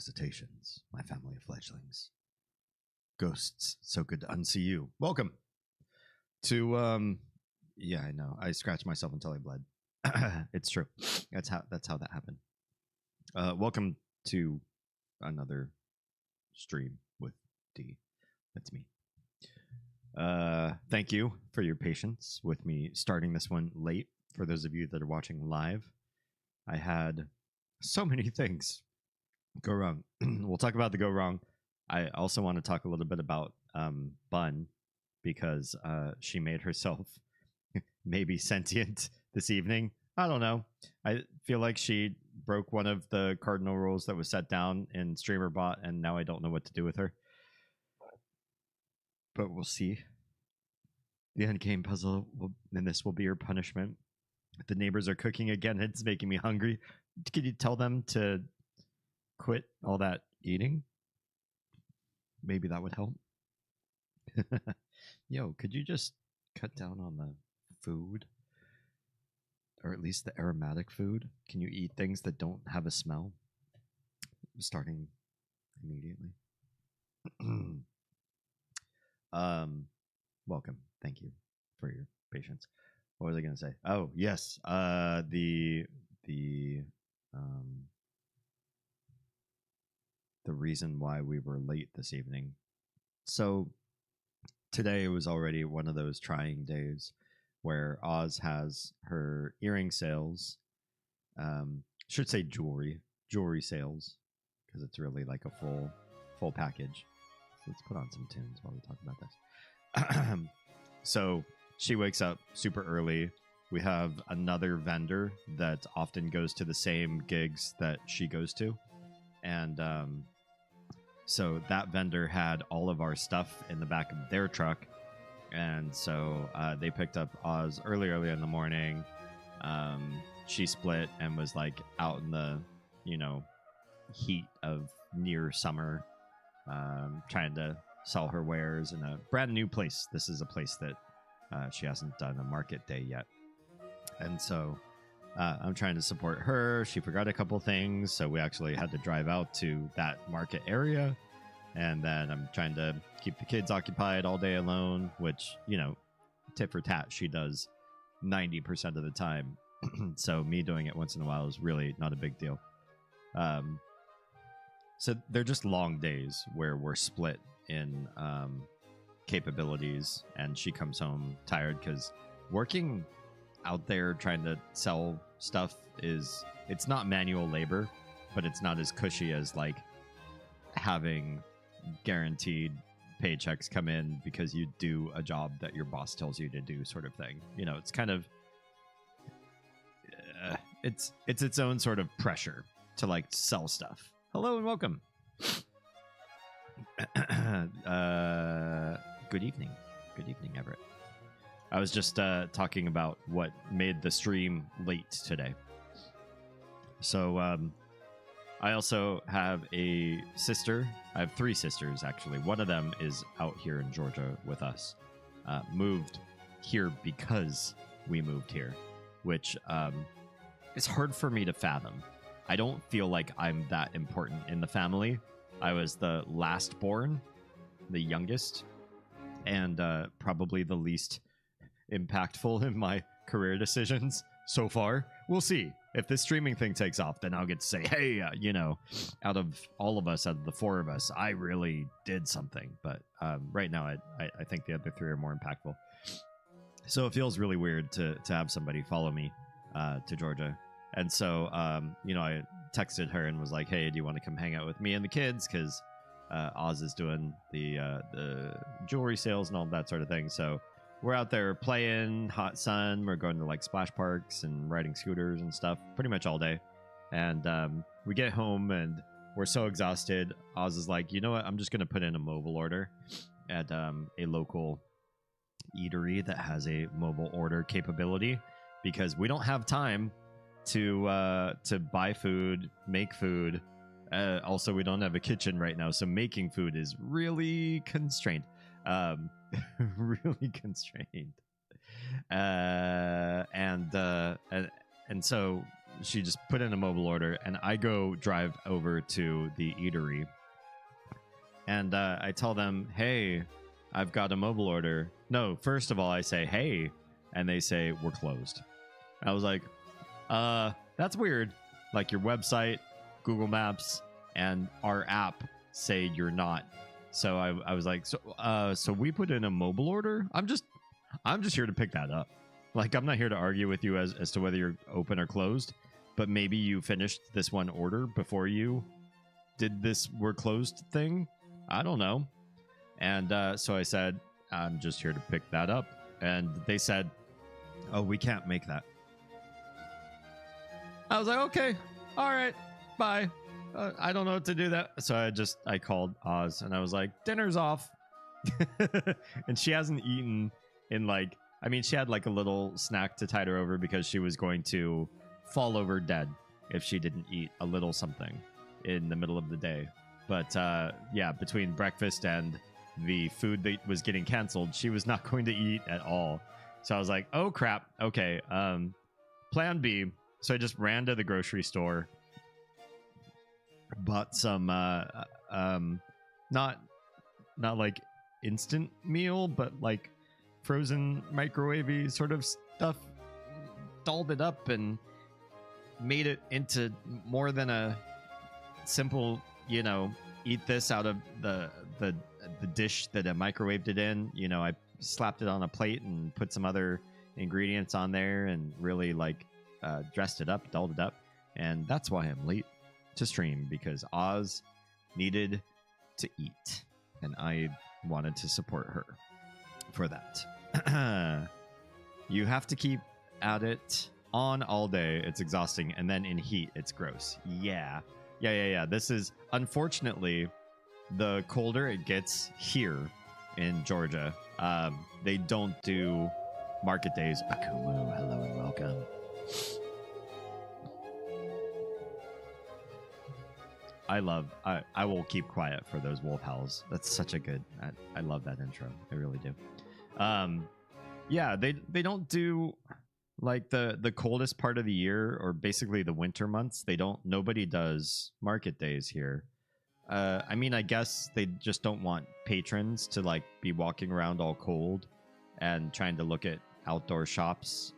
Felicitations, my family of fledglings. Ghosts, so good to unsee you. Welcome to yeah, I know. I scratched myself until I bled. It's true. That's how that happened. Welcome to another stream with D. That's me. Thank you for your patience with me starting this one late. For those of you that are watching live, I had so many things go wrong. We'll talk about the go wrong. I also want to talk a little bit about Bun, because she made herself maybe sentient this evening. I don't know. I feel like she broke one of the cardinal rules that was set down in StreamerBot, and now I don't know what to do with her. But we'll see. The end game puzzle, and this will be your punishment. The neighbors are cooking again. It's making me hungry. Can you tell them to quit all that eating? Maybe that would help. Yo, could you just cut down on the food? Or at least the aromatic food? Can you eat things that don't have a smell? Starting immediately. Welcome. Thank you for your patience. What was I going to say? Oh, yes. The reason why we were late this evening. So today was already one of those trying days where Oz has her earring sales. Should say jewelry sales, because it's really like a full package. So let's put on some tunes while we talk about this. So she wakes up super early. We have another vendor that often goes to the same gigs that she goes to. And so that vendor had all of our stuff in the back of their truck. And so they picked up Oz early in the morning. She split and was like out in the, heat of near summer, trying to sell her wares in a brand new place. This is a place that she hasn't done a market day yet. And so I'm trying to support her. She forgot a couple things, so we actually had to drive out to that market area. And then I'm trying to keep the kids occupied all day alone, which, tit for tat, she does 90% of the time. So me doing it once in a while is really not a big deal. So they're just long days where we're split in capabilities, and she comes home tired because working out there trying to sell stuff it's not manual labor, but it's not as cushy as like having guaranteed paychecks come in because you do a job that your boss tells you to do, sort of thing. It's kind of it's its own sort of pressure to like sell stuff. Hello and welcome. Good evening, Everett. I was just talking about what made the stream late today. So I also have a sister. I have 3 sisters, actually. One of them is out here in Georgia with us. Moved here because we moved here, which is hard for me to fathom. I don't feel like I'm that important in the family. I was the last born, the youngest, and probably the least impactful in my career decisions so far. We'll see. If this streaming thing takes off, then I'll get to say, hey, out of all of us, out of the 4 of us, I really did something. But right now, I think the other 3 are more impactful. So it feels really weird to have somebody follow me to Georgia. And so, I texted her and was like, hey, do you want to come hang out with me and the kids? Because Oz is doing the jewelry sales and all that sort of thing. So we're out there playing, hot sun. We're going to like splash parks and riding scooters and stuff pretty much all day. And we get home and we're so exhausted. Oz is like, you know what? I'm just going to put in a mobile order at a local eatery that has a mobile order capability, because we don't have time to buy food, make food. Also, we don't have a kitchen right now, so making food is really constrained. Really constrained. And so she just put in a mobile order, and I go drive over to the eatery, and I tell them, hey, I've got a mobile order. No, first of all, I say, hey, and they say, we're closed. I was like, that's weird. Like, your website, Google Maps, and our app say you're not. So I was like, so we put in a mobile order? I'm just here to pick that up. Like, I'm not here to argue with you as to whether you're open or closed, but maybe you finished this one order before you did this we're closed thing. I don't know. And so I said, I'm just here to pick that up. And they said, oh, we can't make that. I was like, okay, all right, bye. I don't know what to do that. So I called Oz and I was like, dinner's off. And she hasn't eaten in like, I mean, she had like a little snack to tide her over because she was going to fall over dead if she didn't eat a little something in the middle of the day. But yeah, between breakfast and the food that was getting canceled, she was not going to eat at all. So I was like, oh crap. Okay. Plan B. So I just ran to the grocery store, bought some not like instant meal, but like frozen microwavy sort of stuff, dolled it up and made it into more than a simple, you know, eat this out of the dish that I microwaved it in. You know, I slapped it on a plate and put some other ingredients on there and really like dressed it up, dolled it up. And that's why I'm late to stream, because Oz needed to eat and I wanted to support her for that. You have to keep at it on all day. It's exhausting. And then in heat, it's gross. Yeah. This is, unfortunately, the colder it gets here in Georgia, they don't do market days. Akumu, hello and welcome. I will keep quiet for those wolf howls. That's such a good, I love that intro. I really do. Yeah, they don't do like the coldest part of the year, or basically the winter months. Nobody does market days here. I mean, I guess they just don't want patrons to like be walking around all cold and trying to look at outdoor shops.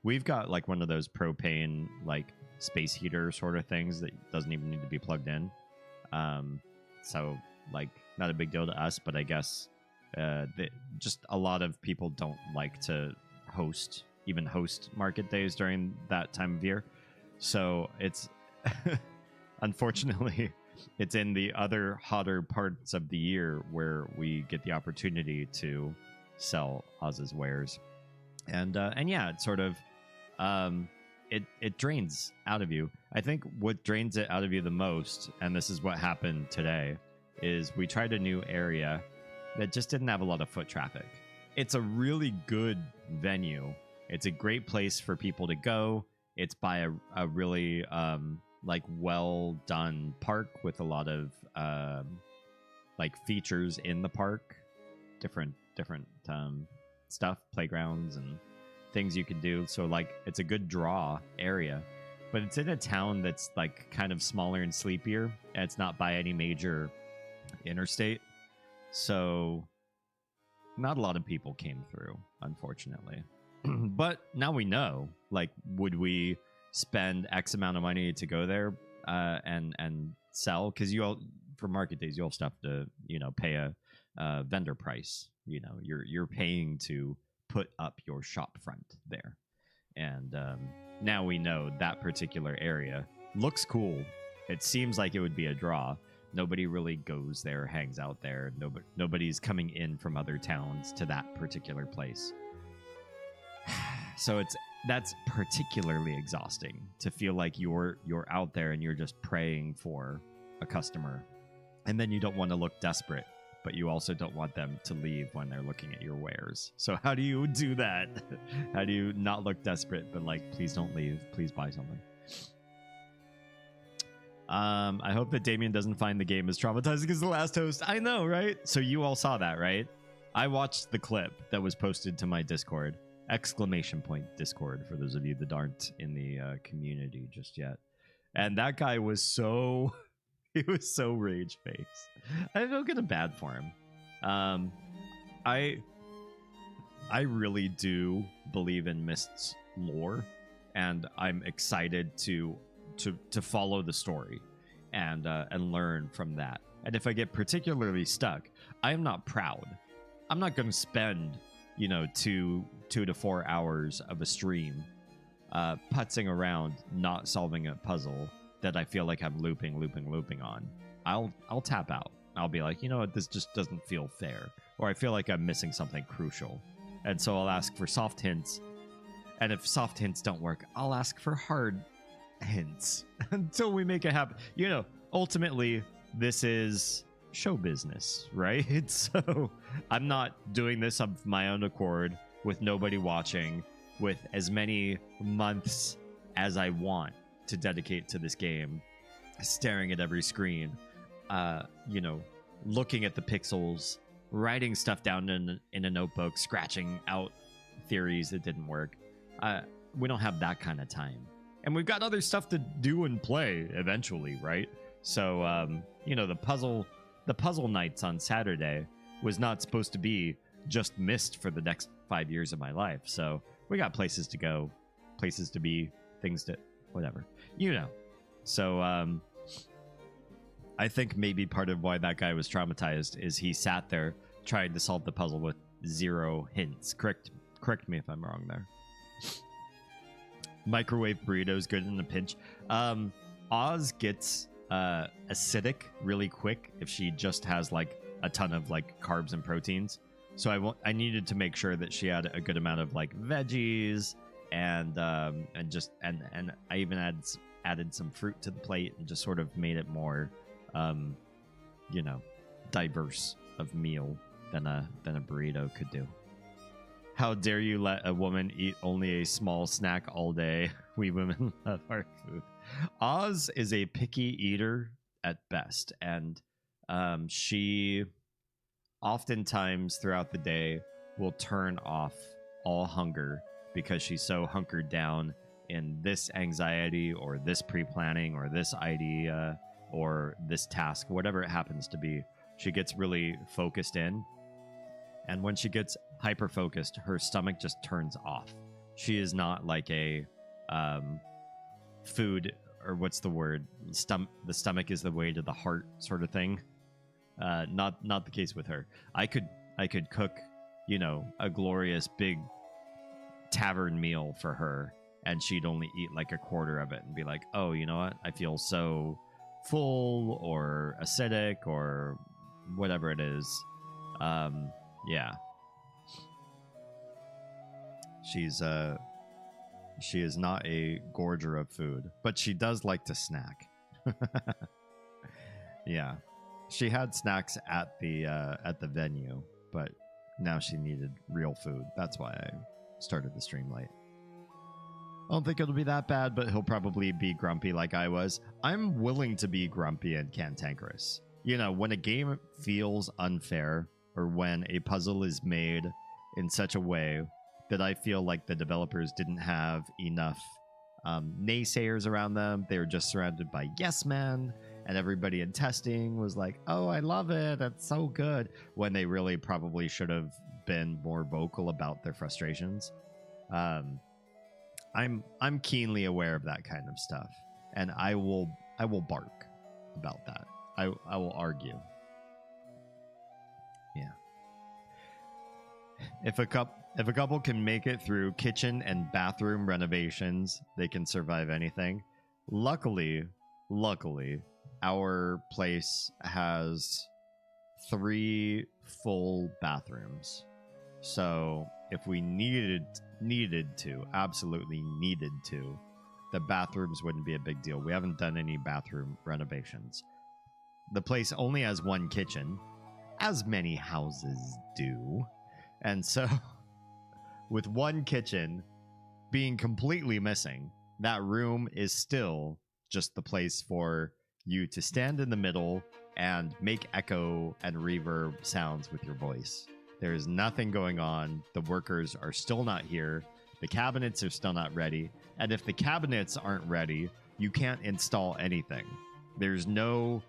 We've got like one of those propane like space heater sort of things that doesn't even need to be plugged in. So like not a big deal to us, but I guess just a lot of people don't like to host market days during that time of year. So it's unfortunately it's in the other hotter parts of the year where we get the opportunity to sell Oz's wares. And yeah, it's sort of it drains out of you. I think what drains it out of you the most, and this is what happened today, is we tried a new area that just didn't have a lot of foot traffic. It's a really good venue. It's a great place for people to go. It's by a really like well done park with a lot of like features in the park, different stuff, playgrounds and things you can do. So like it's a good draw area, but it's in a town that's like kind of smaller and sleepier, and it's not by any major interstate. So not a lot of people came through, unfortunately. But now we know, like, would we spend X amount of money to go there and sell? Because for market days, you all have to, you know, pay a vendor price. You know, you're paying to put up your shop front there. And now we know that particular area looks cool. It seems like it would be a draw. Nobody really goes there, hangs out there. Nobody's coming in from other towns to that particular place. So that's particularly exhausting to feel like you're out there and you're just praying for a customer, and then you don't want to look desperate, but you also don't want them to leave when they're looking at your wares. So how do you do that? How do you not look desperate, but like, please don't leave, please buy something? I hope that Damien doesn't find the game as traumatizing as The Last Host. I know, right? So you all saw that, right? I watched the clip that was posted to my Discord, Exclamation point Discord for those of you that aren't in the community just yet. And that guy was so he was so rage face. I feel kind of bad for him. I really do believe in Mist's lore, and I'm excited to follow the story and learn from that. And if I get particularly stuck, I am not proud. I'm not going to spend 2 to 4 hours of a stream putzing around not solving a puzzle that I feel like I'm looping on. I'll tap out. I'll be like, you know what, this just doesn't feel fair, or I feel like I'm missing something crucial, and so I'll ask for soft hints. And if soft hints don't work, I'll ask for hard hints until we make it happen. Ultimately, this is show business, right? So I'm not doing this of my own accord with nobody watching, with as many months as I want to dedicate to this game, staring at every screen, looking at the pixels, writing stuff down in a notebook, scratching out theories that didn't work. We don't have that kind of time, and we've got other stuff to do and play eventually, right? So the puzzle nights on Saturday was not supposed to be just missed for the next 5 years of my life. So we got places to go, places to be, things to whatever, So I think maybe part of why that guy was traumatized is he sat there trying to solve the puzzle with 0 hints. Correct me if I'm wrong there. Microwave burritos good in a pinch. Oz gets acidic really quick if she just has like a ton of like carbs and proteins. So I needed to make sure that she had a good amount of like veggies and I even added some fruit to the plate and just sort of made it more diverse of meal than a burrito could do. How dare you let a woman eat only a small snack all day? We women love our food. Oz is a picky eater at best, and she oftentimes throughout the day will turn off all hunger because she's so hunkered down in this anxiety or this pre-planning or this idea or this task, whatever it happens to be. She gets really focused in, and when she gets hyper focused, her stomach just turns off. She is not like a food, or what's the word, the stomach is the way to the heart sort of thing. Not the case with her. I could cook a glorious big tavern meal for her, and she'd only eat like a quarter of it and be like, oh, you know what, I feel so full or acidic or whatever it is. Yeah, she is not a gorger of food, but she does like to snack. Yeah, she had snacks at the venue, but now she needed real food. That's why I started the stream late. I don't think it'll be that bad, but he'll probably be grumpy like I was. I'm willing to be grumpy and cantankerous. When a game feels unfair, or when a puzzle is made in such a way that I feel like the developers didn't have enough naysayers around them. They were just surrounded by yes men, and everybody in testing was like, oh, I love it, that's so good, when they really probably should have been more vocal about their frustrations. I'm keenly aware of that kind of stuff, and I will bark about that. I will argue. Yeah. If a couple can make it through kitchen and bathroom renovations, they can survive anything. Luckily, our place has 3 full bathrooms. So if we absolutely needed to, the bathrooms wouldn't be a big deal. We haven't done any bathroom renovations. The place only has 1 kitchen, as many houses do. And so, with 1 kitchen being completely missing, that room is still just the place for you to stand in the middle and make echo and reverb sounds with your voice. There is nothing going on. The workers are still not here. The cabinets are still not ready. And if the cabinets aren't ready, you can't install anything. There's no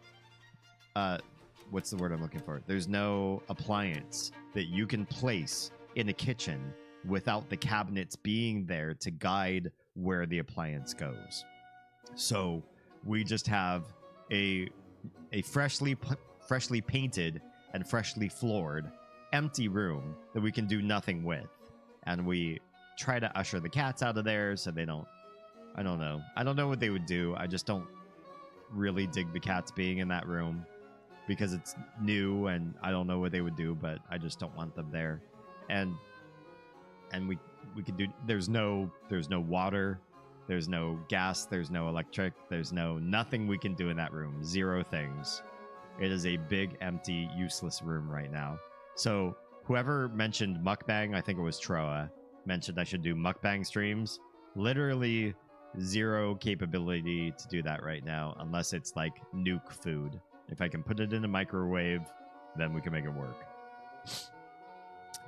what's the word I'm looking for? There's no appliance that you can place in a kitchen without the cabinets being there to guide where the appliance goes. So we just have a freshly painted and freshly floored empty room that we can do nothing with. And we try to usher the cats out of there so they don't, I don't know. I don't know what they would do. I just don't really dig the cats being in that room because it's new and I don't know what they would do, but I just don't want them there. And we could do, there's no water, there's no gas, there's no electric, there's nothing we can do in that room. Zero things. It is a big, empty, useless room right now. So whoever mentioned mukbang, I think it was Troa, mentioned I should do mukbang streams. Literally zero capability to do that right now, unless it's like nuke food. If I can put it in a microwave, then we can make it work.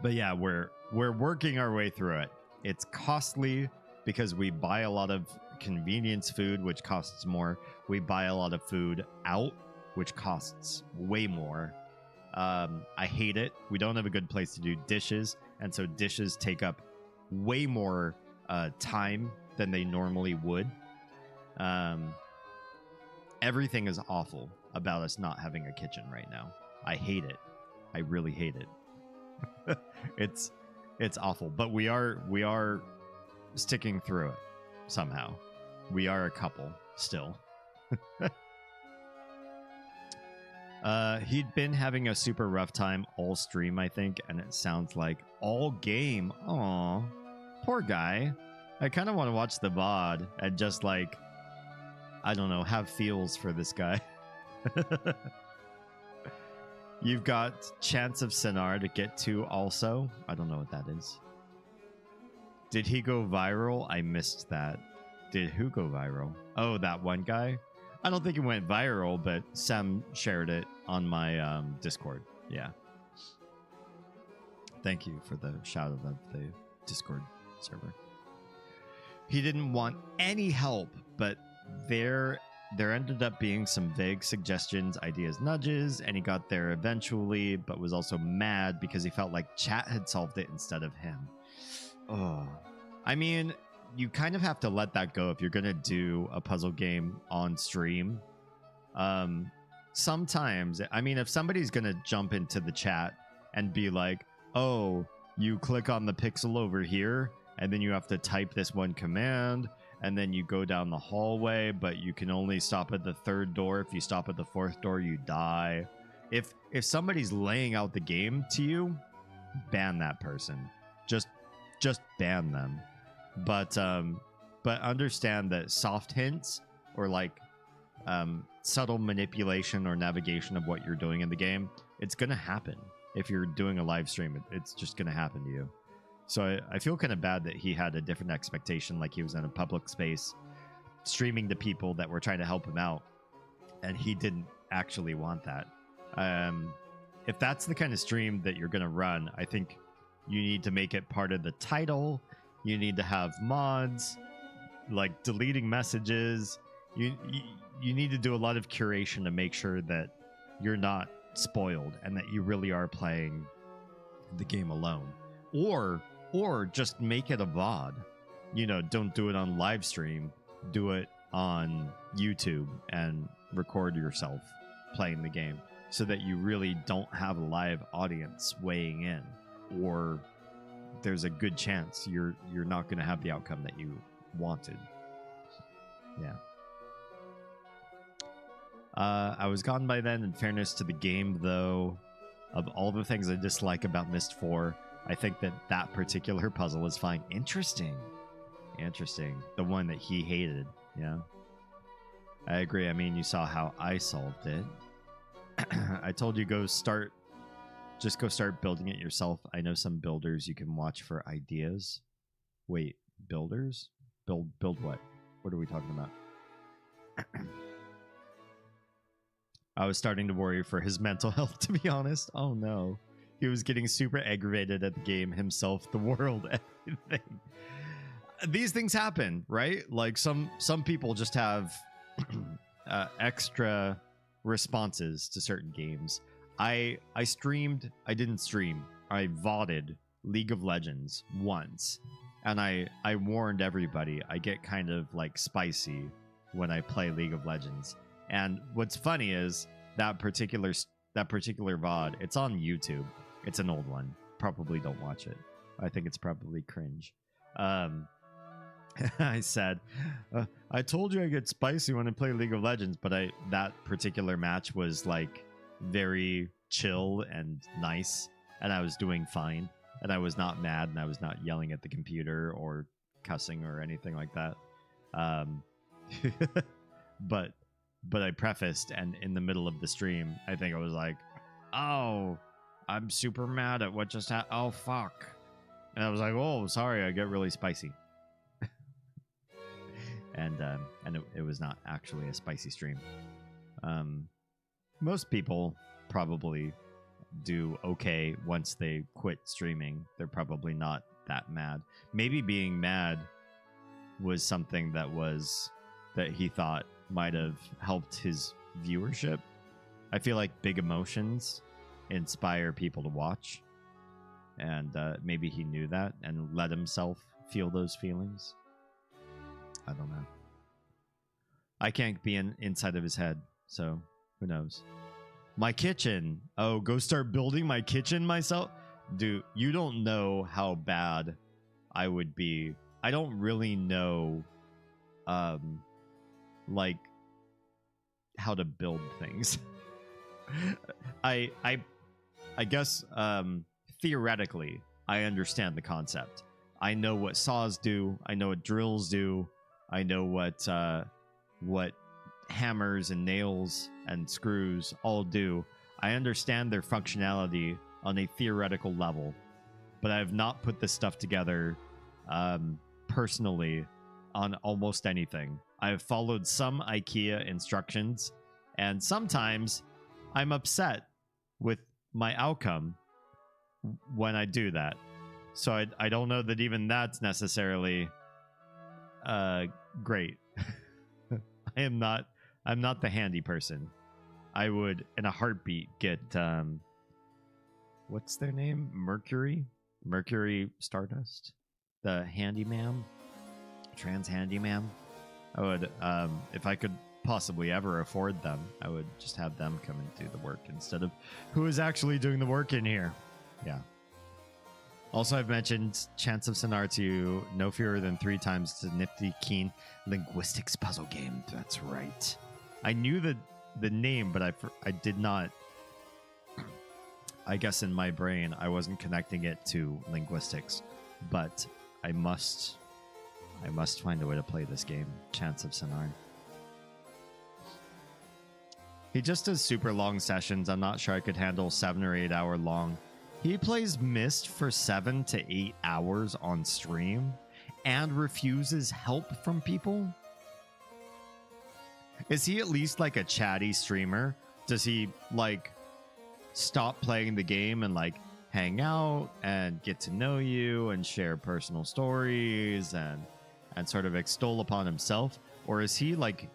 But yeah, we're working our way through it. It's costly because we buy a lot of convenience food, which costs more. We buy a lot of food out, which costs way more. I hate it. We don't have a good place to do dishes, and so dishes take up way more time than they normally would. Everything is awful about us not having a kitchen right now. I hate it. I really hate it. It's awful, but we are sticking through it somehow. We are a couple still. He'd been having a super rough time all stream, I think, and it sounds like all game. Aw, poor guy. I kind of want to watch the VOD and just like, I don't know, have feels for this guy. You've got Chance of Sinar to get to also. I don't know what that is. Did he go viral? I missed that. Did who go viral? Oh, that one guy? I don't think it went viral, but Sam shared it on my Discord. Yeah. Thank you for the shout out of the Discord server. He didn't want any help, but there ended up being some vague suggestions, ideas, nudges, and he got there eventually, but was also mad because he felt like chat had solved it instead of him. Oh, I mean, you kind of have to let that go if you're going to do a puzzle game on stream. Sometimes, I mean, if somebody's going to jump into the chat and be like, oh, you click on the pixel over here, and then you have to type this one command, and then you go down the hallway, but you can only stop at the third door. If you stop at the fourth door, you die. If somebody's laying out the game to you, ban that person. Just ban them. But understand that soft hints or like subtle manipulation or navigation of what you're doing in the game, it's gonna happen. If you're doing a live stream, it's just gonna happen to you. So I feel kind of bad that he had a different expectation, like he was in a public space streaming to people that were trying to help him out, and he didn't actually want that. If that's the kind of stream that you're going to run, I think you need to make it part of the title. You need to have mods, like deleting messages. You need to do a lot of curation to make sure that you're not spoiled and that you really are playing the game alone. Or just make it a VOD. You know, don't do it on live stream. Do it on YouTube and record yourself playing the game so that you really don't have a live audience weighing in, or there's a good chance you're not going to have the outcome that you wanted. Yeah. I was gone by then. In fairness to the game, though, of all the things I dislike about Myst 4, I think that particular puzzle is fine. Interesting. The one that he hated. Yeah. I agree. I mean, you saw how I solved it. I told you just go start building it yourself. I know some builders you can watch for ideas. Wait, builders? Build what? What are we talking about? I was starting to worry for his mental health, to be honest. Oh no. He was getting super aggravated at the game, himself, the world, everything. These things happen, right? Like some people just have extra responses to certain games. I didn't stream. I VOD'd League of Legends once, and I warned everybody I get kind of like spicy when I play League of Legends. And what's funny is that particular VOD, it's on YouTube. It's an old one. Probably don't watch it. I think it's probably cringe. I said, I told you I get spicy when I play League of Legends, but that particular match was like very chill and nice, and I was doing fine, and I was not mad, and I was not yelling at the computer or cussing or anything like that. But I prefaced, and in the middle of the stream, I think I was like, oh, I'm super mad at what just happened. Oh, fuck. And I was like, oh, sorry, I get really spicy. and it was not actually a spicy stream. Most people probably do okay once they quit streaming. They're probably not that mad. Maybe being mad was something that he thought might have helped his viewership. I feel like big emotions inspire people to watch, and maybe he knew that and let himself feel those feelings. I don't know. I can't be inside of his head, so who knows. My kitchen. Oh, go start building my kitchen myself? Dude, you don't know how bad I would be. I don't really know like how to build things. I guess theoretically I understand the concept. I know what saws do, I know what drills do, I know what hammers and nails and screws all do. I understand their functionality on a theoretical level, but I have not put this stuff together personally on almost anything. I have followed some IKEA instructions, and sometimes I'm upset with my outcome when I do that. So I don't know that even that's necessarily great. I'm not the handy person. I would in a heartbeat get what's their name? Mercury Stardust, the handyman, trans handyman. I would if I could possibly ever afford them, I would just have them come and do the work instead of who is actually doing the work in here. Yeah. Also, I've mentioned Chance of Sonar to you no fewer than 3 times. It's a nifty, keen linguistics puzzle game. That's right. I knew the name, but I did not. I guess in my brain, I wasn't connecting it to linguistics, but I must find a way to play this game. Chance of Sonar. He just does super long sessions. I'm not sure I could handle 7 or 8 hour long. He plays Myst for 7 to 8 hours on stream and refuses help from people? Is he at least like a chatty streamer? Does he like stop playing the game and like hang out and get to know you and share personal stories and sort of extol upon himself? Or is he like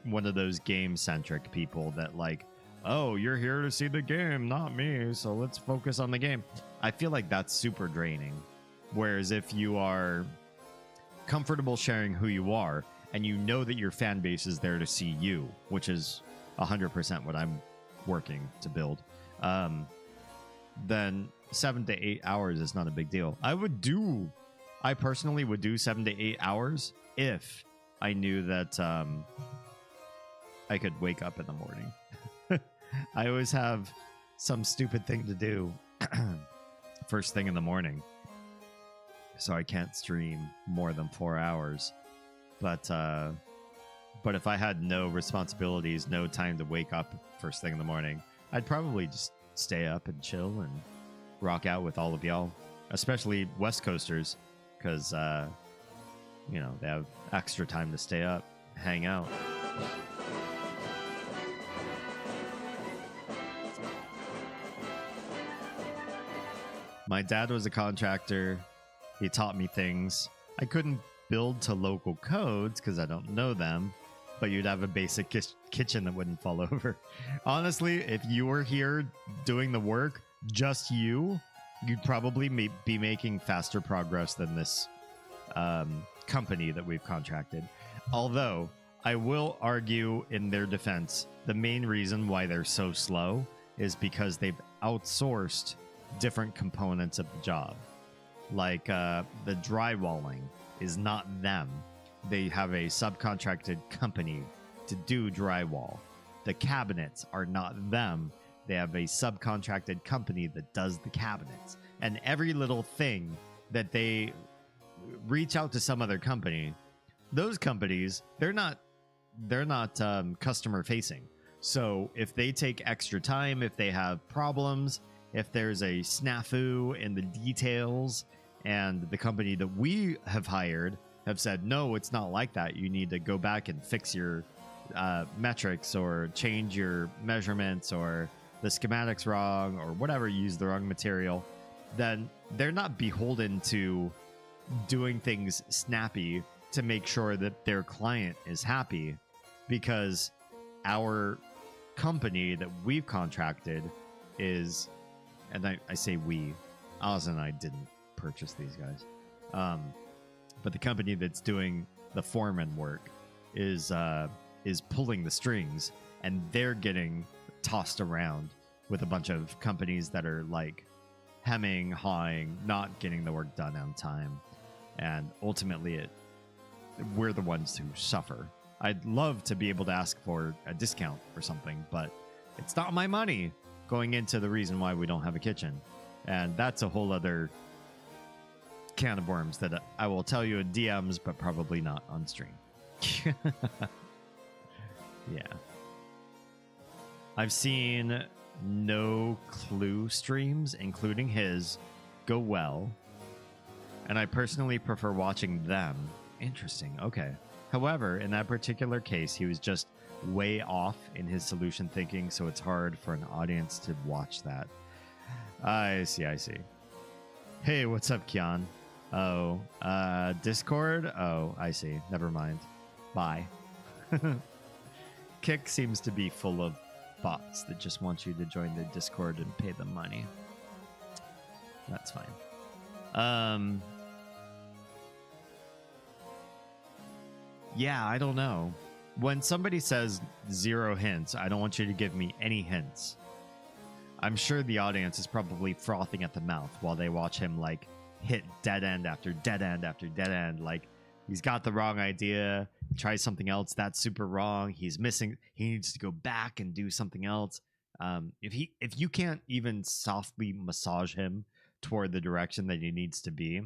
one of those game-centric people that like, oh, you're here to see the game, not me, so let's focus on the game? I feel like that's super draining. Whereas if you are comfortable sharing who you are and you know that your fan base is there to see you, which is 100% what I'm working to build, then 7 to 8 hours is not a big deal. I personally would do 7 to 8 hours if I knew that I could wake up in the morning. I always have some stupid thing to do first thing in the morning, so I can't stream more than 4 hours. But if I had no responsibilities, no time to wake up first thing in the morning, I'd probably just stay up and chill and rock out with all of y'all, especially West Coasters, because they have extra time to stay up, hang out. My dad was a contractor. He taught me things. I couldn't build to local codes because I don't know them, but you'd have a basic kitchen that wouldn't fall over. Honestly, if you were here doing the work, just you'd probably be making faster progress than this company that we've contracted. Although, I will argue in their defense, the main reason why they're so slow is because they've outsourced different components of the job. Like the drywalling is not them. They have a subcontracted company to do drywall. The cabinets are not them. They have a subcontracted company that does the cabinets. And every little thing that they reach out to some other company, those companies, they're not customer facing. So if they take extra time, if they have problems, if there's a snafu in the details, and the company that we have hired have said, no, it's not like that. You need to go back and fix your metrics or change your measurements or the schematics wrong or whatever, use the wrong material, then they're not beholden to doing things snappy to make sure that their client is happy, because our company that we've contracted is, and I say we, Oz and I didn't purchase these guys, but the company that's doing the foreman work is pulling the strings, and they're getting tossed around with a bunch of companies that are like hemming, hawing, not getting the work done on time, and ultimately we're the ones who suffer. I'd love to be able to ask for a discount or something, but it's not my money going into the reason why we don't have a kitchen. And that's a whole other can of worms that I will tell you in DMs, but probably not on stream. Yeah. I've seen No Clue streams, including his, go well, and I personally prefer watching them. Interesting. Okay. However, in that particular case, he was just way off in his solution thinking, so it's hard for an audience to watch that. I see. Hey, what's up, Kian? Oh, Discord? Oh, I see. Never mind. Bye. Kick seems to be full of bots that just want you to join the Discord and pay them money. That's fine. Yeah, I don't know. When somebody says 0 hints, I don't want you to give me any hints. I'm sure the audience is probably frothing at the mouth while they watch him like hit dead end after dead end after dead end. Like, he's got the wrong idea, tries something else, that's super wrong. He's missing. He needs to go back and do something else. If you can't even softly massage him toward the direction that he needs to be,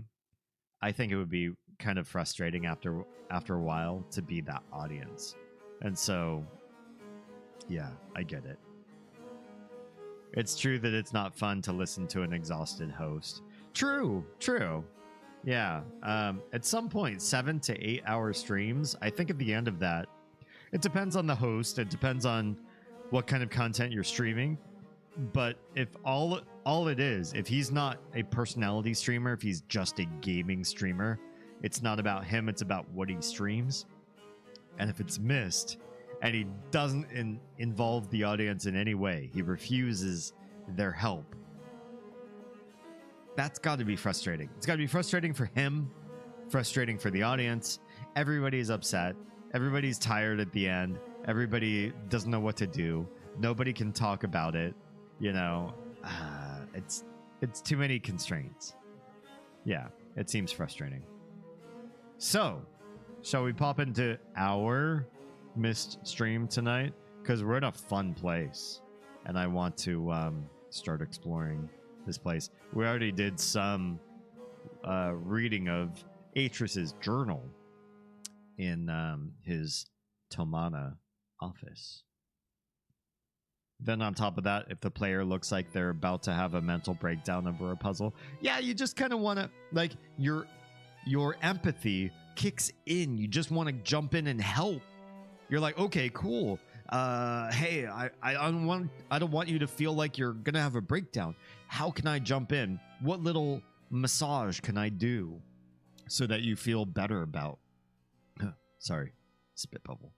I think it would be kind of frustrating after a while to be that audience. And so, yeah, I get it. It's true that it's not fun to listen to an exhausted host. True. Yeah. At some point, 7 to 8 hour streams, I think at the end of that, it depends on the host. It depends on what kind of content you're streaming. But if all it is, if he's not a personality streamer, if he's just a gaming streamer, it's not about him, it's about what he streams. And if it's missed and he doesn't involve the audience in any way, he refuses their help, that's got to be frustrating. It's got to be frustrating for him, frustrating for the audience. Everybody's upset. Everybody's tired at the end. Everybody doesn't know what to do. Nobody can talk about it. You know, it's too many constraints. Yeah, it seems frustrating. So, shall we pop into our missed stream tonight? Because we're in a fun place, and I want to start exploring this place. We already did some reading of Atris's journal in his Tomana office. Then on top of that, if the player looks like they're about to have a mental breakdown over a puzzle, yeah, you just kind of want to, like, your empathy kicks in. You just want to jump in and help. You're like, okay, cool. Hey, I don't want you to feel like you're gonna have a breakdown. How can I jump in? What little massage can I do so that you feel better about sorry, spit bubble.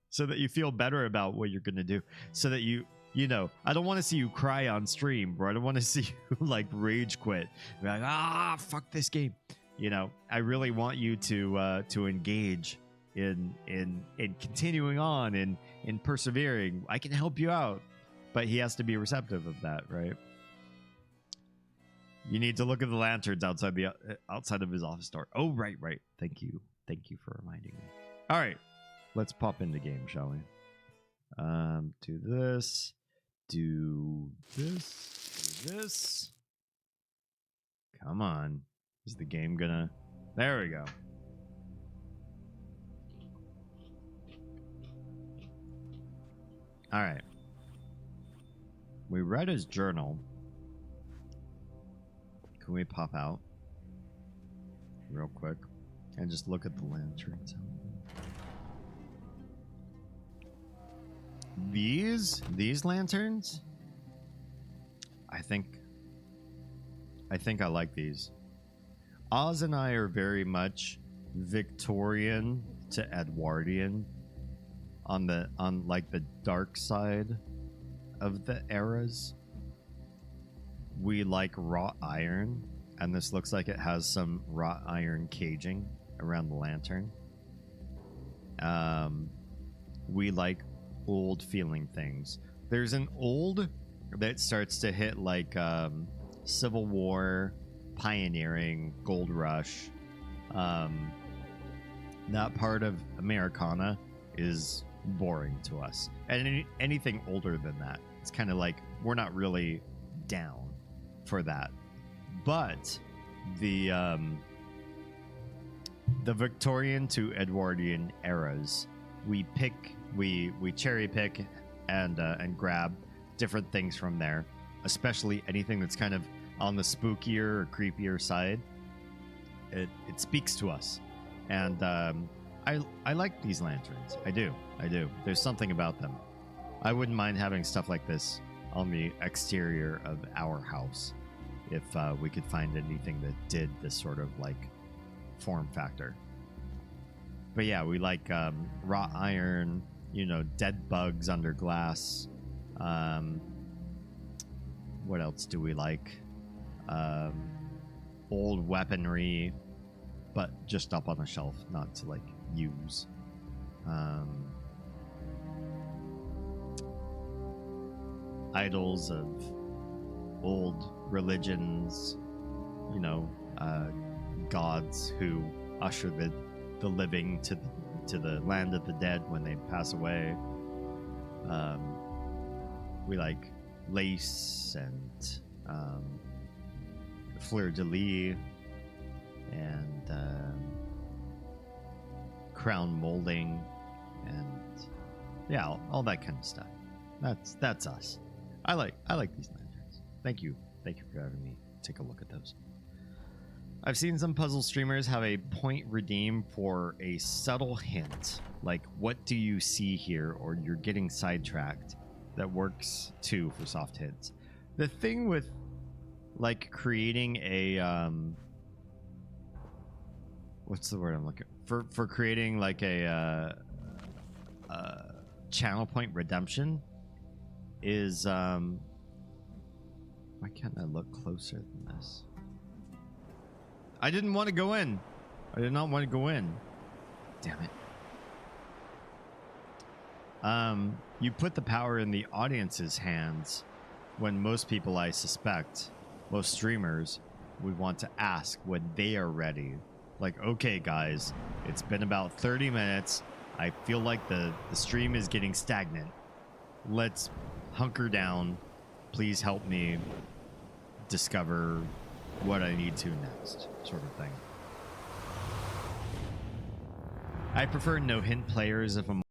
So that you feel better about what you're gonna do. So that you know, I don't want to see you cry on stream, bro. I don't want to see you like rage quit. Be like, fuck this game. You know, I really want you to engage in continuing on and in persevering. I can help you out, but he has to be receptive of that, right? You need to look at the lanterns outside of his office door. Oh, right. Thank you for reminding me. All right, let's pop into game, shall we? Do this. Do this. Come on. Is the game gonna... There we go. All right. We read his journal. Can we pop out real quick and just look at the lanterns? These lanterns, I think I like these. Oz and I are very much Victorian to Edwardian on like the dark side of the eras. We like wrought iron, and this looks like it has some wrought iron caging around the lantern. We like old feeling things. There's an old that starts to hit like Civil War, pioneering, gold rush. That part of Americana is boring to us, and anything older than that, it's kind of like we're not really down for that. But the Victorian to Edwardian eras, we cherry pick and grab different things from there, especially anything that's kind of on the spookier or creepier side. It speaks to us, and I like these lanterns. I do. There's something about them. I wouldn't mind having stuff like this on the exterior of our house if we could find anything that did this sort of like form factor. But yeah, we like wrought iron, you know, dead bugs under glass. What else do we like? Old weaponry, but just up on the shelf, not to like use. Idols of old religions, you know, gods who usher the living to the land of the dead when they pass away. We like lace and fleur-de-lis and crown molding and yeah, all that kind of stuff. That's us. I like these lanterns. Thank you for having me take a look at those. I've seen some puzzle streamers have a point redeem for a subtle hint, like what do you see here, or you're getting sidetracked. That works too for soft hints. The thing with like creating a what's the word I'm looking for creating like a channel point redemption is why can't I look closer than this? I didn't want to go in. I did not want to go in. Damn it. You put the power in the audience's hands when most people, I suspect, most streamers, would want to ask when they are ready. Like, okay, guys, it's been about 30 minutes. I feel like the stream is getting stagnant. Let's hunker down. Please help me discover what I need to next, sort of thing. I prefer no hint players if I'm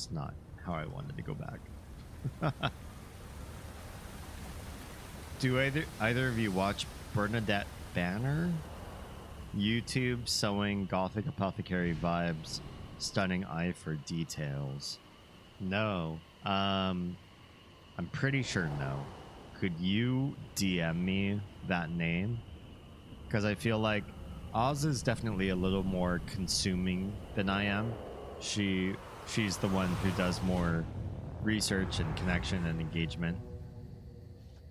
It's not how I wanted to go back. Do either of you watch Bernadette Banner? YouTube sewing gothic apothecary vibes, stunning eye for details. No. I'm pretty sure no. Could you DM me that name? Because I feel like Oz is definitely a little more consuming than I am. She's the one who does more research and connection and engagement.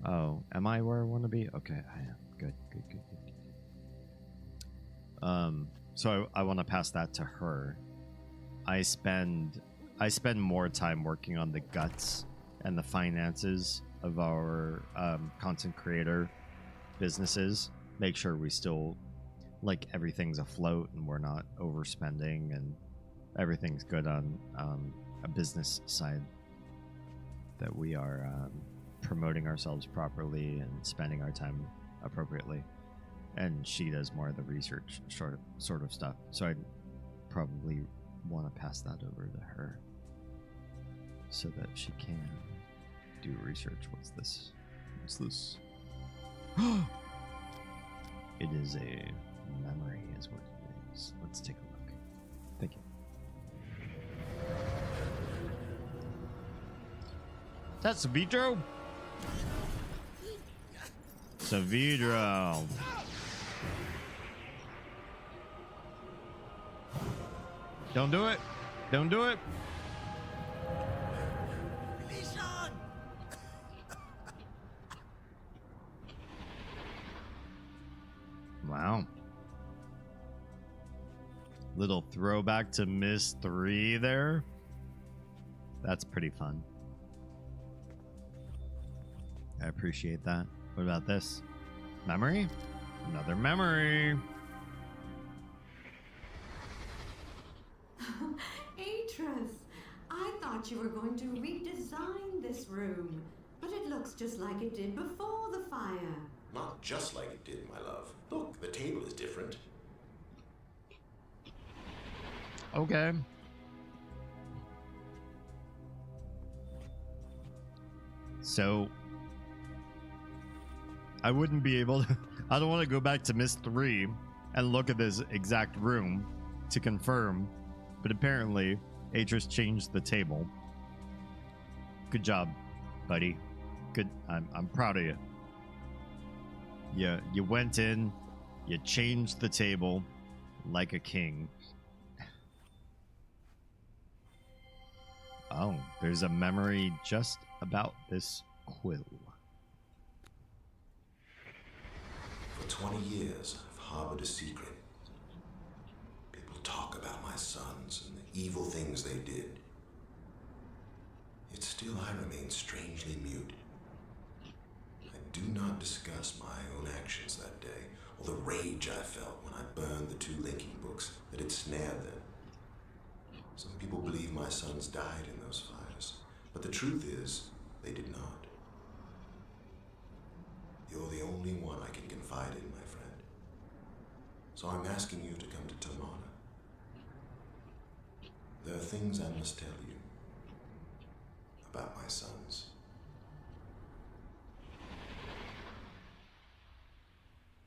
Oh, am I where I want to be? Okay, I am. Good. So I want to pass that to her. I spend more time working on the guts and the finances of our content creator businesses. Make sure we still, like, everything's afloat and we're not overspending and everything's good on a business side, that we are promoting ourselves properly and spending our time appropriately. And she does more of the research sort of stuff. So I'd probably want to pass that over to her so that she can do research. What's this? It is a memory is what it is. Let's take a look. Thank you. That's Savidro? Savidro. Don't do it. Don't do it. Wow. Little throwback to Miss 3 there. That's pretty fun. I appreciate that. What about this? Memory? Another memory. Atreus, I thought you were going to redesign this room, but it looks just like it did before the fire. Not just like it did, my love. Look, the table is different. Okay. So I wouldn't be able to I don't want to go back to Miss 3 and look at this exact room to confirm, but apparently Atreus changed the table. Good job, buddy. Good. I'm proud of you. Yeah, you went in, you changed the table like a king. Oh, there's a memory just about this quill. For 20 years, I've harbored a secret. People talk about my sons and the evil things they did. Yet still I remain strangely mute. I do not discuss my own actions that day, or the rage I felt when I burned the 2 linking books that had snared them. Some people believe my sons died in those fires, but the truth is, they did not. You're the only one I can confide in, my friend. So I'm asking you to come to Tomana. There are things I must tell you about my sons.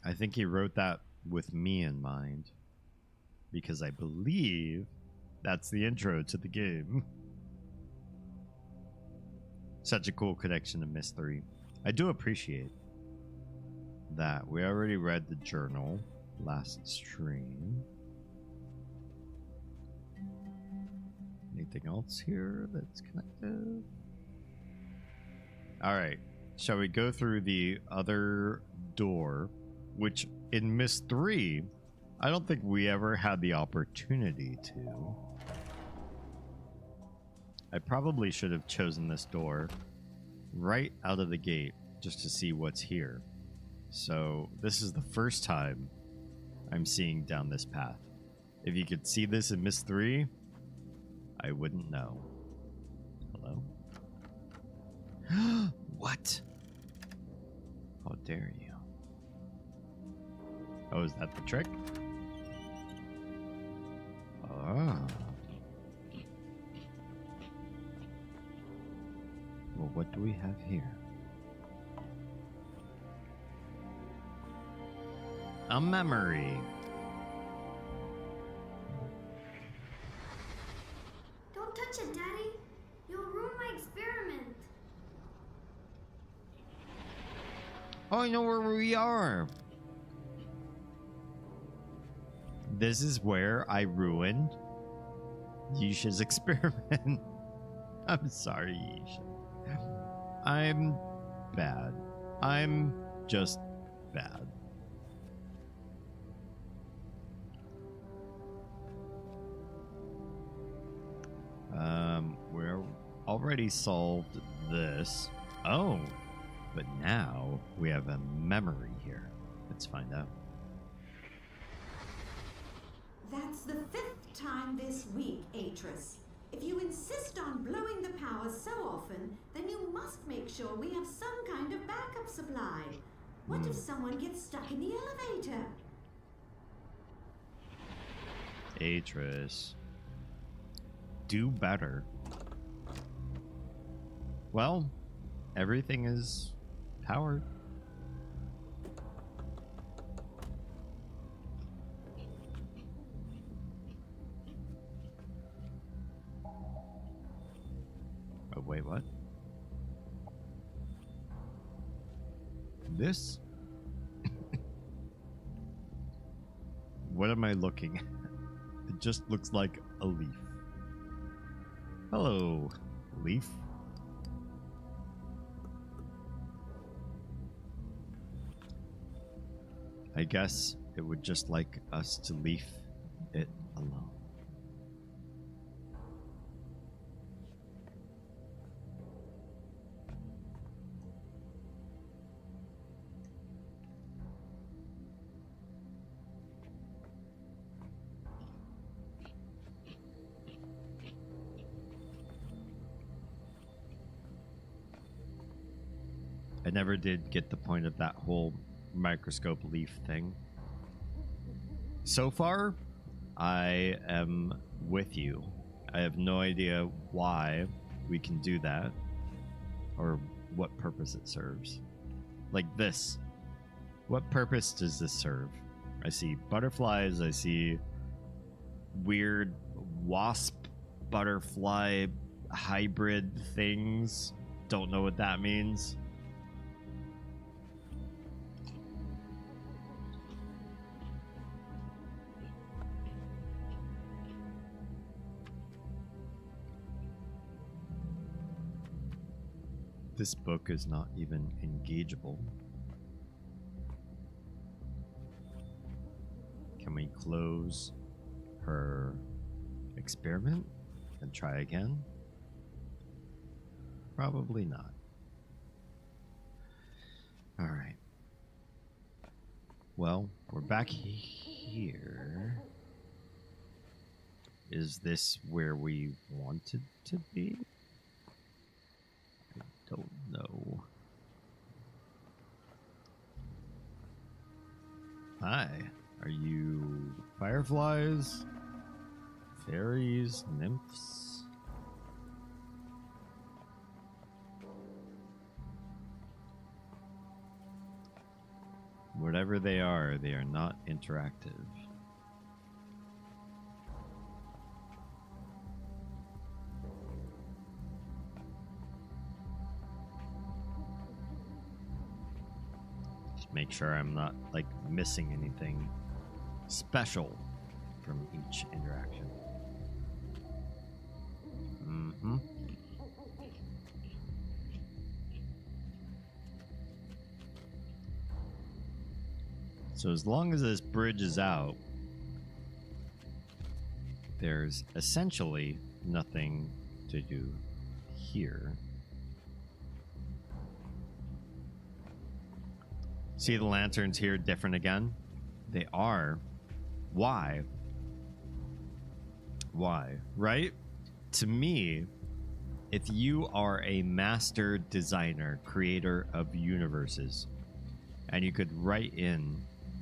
I think he wrote that with me in mind, because I believe that's the intro to the game. Such a cool connection to Miss 3. I do appreciate that. We already read the journal last stream. Anything else here that's connected? All right. Shall we go through the other door, which in Miss 3, I don't think we ever had the opportunity to. I probably should have chosen this door right out of the gate just to see what's here. So this is the first time I'm seeing down this path. If you could see this in Miss 3, I wouldn't know. Hello? What? How dare you? Oh, is that the trick? what do we have here? A memory. Don't touch it, Daddy. You'll ruin my experiment. Oh, I know where we are. This is where I ruined Yisha's experiment. I'm sorry, Yisha. I'm bad. I'm just bad. We're already solved this. Oh, but now we have a memory here. Let's find out. That's the 5th time this week, Atris. If you insist on blowing the power so often, then you must make sure we have some kind of backup supply. What if someone gets stuck in the elevator? Atris. Do better. Well, everything is powered. Oh, wait, what? This? What am I looking at? It just looks like a leaf. Hello, leaf. I guess it would just like us to leave it alone. I never did get the point of that whole microscope leaf thing. So far, I am with you. I have no idea why we can do that or what purpose it serves. Like this. What purpose does this serve? I see butterflies, I see weird wasp butterfly hybrid things. Don't know what that means. This book is not even engageable. Can we close her experiment and try again? Probably not. All right. Well, we're back here. Is this where we wanted to be? Don't know. Hi, are you fireflies? Fairies? Nymphs? Whatever they are not interactive. Make sure I'm not like missing anything special from each interaction. So as long as this bridge is out, there's essentially nothing to do here. See the lanterns here different again? They are. Why? Why? Right? To me, if you are a master designer, creator of universes, and you could write in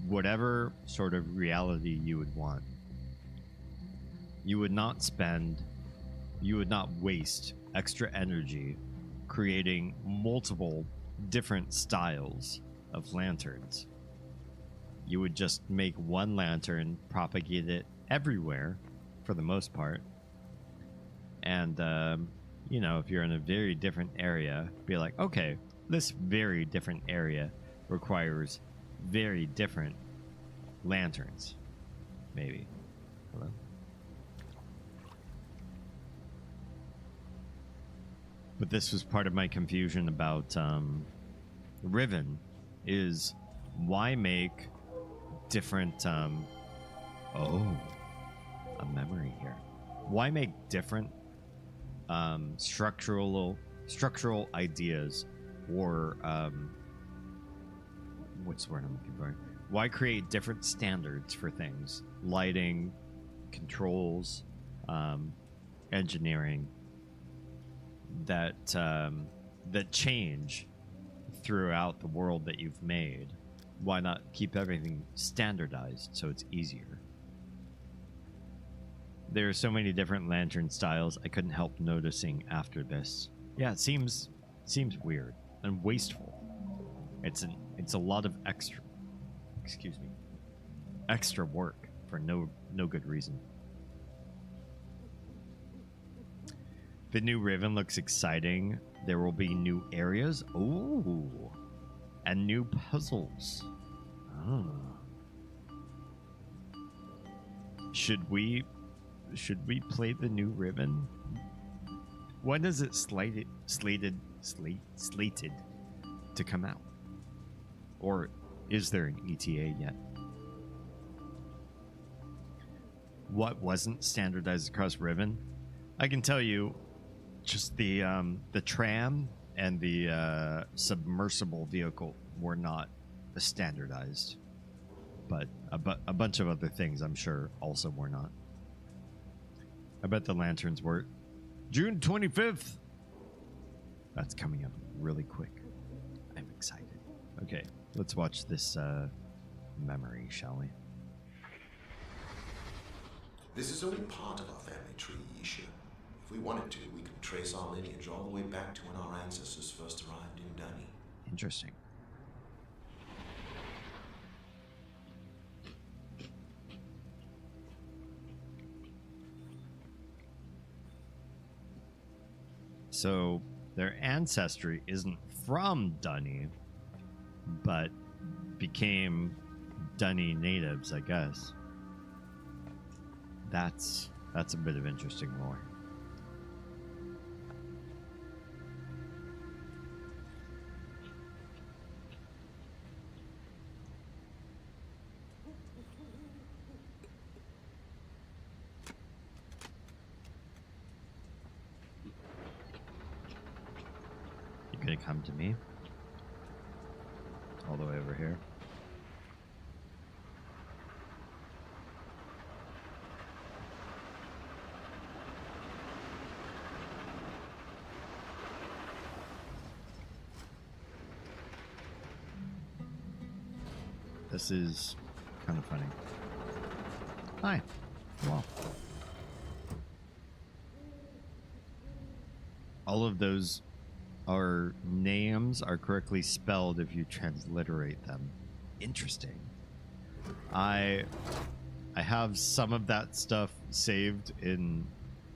whatever sort of reality you would want, you would not waste extra energy creating multiple different styles of lanterns. You would just make one lantern, propagate it everywhere for the most part. And, you know, if you're in a very different area, be like, okay, this very different area requires very different lanterns. Maybe. Hello? But this was part of my confusion about Riven, is why make different oh, a memory here. Why make different structural ideas, or what's the word I'm looking for? Why create different standards for things? Lighting, controls, engineering that that change throughout the world that you've made. Why not keep everything standardized so it's easier? There are so many different lantern styles, I couldn't help noticing after this. Yeah, it seems weird and wasteful. It's a lot of extra work for no good reason. The new Riven looks exciting. There will be new areas. Ooh. And new puzzles. Oh. Should we play the new Riven? When is it slated to come out? Or is there an ETA yet? What wasn't standardized across Riven? I can tell you, just the tram and the submersible vehicle were not standardized, but a bunch of other things I'm sure also were not. I bet the lanterns were. June 25th. That's coming up really quick. I'm excited. Okay, let's watch this memory, shall we? This is only part of our family tree, Isha. If we wanted to, we could trace our lineage all the way back to when our ancestors first arrived in Dani. Interesting. So their ancestry isn't from Dani, but became Dani natives, I guess. That's a bit of interesting lore. You gonna come to me? All the way over here. This is kind of funny. Hi. Wow. All of those names are correctly spelled if you transliterate them. Interesting. I have some of that stuff saved in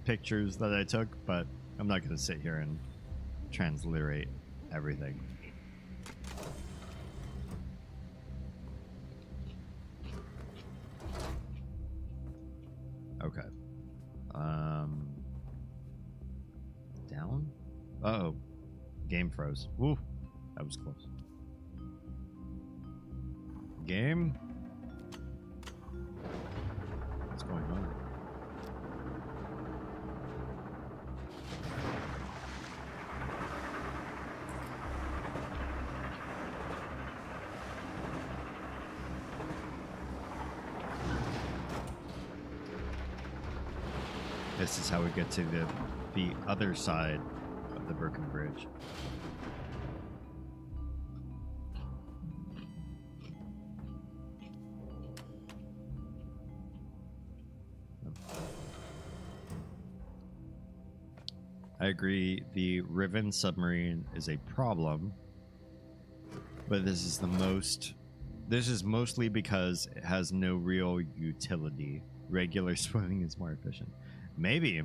pictures that I took, but I'm not going to sit here and transliterate everything. Okay. Down? Uh-oh. Game froze. Woo. That was close. Game? What's going on? This is how we get to the other side of the broken bridge. I agree. The Riven submarine is a problem, but this is mostly because it has no real utility. Regular swimming is more efficient. Maybe.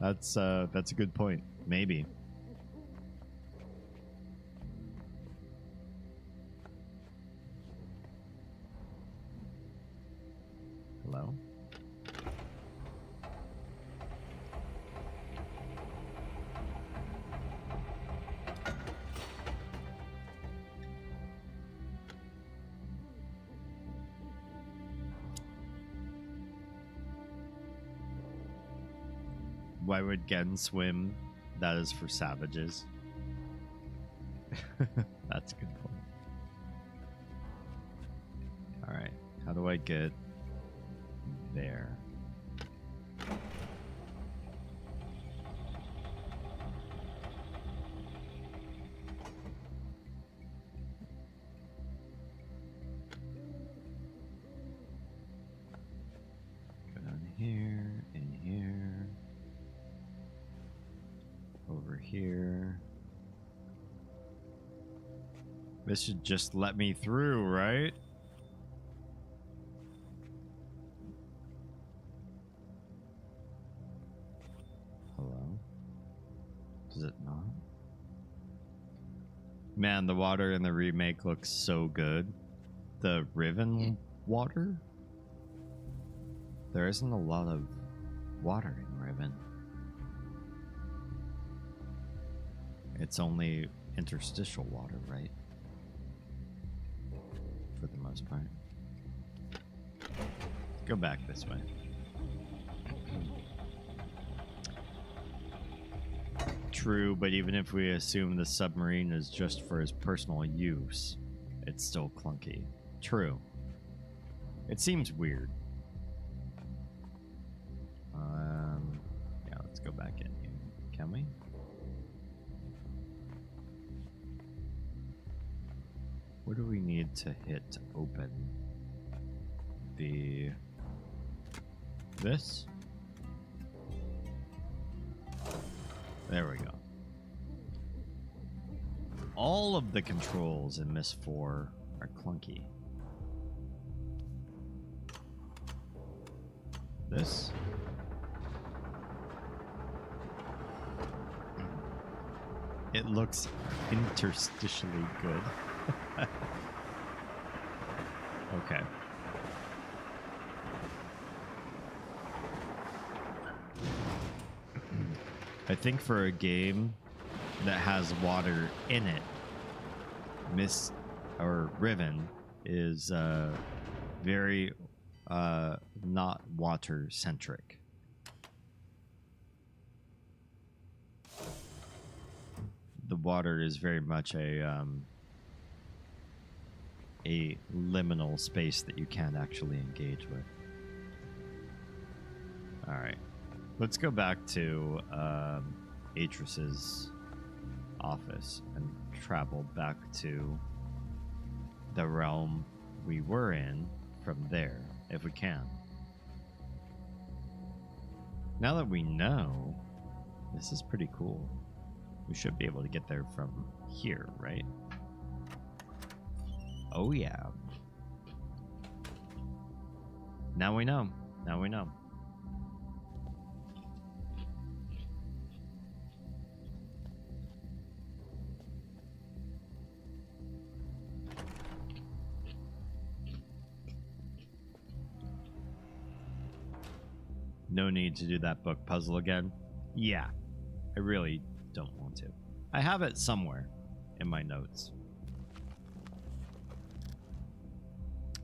That's a good point. Maybe. Hello? Why would Gen swim? That is for savages. That's a good point. Alright, how do I get there? Go down here, in here. Over here. This should just let me through, right? Hello? Does it not? Man, the water in the remake looks so good. The Riven water? There isn't a lot of water in Riven. It's only interstitial water, right? For the most part. Go back this way. True, but even if we assume the submarine is just for his personal use, it's still clunky. True. It seems weird. Yeah, let's go back in here. Can we? What do we need to hit to open this? There we go. All of the controls in Myst 4 are clunky. This? It looks interstitially good. Okay. I think for a game that has water in it, Myst or Riven is very not water centric. The water is very much a liminal space that you can't actually engage with. All right, let's go back to Atris's office and travel back to the realm we were in from there, if we can. Now that we know, this is pretty cool. We should be able to get there from here, right? Oh yeah. Now we know. Now we know. No need to do that book puzzle again. Yeah, I really don't want to. I have it somewhere in my notes.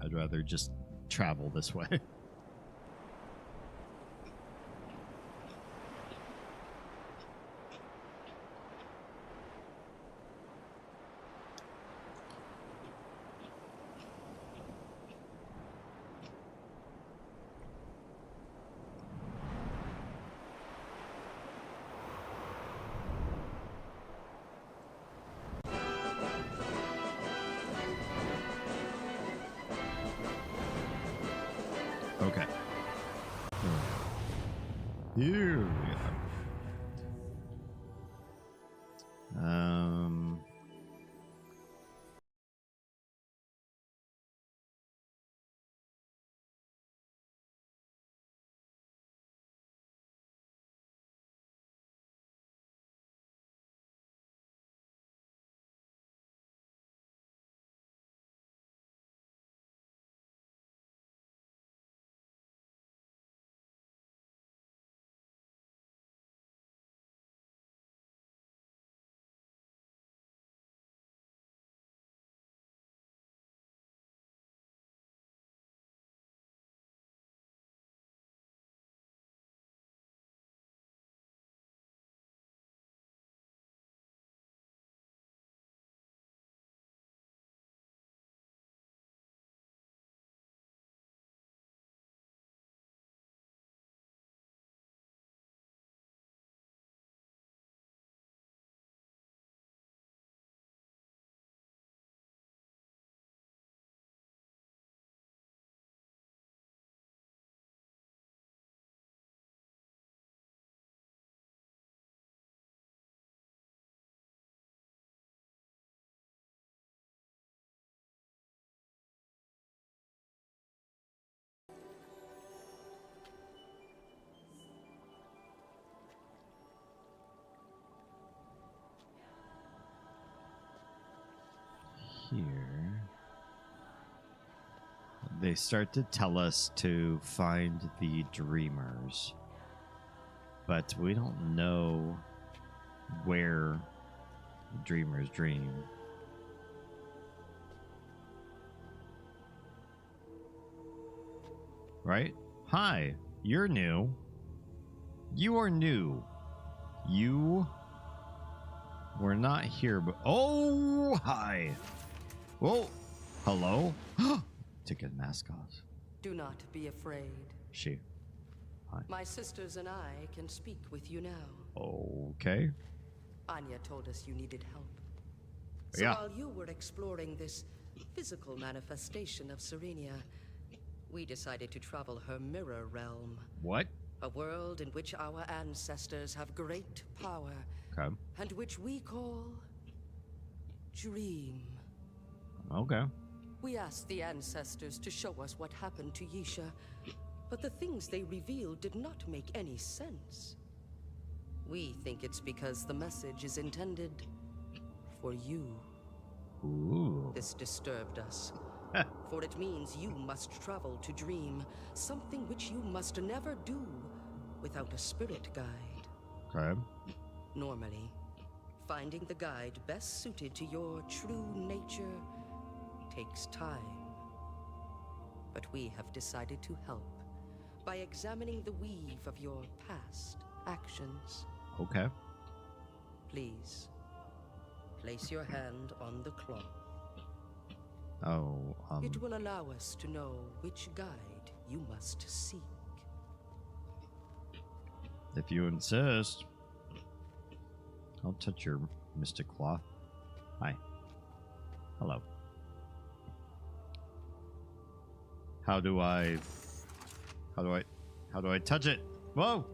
I'd rather just travel this way. Okay. Here we are. Um. Here. They start to tell us to find the dreamers. But we don't know where dreamers dream. Right? Hi, you're new. You are new. You were not here, but oh, hi. Whoa, hello. To get mask off. Do not be afraid. She. Hi. My sisters and I can speak with you now. Okay. Anya told us you needed help. So Yeah. while you were exploring this physical manifestation of Serenia, we decided to travel her mirror realm. What? A world in which our ancestors have great power. Okay. And which we call Dream. Okay. We asked the ancestors to show us what happened to Yisha, but the things they revealed did not make any sense. We think it's because the message is intended for you. Ooh. This disturbed us, for it means you must travel to Dream, something which you must never do without a spirit guide. Okay. Normally, finding the guide best suited to your true nature takes time. But we have decided to help by examining the weave of your past actions. Okay. Please, place your hand on the cloth. Oh, It will allow us to know which guide you must seek. if you insist. I'll touch your mystic cloth. Hi. Hello. How do I touch it? Whoa!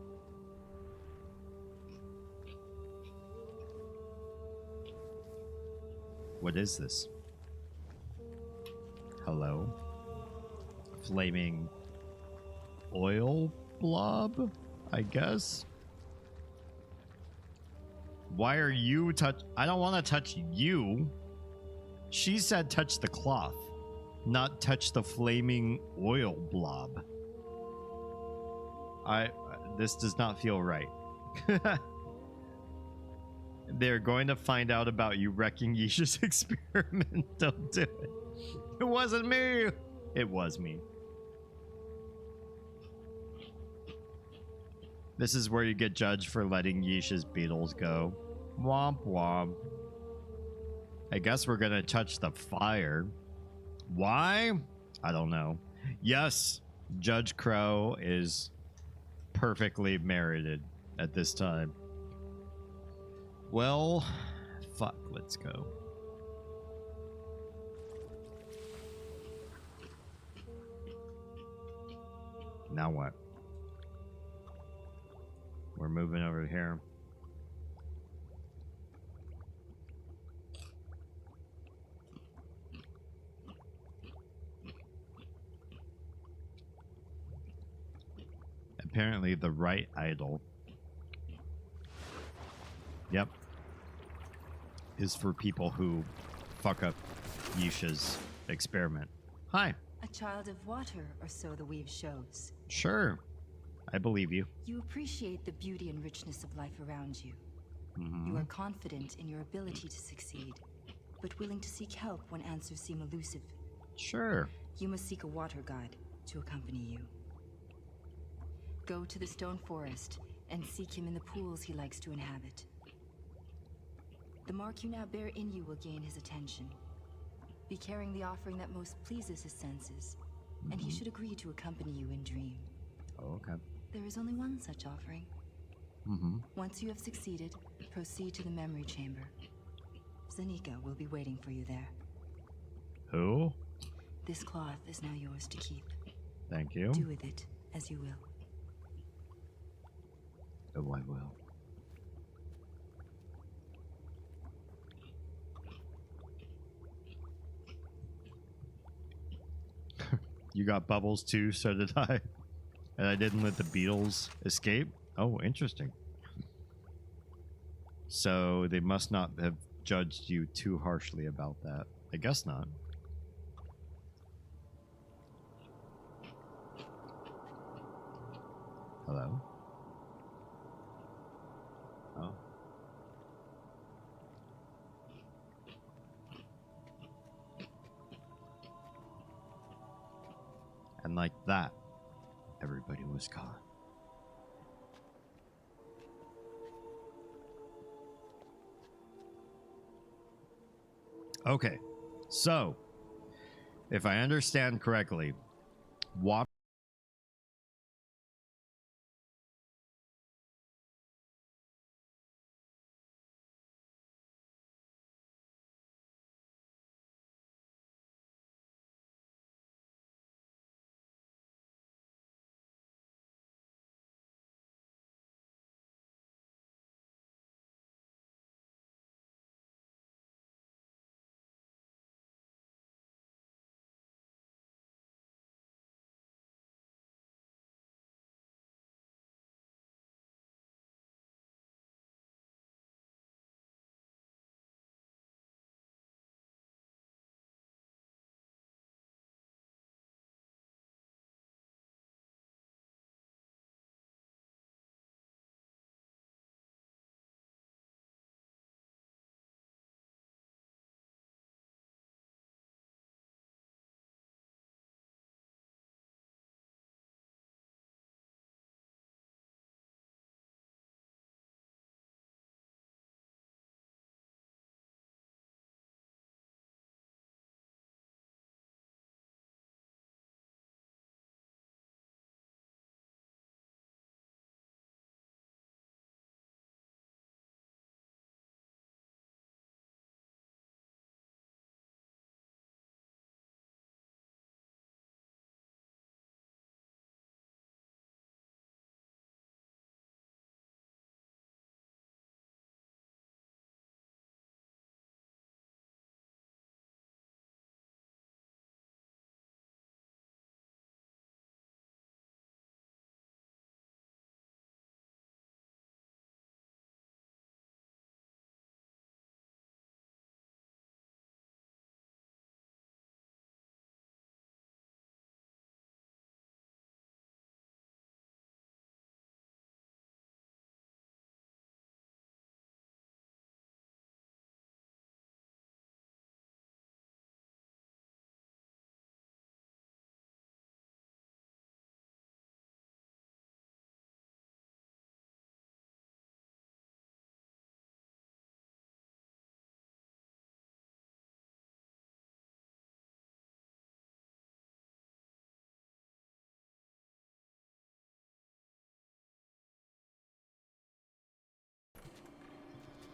What is this? Hello? Flaming oil blob, I guess? Why are you I don't want to touch you. She said touch the cloth, not touch the flaming oil blob. This does not feel right. They're going to find out about you wrecking Yisha's experiment. Don't do it. It wasn't me. It was me. This is where you get judged for letting Yisha's beetles go. Womp womp. I guess we're gonna touch the fire. Why? I don't know. Yes, Judge Crow is perfectly merited at this time. Well, fuck, let's go. Now what? We're moving over here. apparently the right idol, yep, is for people who fuck up Yisha's experiment. Hi. A child of water, or so the weave shows. Sure. I believe you. You appreciate the beauty and richness of life around you. You are confident in your ability to succeed, but willing to seek help when answers seem elusive. Sure. You must seek a water guide to accompany you. Go to the stone forest and seek him in the pools he likes to inhabit. The mark you now bear in you will gain his attention. Be carrying the offering that most pleases his senses, and he should agree to accompany you in dream. Oh, okay. There is only one such offering. Once you have succeeded, proceed to the memory chamber. Zanika will be waiting for you there. Who? This cloth is now yours to keep. Thank you. Do with it as you will. Oh, I will. You got bubbles too, so did I. And I didn't let the beetles escape? Oh, interesting. So they must not have judged you too harshly about that. I guess not. Hello? Oh. And like that, everybody was gone. Okay, so if I understand correctly, water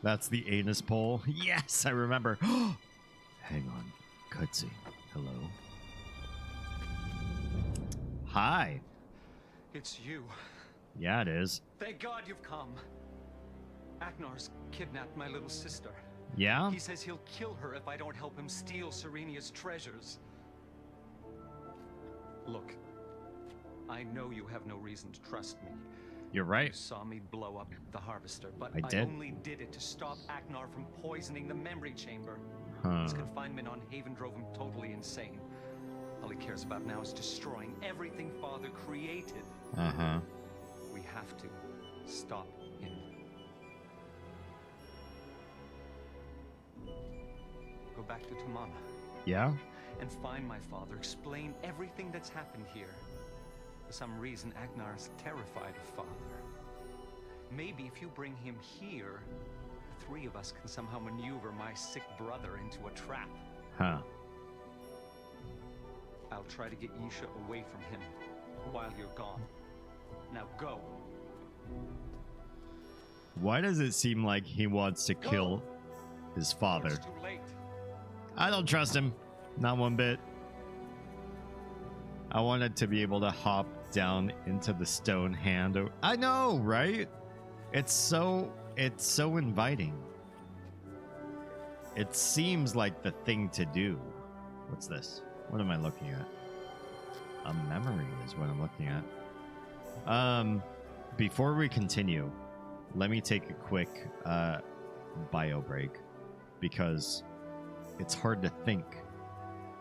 That's the anus pole. Yes, I remember. Hang on. Cutscene. Hello. Hi. It's you. Yeah, it is. Thank God you've come. Aknar's kidnapped my little sister. Yeah? He says he'll kill her if I don't help him steal Serenia's treasures. Look, I know you have no reason to trust me. You're You right. saw me blow up the Harvester, but I I did. only did it to stop Aknar from poisoning the memory chamber. Huh. His confinement on Haven drove him totally insane. All he cares about now is destroying everything Father created. Uh-huh. We have to stop him. Go back to Tamana Yeah? and find my father. Explain everything that's happened here. For some reason, Aknar is terrified of Father. Maybe if you bring him here, the three of us can somehow maneuver my sick brother into a trap. Huh. I'll try to get Yisha away from him while you're gone. Now go. Why does it seem like he wants to kill his father? It's too late. I don't trust him. Not one bit. I wanted to be able to hop down into the stone hand. I know, right? It's so inviting. It seems like the thing to do. What's this? What am I looking at? A memory is what I'm looking at. Before we continue, let me take a quick bio break because it's hard to think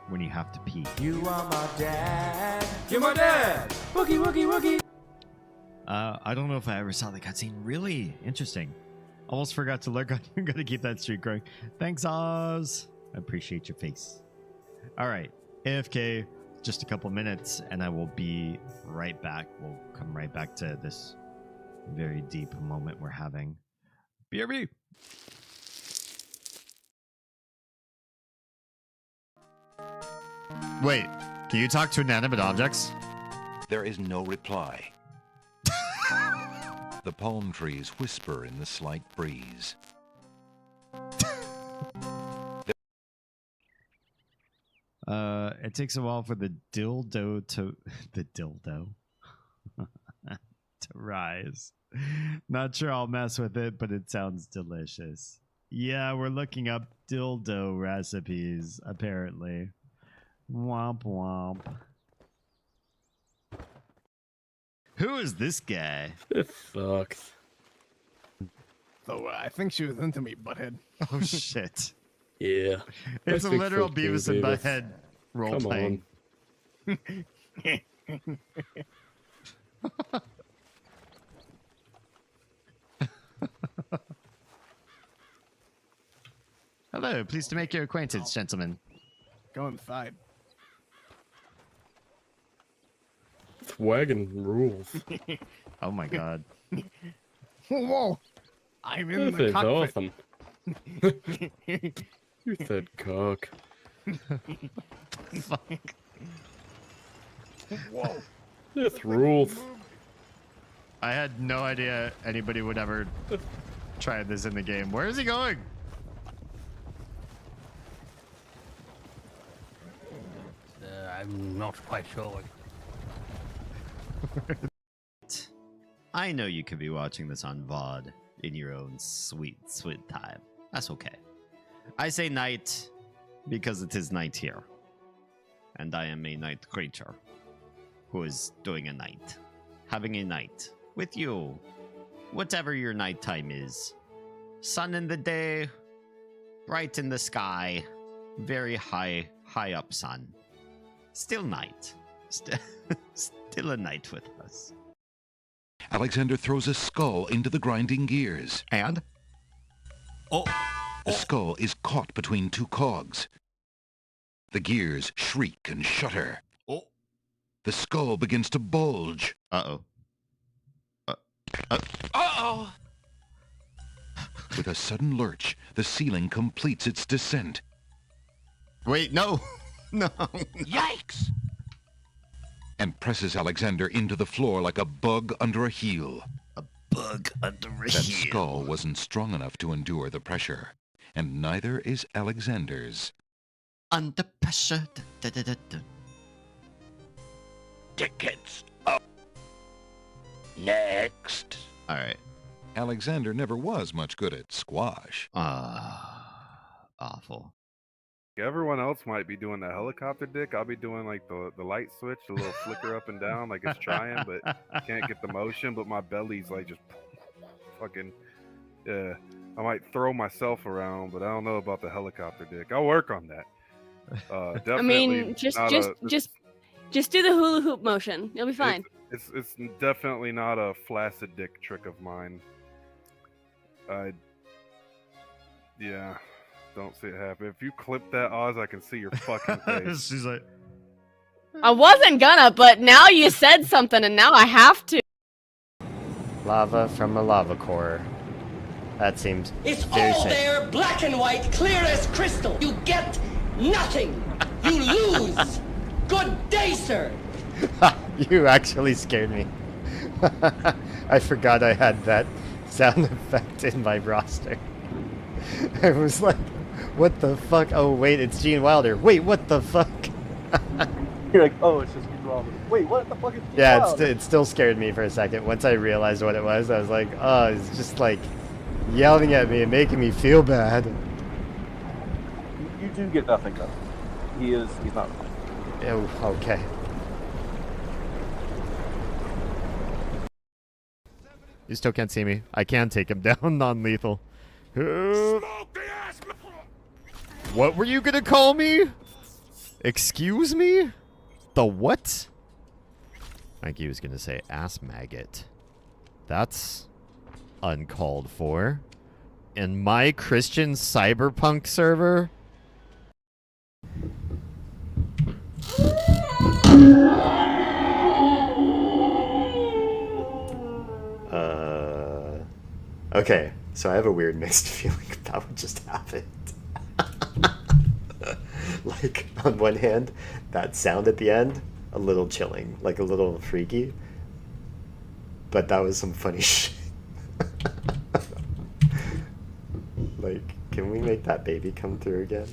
when you have to pee. You are my dad. You're my dad. Wookie, wookie, wookie. I don't know if I ever saw the cutscene. Really interesting. Almost forgot to look. I'm gonna keep that streak going. Thanks, Oz. I appreciate your face. All right, AFK. Just a couple minutes, and I will be right back. We'll come right back to this very deep moment we're having. BRB. Wait, can you talk to inanimate objects? There is no reply. The palm trees whisper in the slight breeze. It takes a while for the dildo to to rise. Not sure I'll mess with it, but it sounds delicious. Yeah, we're looking up dildo recipes, apparently. Womp womp. Who is this guy? This sucks. So I think she was into me, butthead. Oh shit. Yeah. It's I a think literal so too, Beavis and Beavis. Butthead role Come playing. Hello, pleased to make your acquaintance, gentlemen. Go inside. This wagon rules. Oh my god. Whoa! I'm in This the is cockpit. awesome. You said cock. Fuck. Whoa! This rules. I had no idea anybody would ever try this in the game. Where is he going? I'm not quite sure. I know you could be watching this on VOD in your own sweet, sweet time. That's okay. I say night because it is night here. And I am a night creature who is doing a night. Having a night with you. Whatever your nighttime is. Sun in the day, bright in the sky, very high up sun. Still night. Still a night with us. Alexander throws a skull into the grinding gears. And? The skull is caught between two cogs. The gears shriek and shudder. The skull begins to bulge. Uh-oh. Uh-oh! With a sudden lurch, the ceiling completes its descent. Wait, no! No! Yikes! And presses Alexander into the floor like a bug under a heel. A bug under a That heel. skull wasn't strong enough to endure the pressure, and neither is Alexander's. Under pressure. Da, da, da, da. Tickets up. Next. All right. Alexander never was much good at squash. Awful. everyone else might be doing the helicopter dick, I'll be doing like the light switch, the little flicker up and down, like it's trying, but can't get the motion. But my belly's like just fucking. Yeah, I might throw myself around, but I don't know about the helicopter dick. I'll work on that. Definitely. I mean, just do the hula hoop motion. You'll be fine. It's definitely not a flaccid dick trick of mine. Yeah, don't see it happen. If you clip that, Oz, I can see your fucking face. She's like, I wasn't gonna, but now you said something, and now I have to. Lava from a lava core. That seems It's very all safe. there, black and white, clear as crystal. You get nothing. You lose. Good day, sir. You actually scared me. I forgot I had that sound effect in my roster. I was like, what the fuck? Oh, wait, it's Gene Wilder. Wait, what the fuck? You're like, oh, it's just Gene Wilder. Wait, what the fuck is Gene Yeah, Wilder? it still scared me for a second. Once I realized what it was, I was like, oh, it's just like yelling at me and making me feel bad. You do get nothing though. He's not. Oh, okay. You still can't see me. I can take him down non-lethal. What were you gonna call me? Excuse me? The what? I think he was gonna say ass maggot. That's uncalled for. In my Christian cyberpunk server? Okay, so I have a weird mixed feeling about what just happened. Like, on one hand, that sound at the end, a little chilling, like a little freaky. But that was some funny shit. Like, can we make that baby come through again?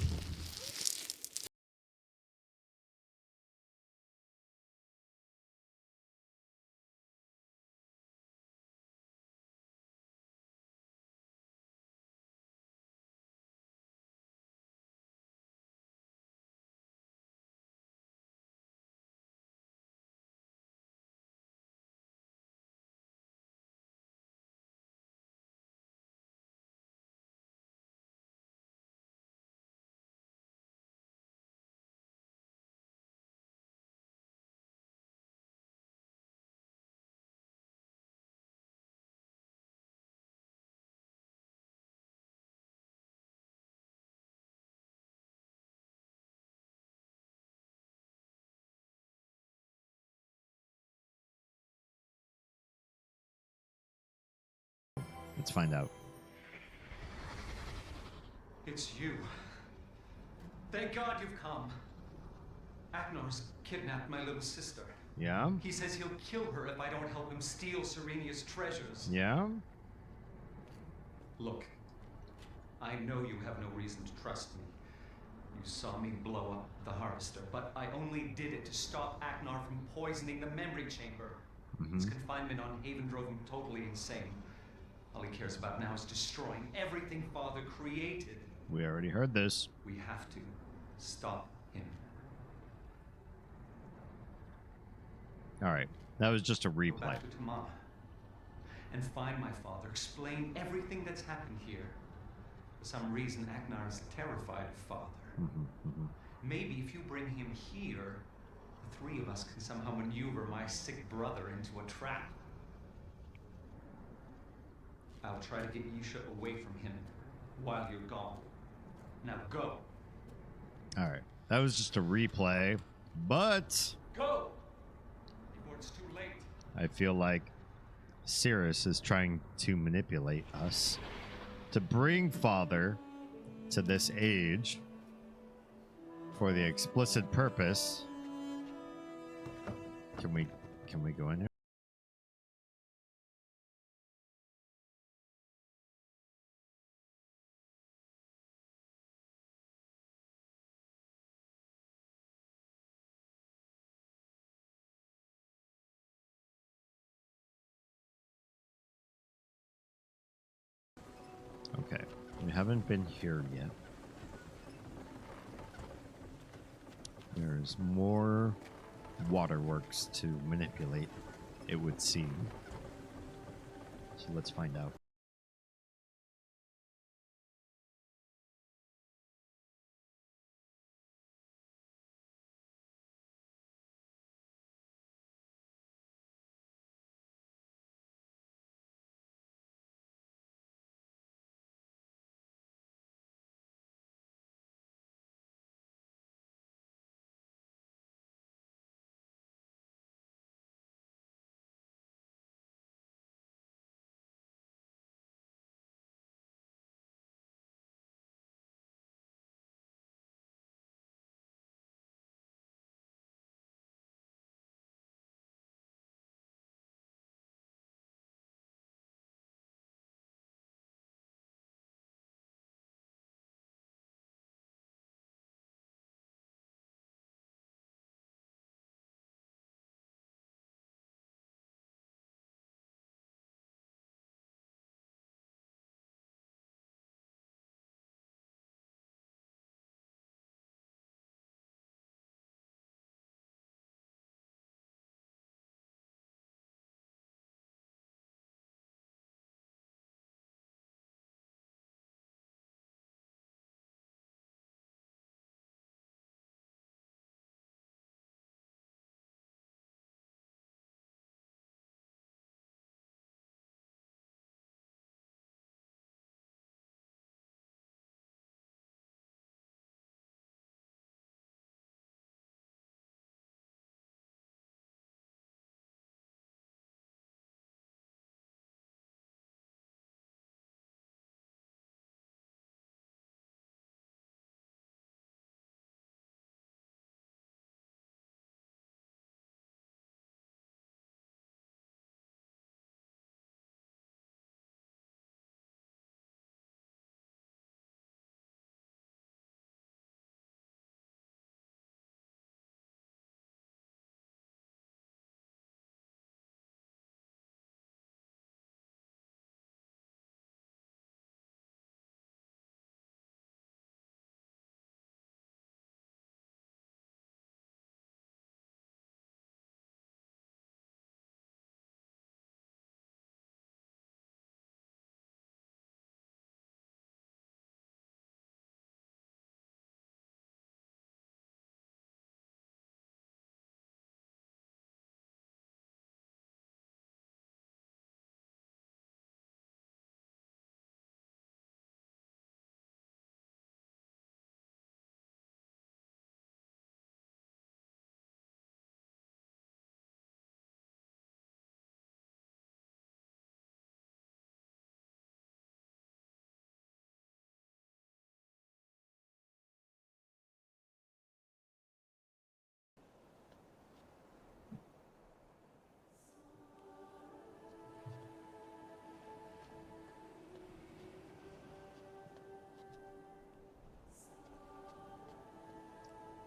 Let's find out. It's you. Thank God you've come. Agnor's kidnapped my little sister. Yeah? He says he'll kill her if I don't help him steal Serenia's treasures. Yeah? Look, I know you have no reason to trust me. You saw me blow up the Harvester, but I only did it to stop Agnar from poisoning the memory chamber. His confinement on Haven drove him totally insane. All he cares about now is destroying everything Father created. We already heard this. We have to stop him. All right. That was just a Go replay. back to Tamama and find my father. Explain everything that's happened here. For some reason, Agnar is terrified of Father. Maybe if you bring him here, the three of us can somehow maneuver my sick brother into a trap. I'll try to get Yisha away from him while you're gone. Now go. All right. That was just a replay, but Go! Before it's too late. I feel like Cirrus is trying to manipulate us to bring Father to this age for the explicit purpose. Can we go in here? Okay, we haven't been here yet. There's more waterworks to manipulate, it would seem. So let's find out.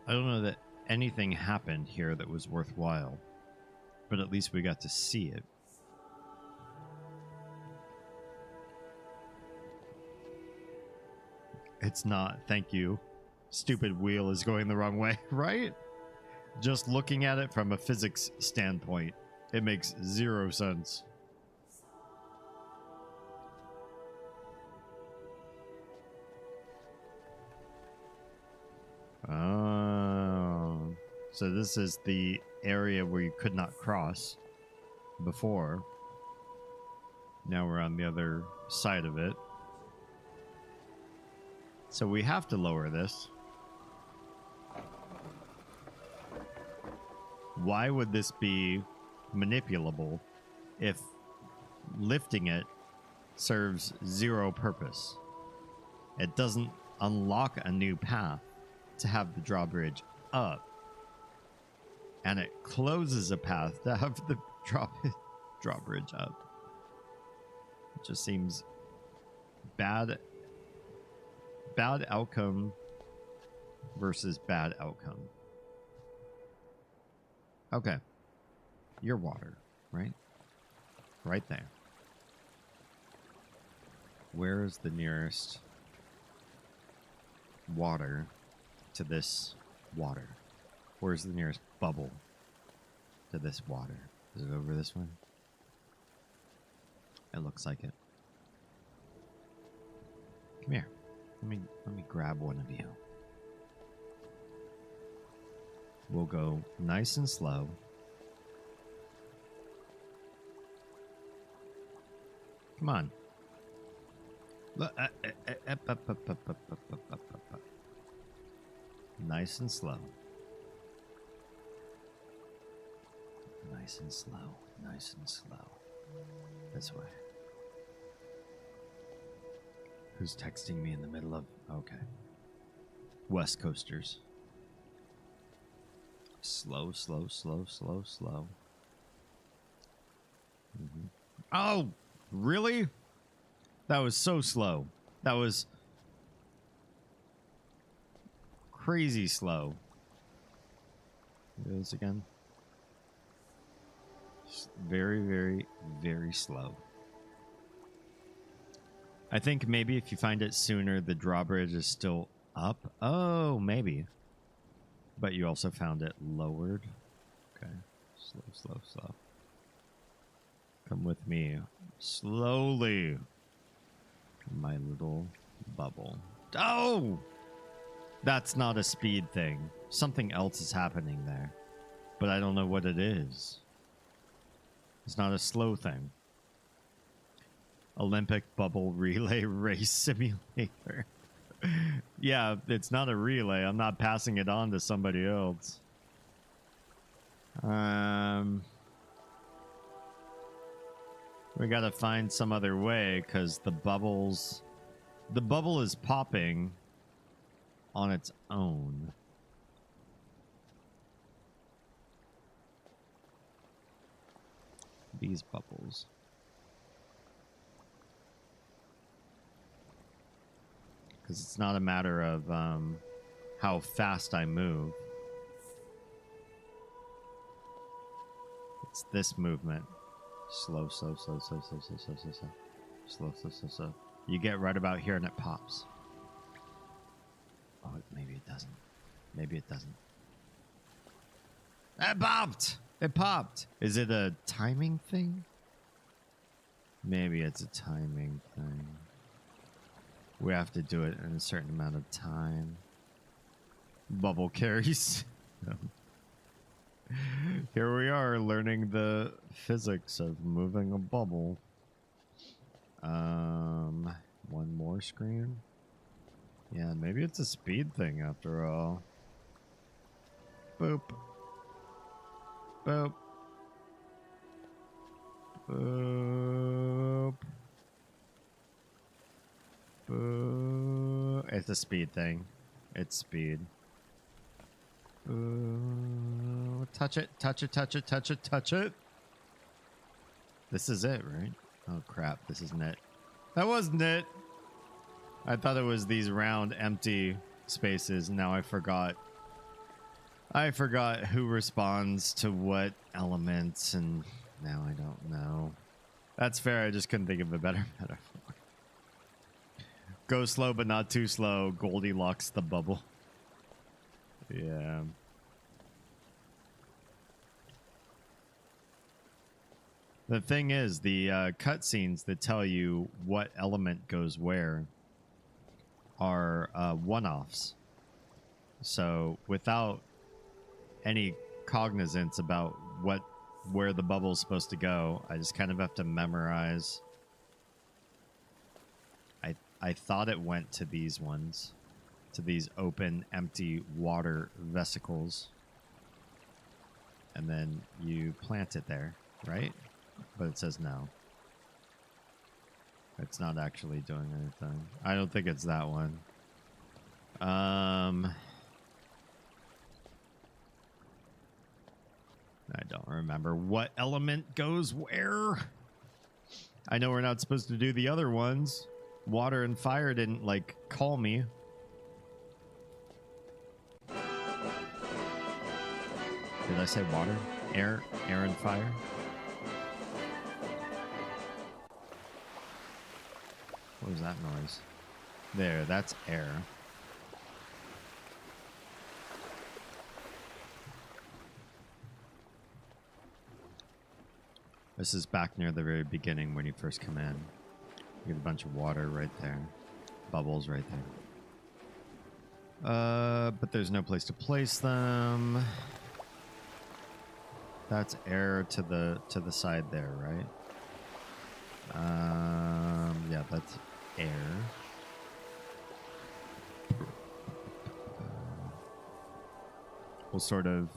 I don't know that anything happened here that was worthwhile, but at least we got to see it. It's not, thank you. Stupid wheel is going the wrong way, right? Just looking at it from a physics standpoint, it makes zero sense. Oh, so this is the area where you could not cross before. Now we're on the other side of it. So we have to lower this. Why would this be manipulable if lifting it serves zero purpose? It doesn't unlock a new path to have the drawbridge up, and it closes a path to have the drawbridge up. It just seems bad outcome versus bad outcome. Okay, your water, right there. Where is the nearest water to this water? Where's the nearest bubble to this water? Is it over this one? It looks like it. Come here. Let me grab one of you. We'll go nice and slow. Come on. Nice and slow. Nice and slow. Nice and slow. This way. Who's texting me in the middle of... Okay. West Coasters. Slow, slow, slow, slow, slow. Mm-hmm. Oh! Really? That was so slow. That was... crazy slow. Do this again. Just very, very, very slow. I think maybe if you find it sooner, the drawbridge is still up. Oh, maybe. But you also found it lowered. Okay. Slow, slow, slow. Come with me. Slowly. My little bubble. Oh! That's not a speed thing. Something else is happening there. But I don't know what it is. It's not a slow thing. Olympic bubble relay race simulator. Yeah, it's not a relay. I'm not passing it on to somebody else. We gotta find some other way because the bubble is popping on its own. These bubbles. Because it's not a matter of how fast I move. It's this movement. Slow, slow, slow, slow, slow, slow, slow, slow, slow. Slow, slow, slow, slow. You get right about here and it pops. Oh, maybe it doesn't. Maybe it doesn't. It popped! It popped! Is it a timing thing? Maybe it's a timing thing. We have to do it in a certain amount of time. Bubble carries. Here we are learning the physics of moving a bubble. One more screen. Yeah, maybe it's a speed thing after all. Boop. Boop. Boop. Boop. It's a speed thing. It's speed. Touch it, touch it, touch it, touch it, touch it. This is it, right? Oh crap, this isn't it. That wasn't it. I thought it was these round, empty spaces. Now I forgot. I forgot who responds to what elements, and now I don't know. That's fair, I just couldn't think of a better metaphor. Go slow, but not too slow. Goldilocks the bubble. Yeah. The thing is, the cutscenes that tell you what element goes where are one-offs. So without any cognizance about where the bubble is supposed to go, I just kind of have to memorize. I thought it went to these ones, to these open, empty water vesicles, and then you plant it there, right? But it says no. It's not actually doing anything. I don't think it's that one. I don't remember what element goes where. I know we're not supposed to do the other ones. Water and fire didn't, like, call me. Did I say water? Air and fire? What was that noise? There, that's air. This is back near the very beginning when you first come in. You get a bunch of water right there. Bubbles right there. But there's no place to place them. That's air to the side there, right? Yeah, that's air. We'll sort of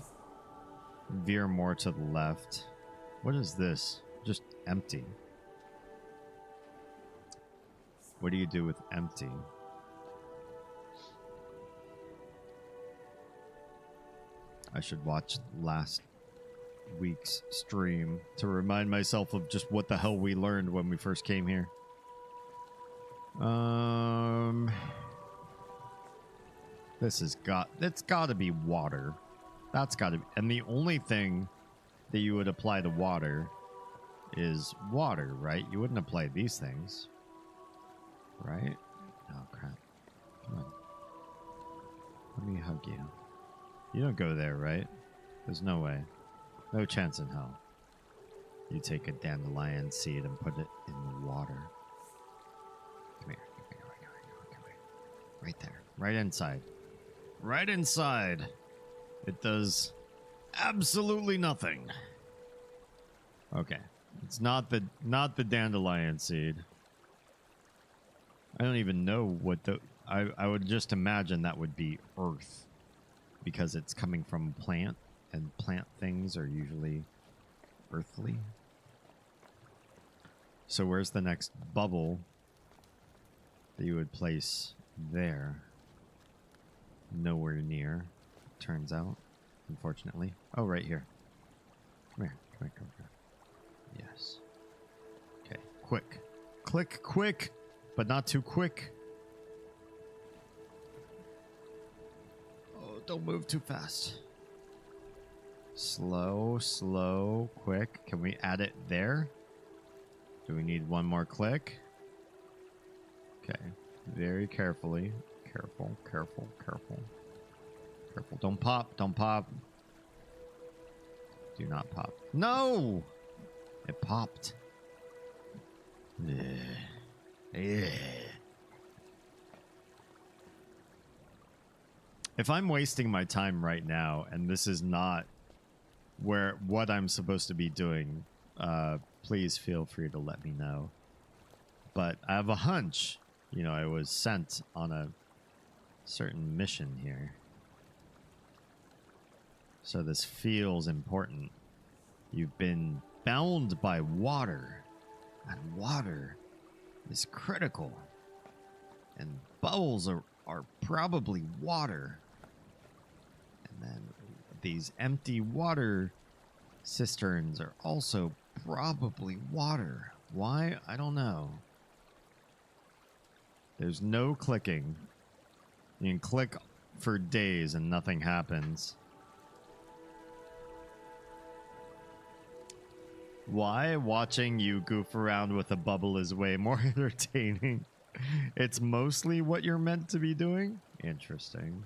veer more to the left. What is this? Just empty. What do you do with empty? I should watch last week's stream to remind myself of just what the hell we learned when we first came here. It's got to be water. That's got to be, and the only thing that you would apply to water is water, right? You wouldn't apply these things, right? Oh crap! Come on, let me hug you. You don't go there, right? There's no way. No chance in hell. You take a dandelion seed and put it in the water. Come here. Come here. Right there. Right inside. Right inside. It does absolutely nothing. Okay. It's not the dandelion seed. I don't even know what the... I would just imagine that would be earth. Because it's coming from a plant. And plant things are usually earthly. So where's the next bubble that you would place there? Nowhere near, turns out, unfortunately. Oh, right here. Come here. Yes. Okay, quick. Click quick, but not too quick. Oh, don't move too fast. Slow, quick. Can we add it there? Do we need one more click? Okay. Very carefully. Careful. Don't pop. Do not pop. No! It popped. Yeah. If I'm wasting my time right now, and this is not what I'm supposed to be doing, please feel free to let me know. But I have a hunch. You know, I was sent on a certain mission here. So this feels important. You've been bound by water. And water is critical. And bubbles are probably water. And then these empty water cisterns are also probably water. Why? I don't know. There's no clicking. You can click for days and nothing happens. Why? Watching you goof around with a bubble is way more entertaining. It's mostly what you're meant to be doing? Interesting.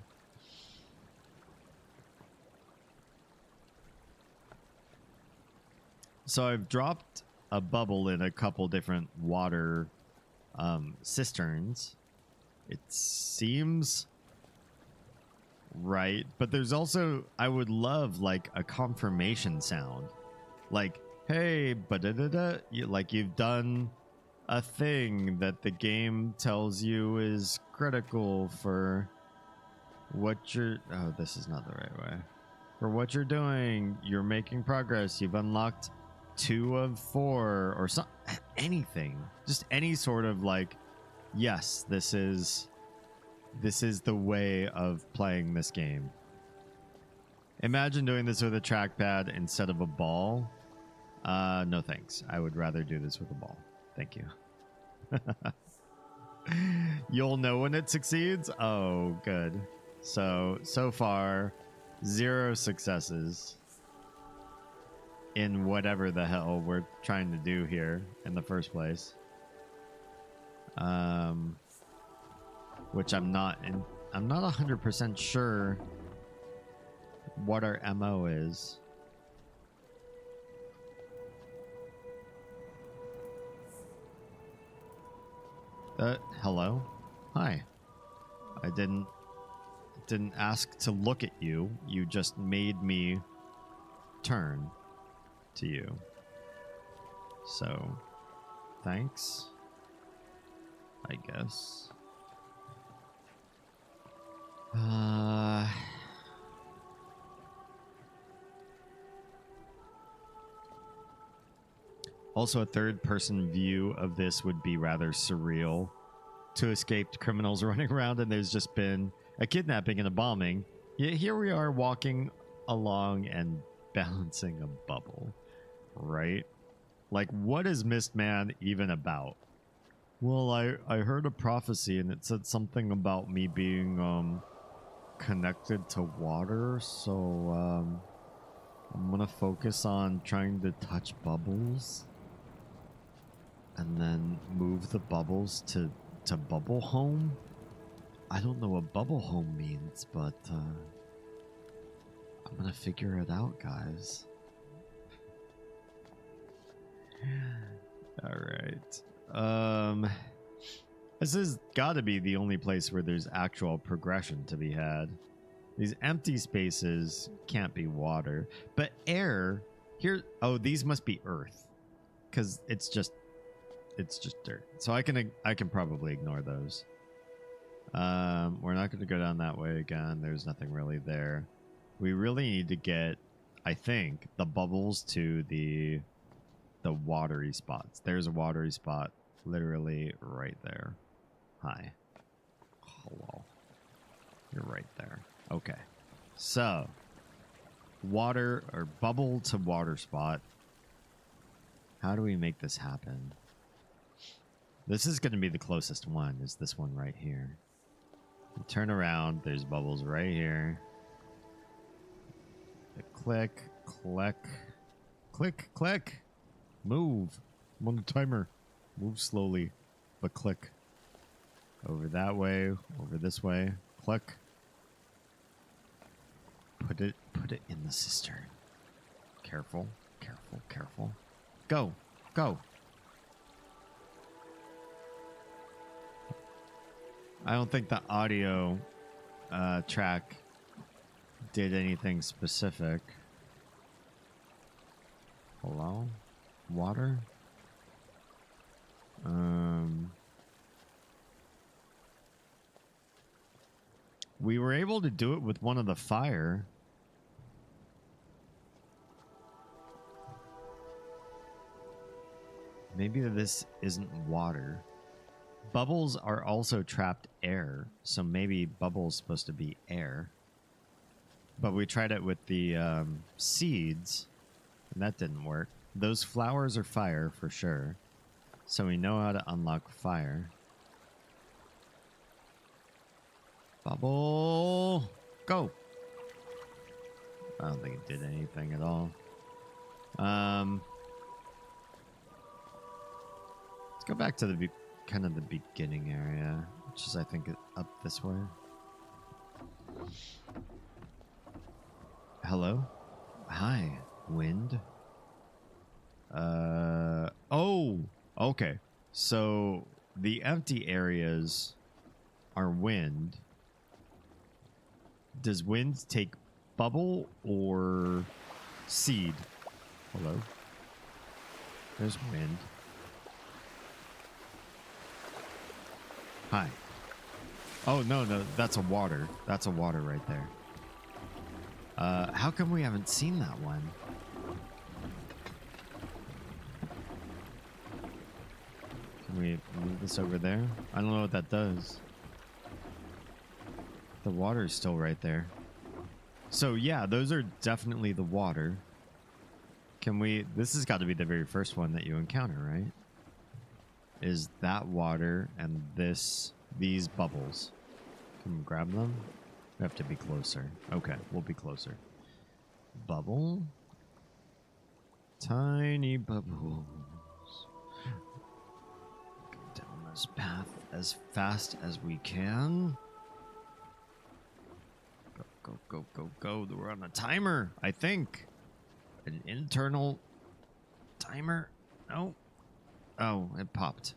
So I've dropped a bubble in a couple different water cisterns. It seems right, but there's also, I would love like a confirmation sound. Like, hey, like you've done a thing that the game tells you is critical for what you're... Oh, this is not the right way. For what you're doing, you're making progress. You've unlocked 2 of 4 or something. Anything. Just any sort of like, yes, this is the way of playing this game. Imagine doing this with a trackpad instead of a ball. No thanks. I would rather do this with a ball. Thank you. You'll know when it succeeds? Oh, good. So far, 0 successes in whatever the hell we're trying to do here in the first place. Which I'm not 100% sure what our MO is. Hello? Hi. I didn't ask to look at you. You just made me turn to you. So, thanks. I guess. Also, a third-person view of this would be rather surreal. Two escaped criminals running around, and there's just been a kidnapping and a bombing. Yet here we are walking along and balancing a bubble, right? Like, what is Mistman even about? Well, I heard a prophecy, and it said something about me being connected to water, so I'm gonna focus on trying to touch bubbles and then move the bubbles to bubble home. I don't know what bubble home means, but I'm gonna figure it out, guys. All right. This has got to be the only place where there's actual progression to be had. These empty spaces can't be water, but air here. Oh, these must be earth, because it's just dirt. So I can probably ignore those. We're not going to go down that way again. There's nothing really there. We really need to get, I think, the bubbles to the watery spots. There's a watery spot literally right there. Hi. Hello. You're right there. Okay. So, water or bubble to water spot. How do we make this happen? This is going to be the closest one, is this one right here. You turn around, there's bubbles right here. Click, click, click, click. Move. I'm on the timer. Move slowly, but click. Over that way, over this way. Click. Put it in the cistern. Careful, careful, careful. Go, go. I don't think the audio track did anything specific. Hello? Water? We were able to do it with one of the fire. Maybe this isn't water. Bubbles are also trapped air, so maybe bubbles supposed to be air. But we tried it with the seeds, and that didn't work. Those flowers are fire for sure, so we know how to unlock fire. Bubble, go! I don't think it did anything at all. Let's go back to the kind of the beginning area, which is I think up this way. Hello? Hi, wind. Oh, okay. So the empty areas are wind. Does wind take bubble or seed? Hello? There's wind. Hi. Oh, no, that's a water. That's a water right there. How come we haven't seen that one? Can we move this over there? I don't know what that does. The water is still right there. So yeah, those are definitely the water. Can we... This has got to be the very first one that you encounter, right? Is that water and these bubbles. Can we grab them? We have to be closer. Okay, we'll be closer. Bubble. Tiny bubbles. Go down this path as fast as we can. Go, go, go, go, go. We're on a timer, I think. An internal timer. No. Oh, it popped.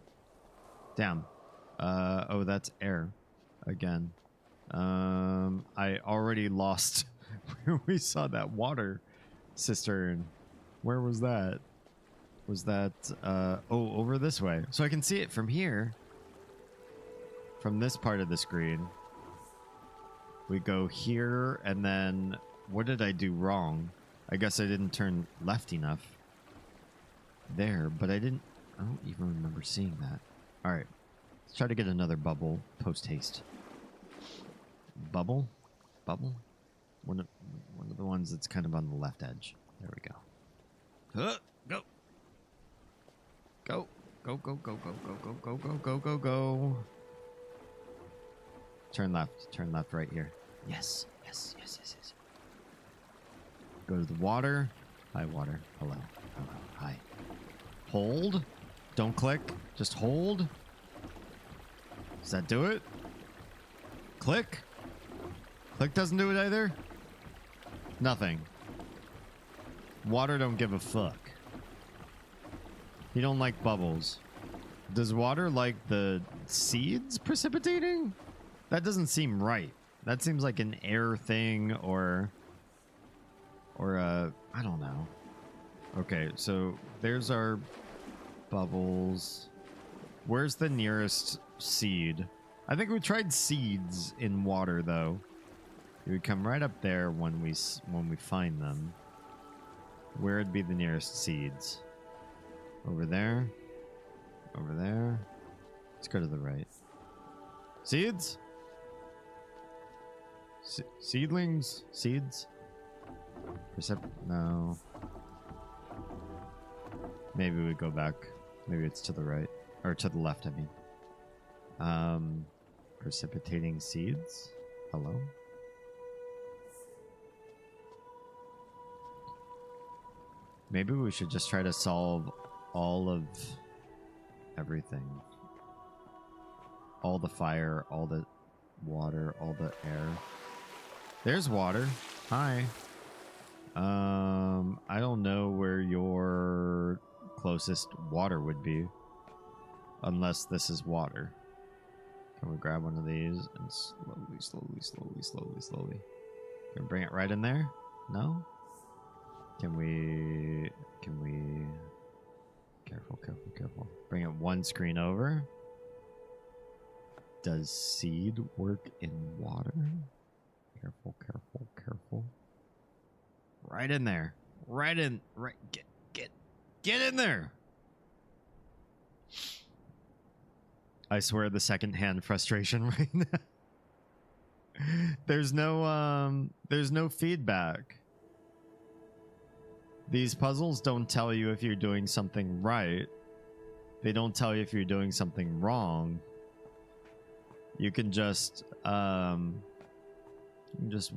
Damn. Oh, that's air again. I already lost where we saw that water cistern. Where was that? Was that oh, over this way? So I can see it from here. From this part of the screen. We go here, and then what did I do wrong? I guess I didn't turn left enough there, but I don't even remember seeing that. All right, let's try to get another bubble post haste. Bubble. One of the ones that's kind of on the left edge. There we go. Go. Go. Turn left right here. Yes. Go to the water. Hi, water. Hello. Hi. Hold. Don't click. Just hold. Does that do it? Click. Click doesn't do it either. Nothing. Water don't give a fuck. You don't like bubbles. Does water like the seeds precipitating? That doesn't seem right. That seems like an air thing or I don't know. Okay, so there's our bubbles. Where's the nearest seed? I think we tried seeds in water though. It would come right up there when we find them. Where would be the nearest seeds? Over there. Over there. Let's go to the right. Seeds? Seedlings? Seeds? No. Maybe we go back. Maybe it's to the right. Or to the left, I mean. Precipitating seeds? Hello? Maybe we should just try to solve all of everything. All the fire, all the water, all the air. There's water. Hi. I don't know where your closest water would be. Unless this is water. Can we grab one of these and slowly. Can we bring it right in there? No? Can we careful. Bring it one screen over. Does seed work in water? Careful. Right in there. Get in there. I swear the secondhand frustration right now. There's no feedback. These puzzles don't tell you if you're doing something right. They don't tell you if you're doing something wrong. You can just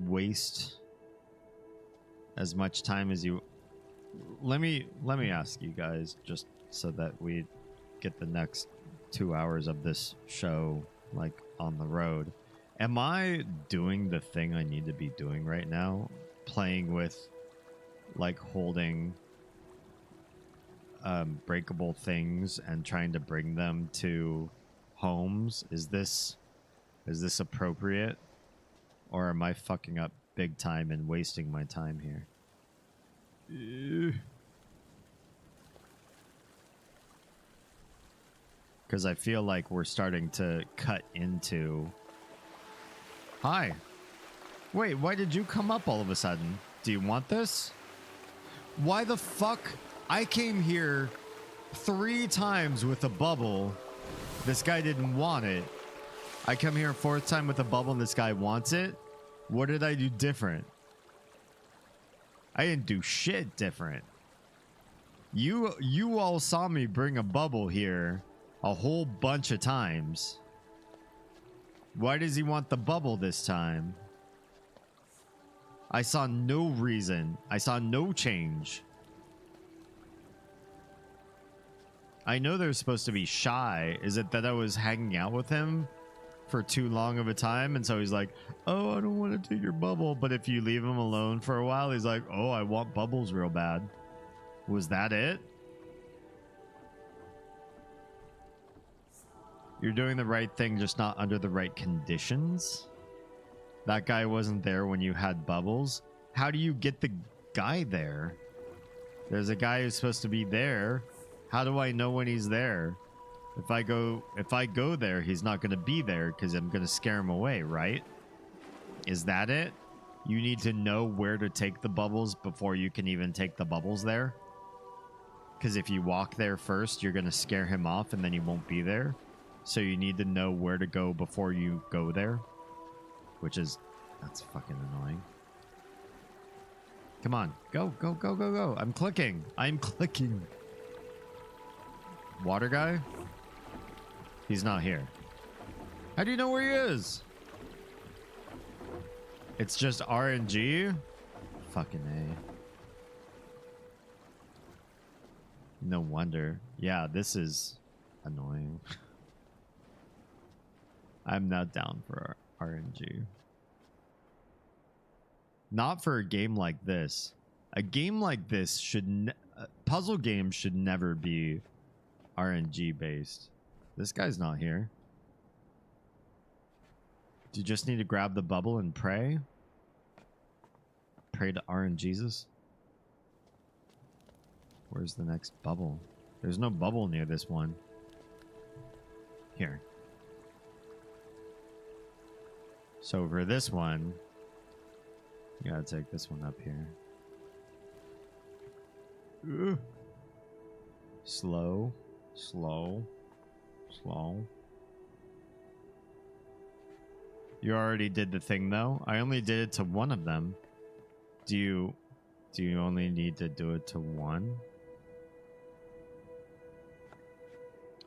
waste as much time as you. Let me ask you guys, just so that we get the next 2 hours of this show like on the road. Am I doing the thing I need to be doing right now? Playing with like holding breakable things and trying to bring them to homes? Is this appropriate? Or am I fucking up big time and wasting my time here? Because I feel like we're starting to cut into... Hi. Wait, why did you come up all of a sudden? Do you want this? Why the fuck? I came here 3 times with a bubble. This guy didn't want it. I come here a 4th time with a bubble and this guy wants it? What did I do different? I didn't do shit different. You all saw me bring a bubble here a whole bunch of times. Why does he want the bubble this time? I saw no reason. I saw no change. I know they're supposed to be shy. Is it that I was hanging out with him for too long of a time? And so he's like, oh, I don't want to take your bubble. But if you leave him alone for a while, he's like, oh, I want bubbles real bad. Was that it? You're doing the right thing, just not under the right conditions. That guy wasn't there when you had bubbles. How do you get the guy there? There's a guy who's supposed to be there. How do I know when he's there? If I go there, he's not going to be there because I'm going to scare him away, right? Is that it? You need to know where to take the bubbles before you can even take the bubbles there. Because if you walk there first, you're going to scare him off and then he won't be there. So you need to know where to go before you go there. That's fucking annoying. Come on. Go, go, go, go, go. I'm clicking. Water guy? He's not here. How do you know where he is? It's just RNG? Fucking A. No wonder. Yeah, this is annoying. I'm not down for RNG. Not for a game like this. A game like this should... puzzle games should never be RNG based. This guy's not here. Do you just need to grab the bubble and pray? Pray to RNGesus? Where's the next bubble? There's no bubble near this one. Here. So for this one, you gotta take this one up here. Ugh. Slow, slow, slow. You already did the thing though. I only did it to one of them. Do you only need to do it to one?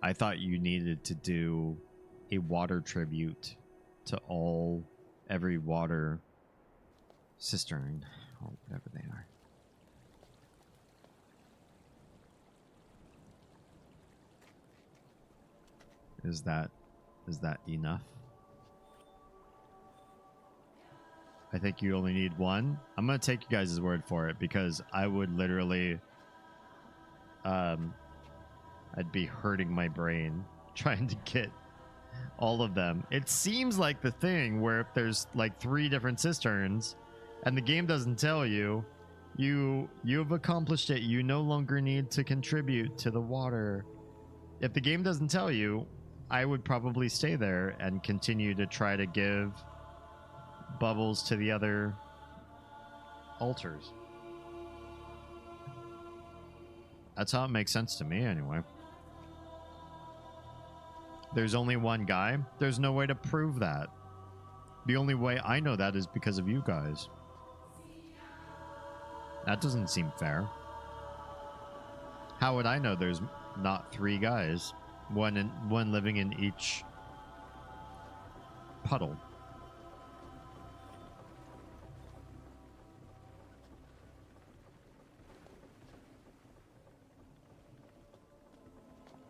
I thought you needed to do a water tribute to every water cistern or whatever they are. Is that enough? I think you only need one. I'm gonna take you guys' word for it because I would literally I'd be hurting my brain trying to get all of them. It seems like the thing where if there's like 3 different cisterns and the game doesn't tell you, you've accomplished it. You no longer need to contribute to the water. If the game doesn't tell you, I would probably stay there and continue to try to give bubbles to the other altars. That's how it makes sense to me anyway. There's only one guy. There's no way to prove that. The only way I know that is because of you guys. That doesn't seem fair. How would I know there's not 3 guys? One living in each puddle.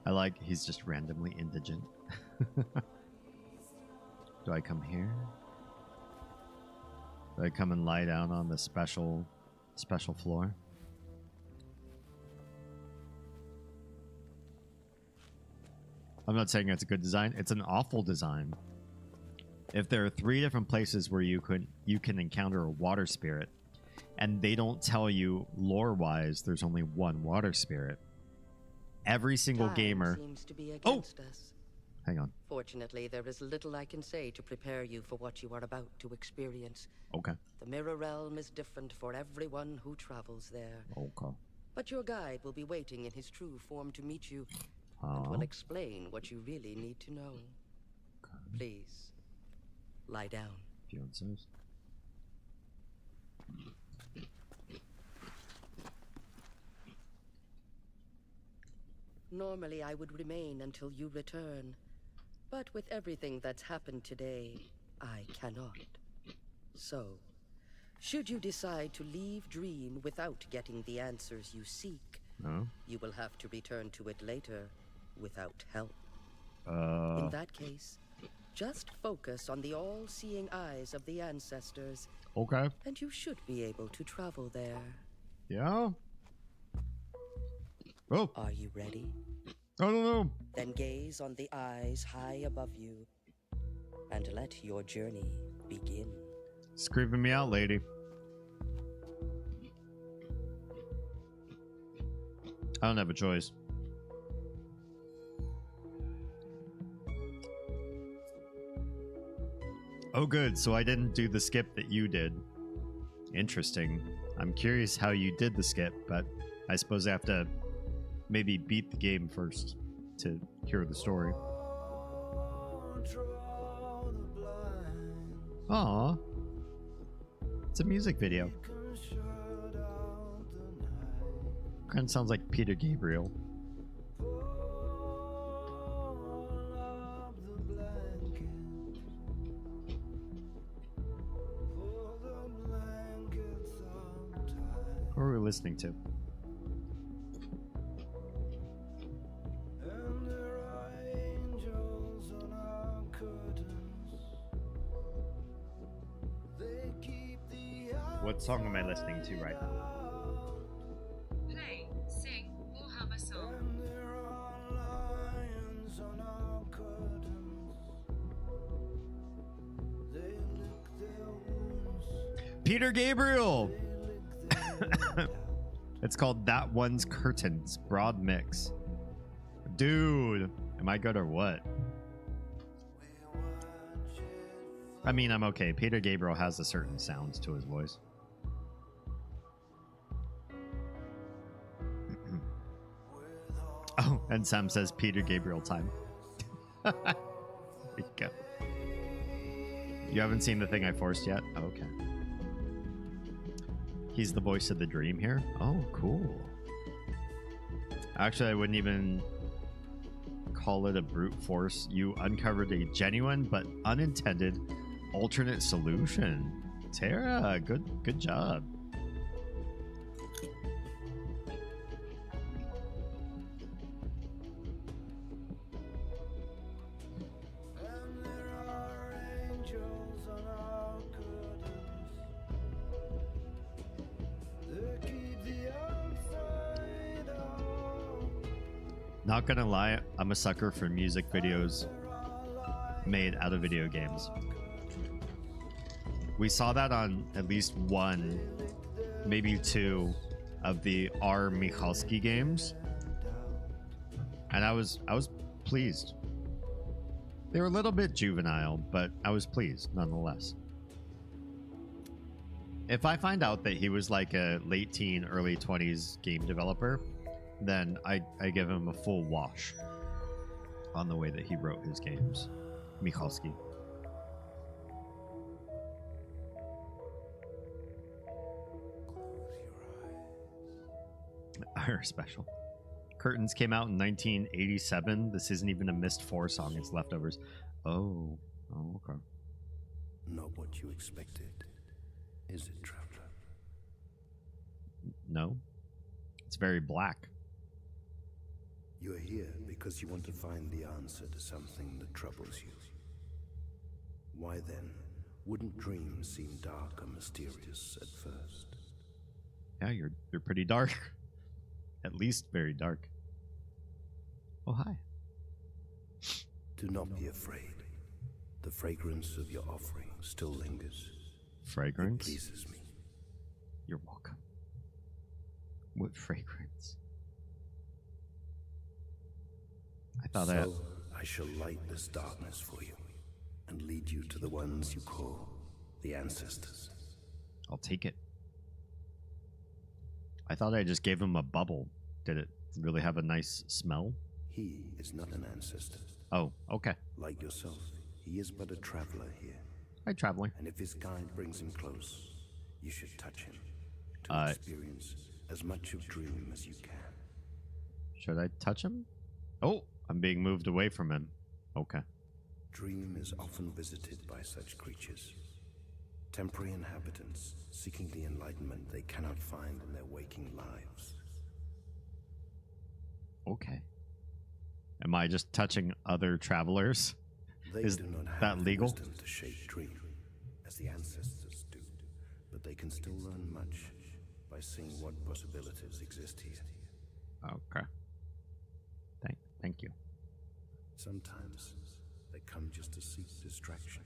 I like he's just randomly indigent. Do I come here? Do I come and lie down on the special floor? I'm not saying it's a good design. It's an awful design. If there are 3 different places where you can encounter a water spirit, and they don't tell you lore-wise there's only one water spirit, every single gamer seems to be against us. Hang on. Fortunately, there is little I can say to prepare you for what you are about to experience. Okay. The Mirror Realm is different for everyone who travels there. Okay. But your guide will be waiting in his true form to meet you and will explain what you really need to know. Please, lie down. Fiancés. Normally, I would remain until you return. But with everything that's happened today, I cannot. So, should you decide to leave Dream without getting the answers you seek, you will have to return to it later without help. In that case, just focus on the all-seeing eyes of the ancestors. Okay. And you should be able to travel there. Yeah. Oh. Are you ready? Oh no! Then gaze on the eyes high above you and let your journey begin. It's creeping me out, lady. I don't have a choice. Oh, good. So I didn't do the skip that you did. Interesting. I'm curious how you did the skip, but I suppose I have to maybe beat the game first to hear the story. Aw. It's a music video. Kind of sounds like Peter Gabriel. What are we listening to? What song am I listening to right now? Play, sing, or hum a song. Peter Gabriel! It's called That One's Curtains, broad mix. Dude, am I good or what? I mean, I'm okay. Peter Gabriel has a certain sound to his voice. Oh, and Sam says Peter Gabriel time. There you go. You haven't seen the thing I forced yet? Oh, okay. He's the voice of the dream here? Oh, cool. Actually, I wouldn't even call it a brute force. You uncovered a genuine but unintended alternate solution. Tara, good job. Not gonna lie, I'm a sucker for music videos made out of video games. We saw that on at least one, maybe two of the R. Michalski games, and I was pleased. They were a little bit juvenile, but I was pleased nonetheless. If I find out that he was like a late teen, early 20s game developer, then I give him a full wash on the way that he wrote his games. Michalski. Our special. Curtains came out in 1987. This isn't even a Mist 4 song, it's leftovers. Oh, okay. Not what you expected, is it, traveler? No. It's very black. You're here because you want to find the answer to something that troubles you. Why then wouldn't dreams seem dark or mysterious at first? Yeah, you're pretty dark. At least very dark. Oh, hi. Do not be afraid. The fragrance of your offering still lingers. Fragrance? It pleases me. You're welcome. What fragrance? I shall light this darkness for you and lead you to the ones you call the ancestors. I'll take it. I thought I just gave him a bubble. Did it really have a nice smell? He is not an ancestor. Oh, okay. Like yourself, he is but a traveler here. Hi, traveling. And if his guide brings him close, you should touch him to experience as much of dream as you can. Should I touch him? Oh, I'm being moved away from him. Okay. Dream is often visited by such creatures. Temporary inhabitants seeking the enlightenment they cannot find in their waking lives. Okay. Am I just touching other travelers? Is They do not that have legal? wisdom to shape dream, as the ancestors do, but they can still learn much by seeing what possibilities exist here. Okay. Thank you. Sometimes they come just to seek distraction.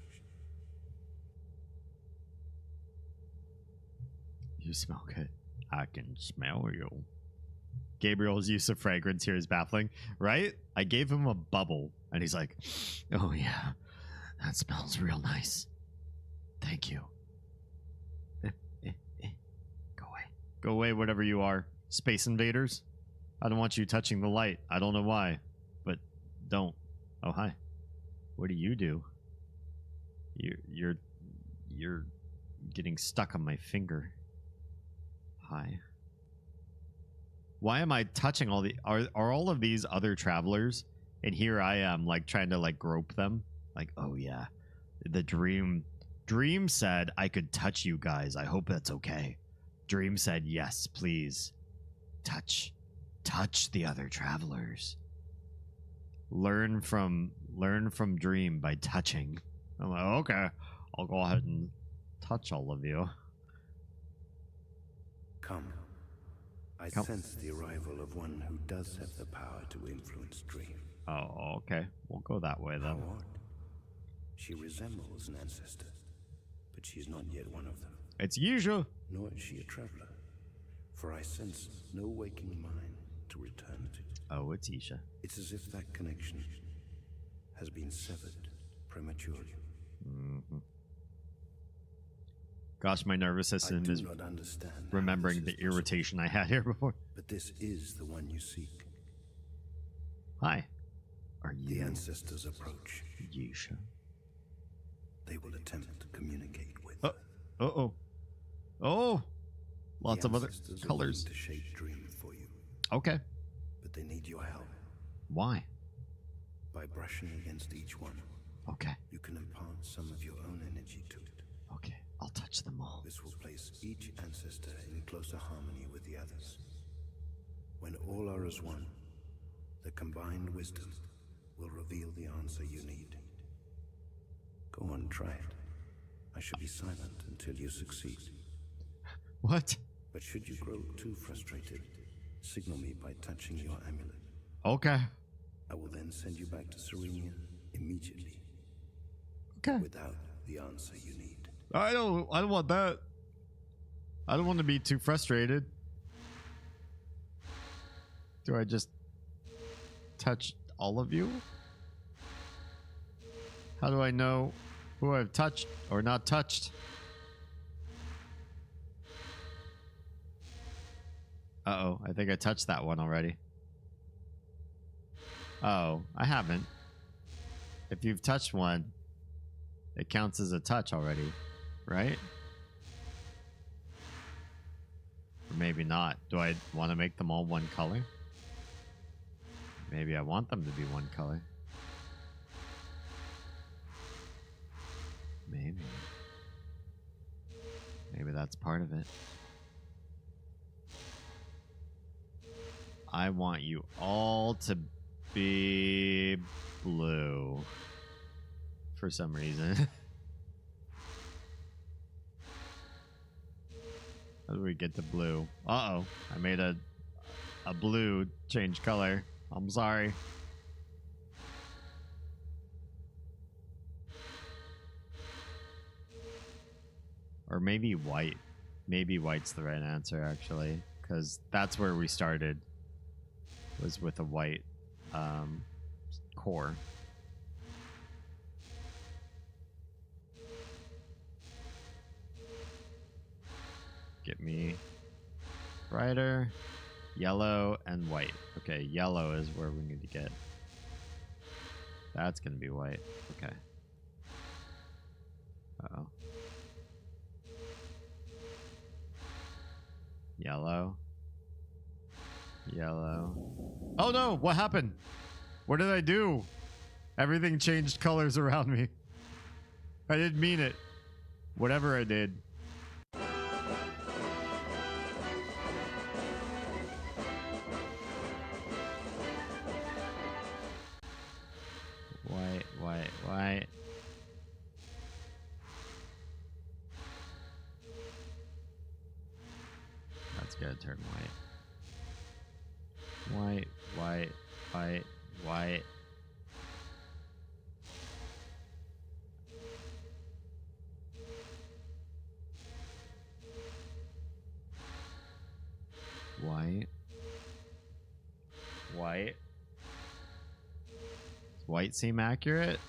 You smell good. I can smell you. Gabriel's use of fragrance here is baffling, right? I gave him a bubble, and he's like, oh yeah, that smells real nice. Thank you. Go away. Go away, whatever you are. Space invaders. I don't want you touching the light. I don't know why, but don't. Oh, hi. What do? You're getting stuck on my finger. Hi. Why am I touching all the... Are all of these other travelers? And here I am, like, trying to, like, grope them. Like, oh, yeah. The Dream said I could touch you guys. I hope that's okay. Dream said, yes, please. Touch the other travelers. Learn from Dream by touching. I'm like, okay. I'll go ahead and touch all of you. Come. I sense the arrival of one who does have the power to influence Dream. Oh, okay. We'll go that way then. How odd. She resembles an ancestor, but she is not yet one of them. It's usual. Nor is she a traveler, for I sense no waking mind to return to. Oh, it's Isha. It's as if that connection has been severed prematurely. Mm-hmm. Gosh, my nervous system is remembering the irritation I had here before. But this is the one you seek. Hi. Are you... The ancestors approach. Yisha. They will attempt to communicate with Oh! Lots of other colors. To shape Dream for you. Okay. But they need your help. Why? By brushing against each one. Okay. You can impart some of your own energy to it. Okay. I'll touch them all. This will place each ancestor in closer harmony with the others. When all are as one, the combined wisdom will reveal the answer you need. Go on, try it. I shall be silent until you succeed. What? But should you grow too frustrated, signal me by touching your amulet. Okay. I will then send you back to Serenia immediately. Okay. Without the answer you need. I don't want that. I don't want to be too frustrated. Do I just touch all of you? How do I know who I've touched or not touched? Uh-oh, I think I touched that one already. Oh, I haven't. If you've touched one, it counts as a touch already, right? Or maybe not. Do I want to make them all one color? Maybe I want them to be one color. Maybe. Maybe that's part of it. I want you all to be blue. For some reason. How do we get to blue? Uh-oh. I made a blue change color. I'm sorry. Or maybe white. Maybe white's the right answer, actually. Because that's where we started. Was with a white core. Get me brighter, yellow, and white. Okay, yellow is where we need to get. That's gonna be white. Okay. Uh-oh. Yellow. Yellow. Oh no! What happened? What did I do? Everything changed colors around me. I didn't mean it. Whatever I did. White. That's gonna turn white. White. White. White. White. Does white seem accurate?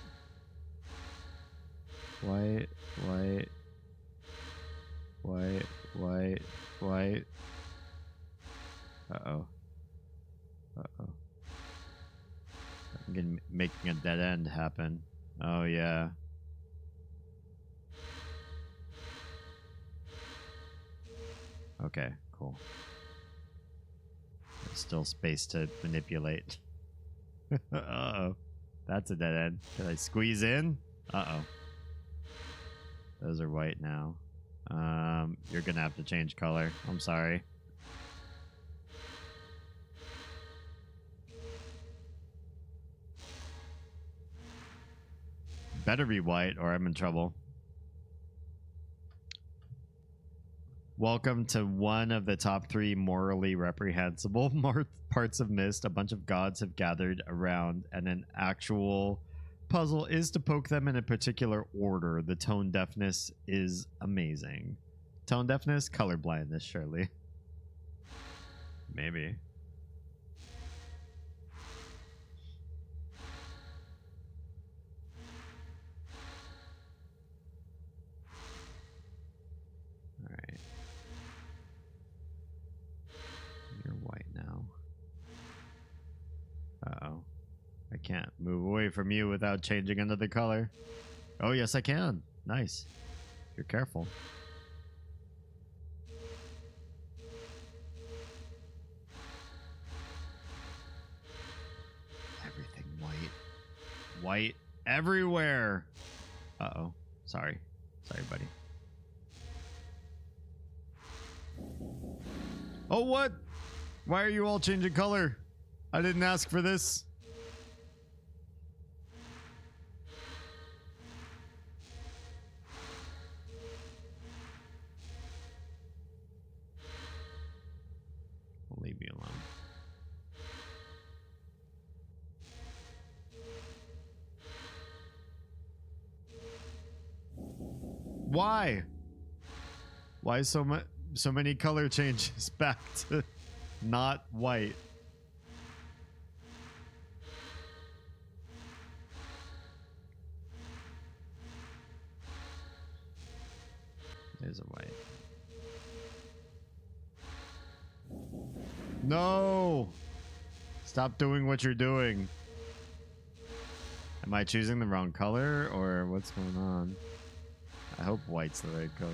White, white, white, white, white. Uh-oh. Uh-oh. I'm making a dead end happen. Oh, yeah. Okay, cool. There's still space to manipulate. Uh-oh. That's a dead end. Can I squeeze in? Uh-oh. Those are white now. You're gonna have to change color. I'm sorry. Better be white or I'm in trouble. Welcome to one of the top 3 morally reprehensible parts of Mist. A bunch of gods have gathered around, and an actual puzzle is to poke them in a particular order. The tone deafness is amazing. Tone deafness? Color blindness, surely. Maybe. Alright. You're white now. Uh-oh. I can't move away from you without changing another color. Oh, yes, I can. Nice. You're careful. Everything white. White everywhere. Uh-oh. Sorry. Sorry, buddy. Oh, what? Why are you all changing color? I didn't ask for this. Leave me alone. Why? Why so many color changes back to not white? There's a white. No! Stop doing what you're doing. Am I choosing the wrong color or what's going on? I hope white's the right color.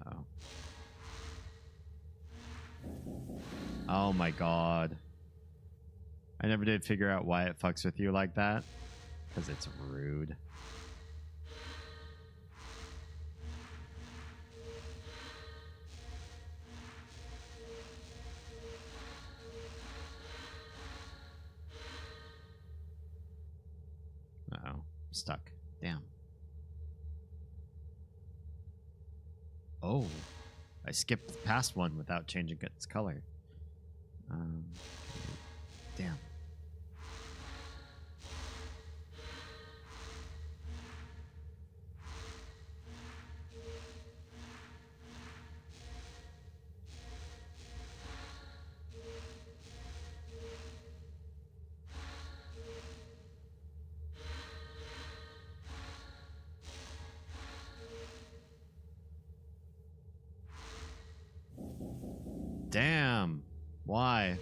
Oh. Oh my god. I never did figure out why it fucks with you like that. Because it's rude. Uh-oh. I'm stuck. Damn. Oh. I skipped past one without changing its color. Damn. Damn. Why?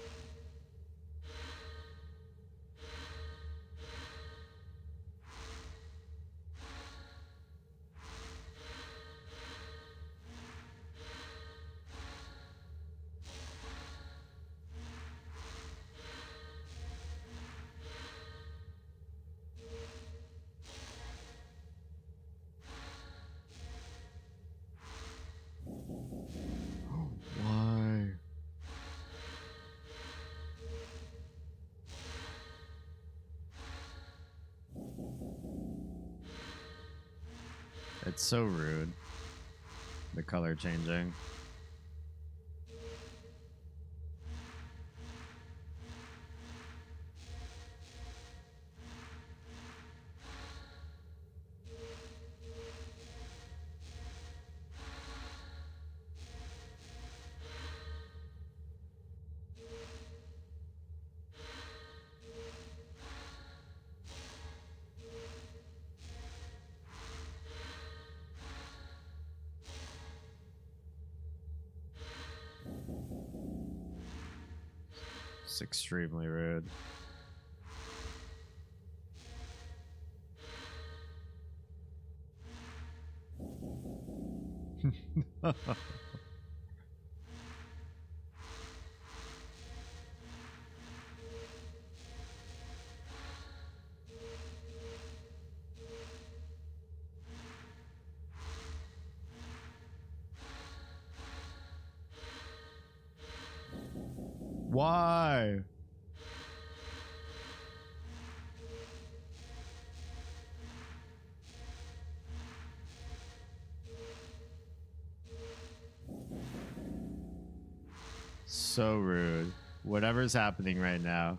Why? It's so rude. the color changing. It's extremely rude. Why? So rude. Whatever's happening right now.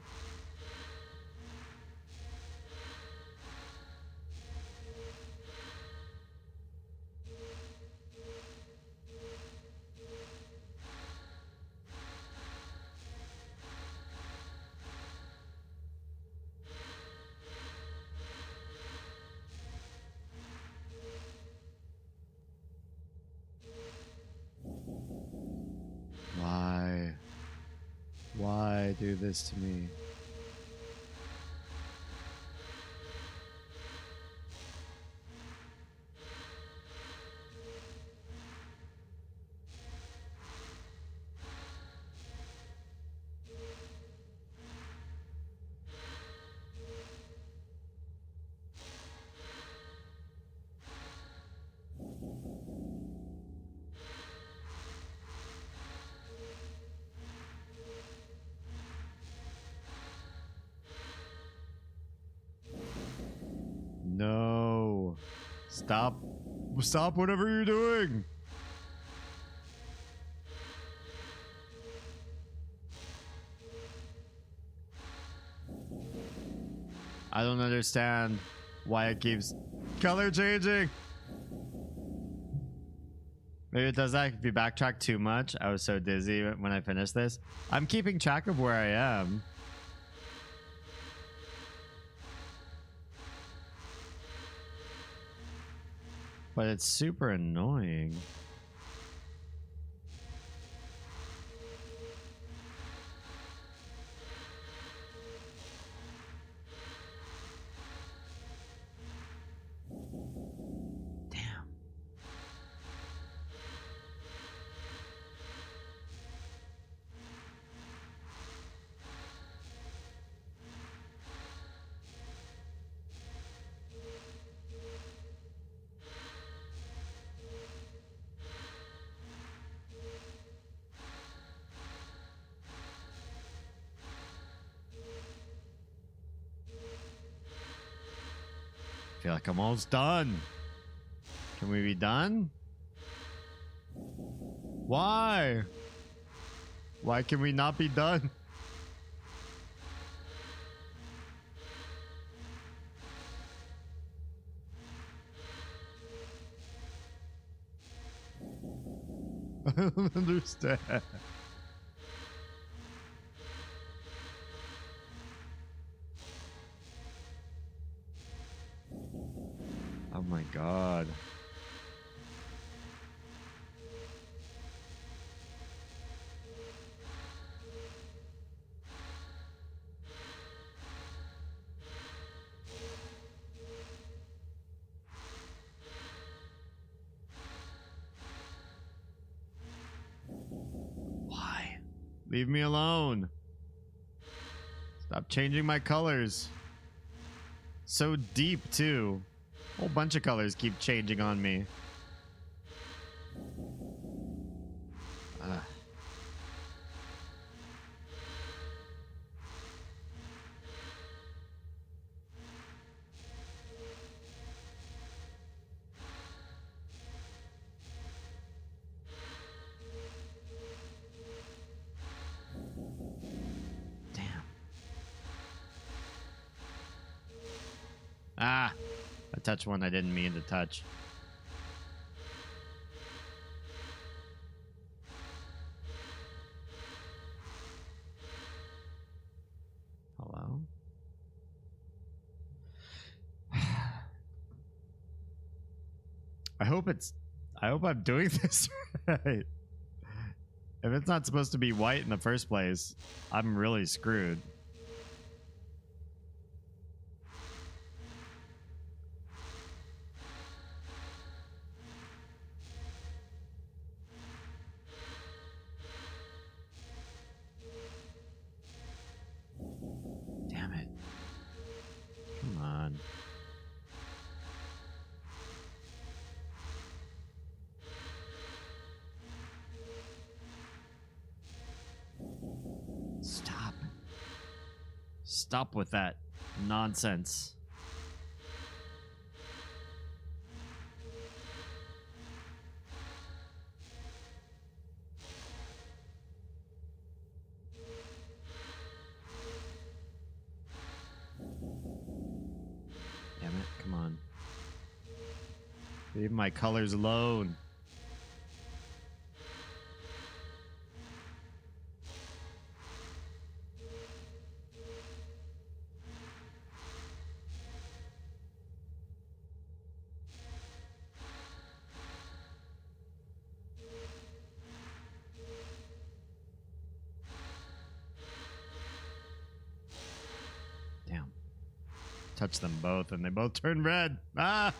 Why? Why do this to me? No. Stop. Stop whatever you're doing. I don't understand why it keeps color changing. Maybe it does that if you backtrack too much. I was so dizzy when I finished this. I'm keeping track of where I am. But it's super annoying. Damn. I feel like I'm almost done. Can we be done? Why? Why can we not be done? I don't understand. Oh my god. Why? Leave me alone. Stop changing my colors. So deep too. A whole bunch of colors keep changing on me. Ugh. touched one I didn't mean to touch. Hello? I hope I'm doing this right. If it's not supposed to be white in the first place, I'm really screwed. Damn it. Come on. Stop. Stop with that nonsense. Damn it, come on. Leave my colors alone. Touch them both and they both turn red. Ah!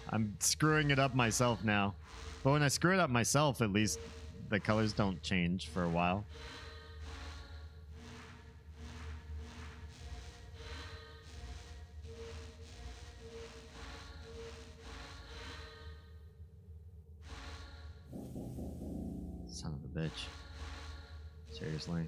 I'm screwing it up myself now. But when I screw it up myself, at least the colors don't change for a while. Son of a bitch. Seriously.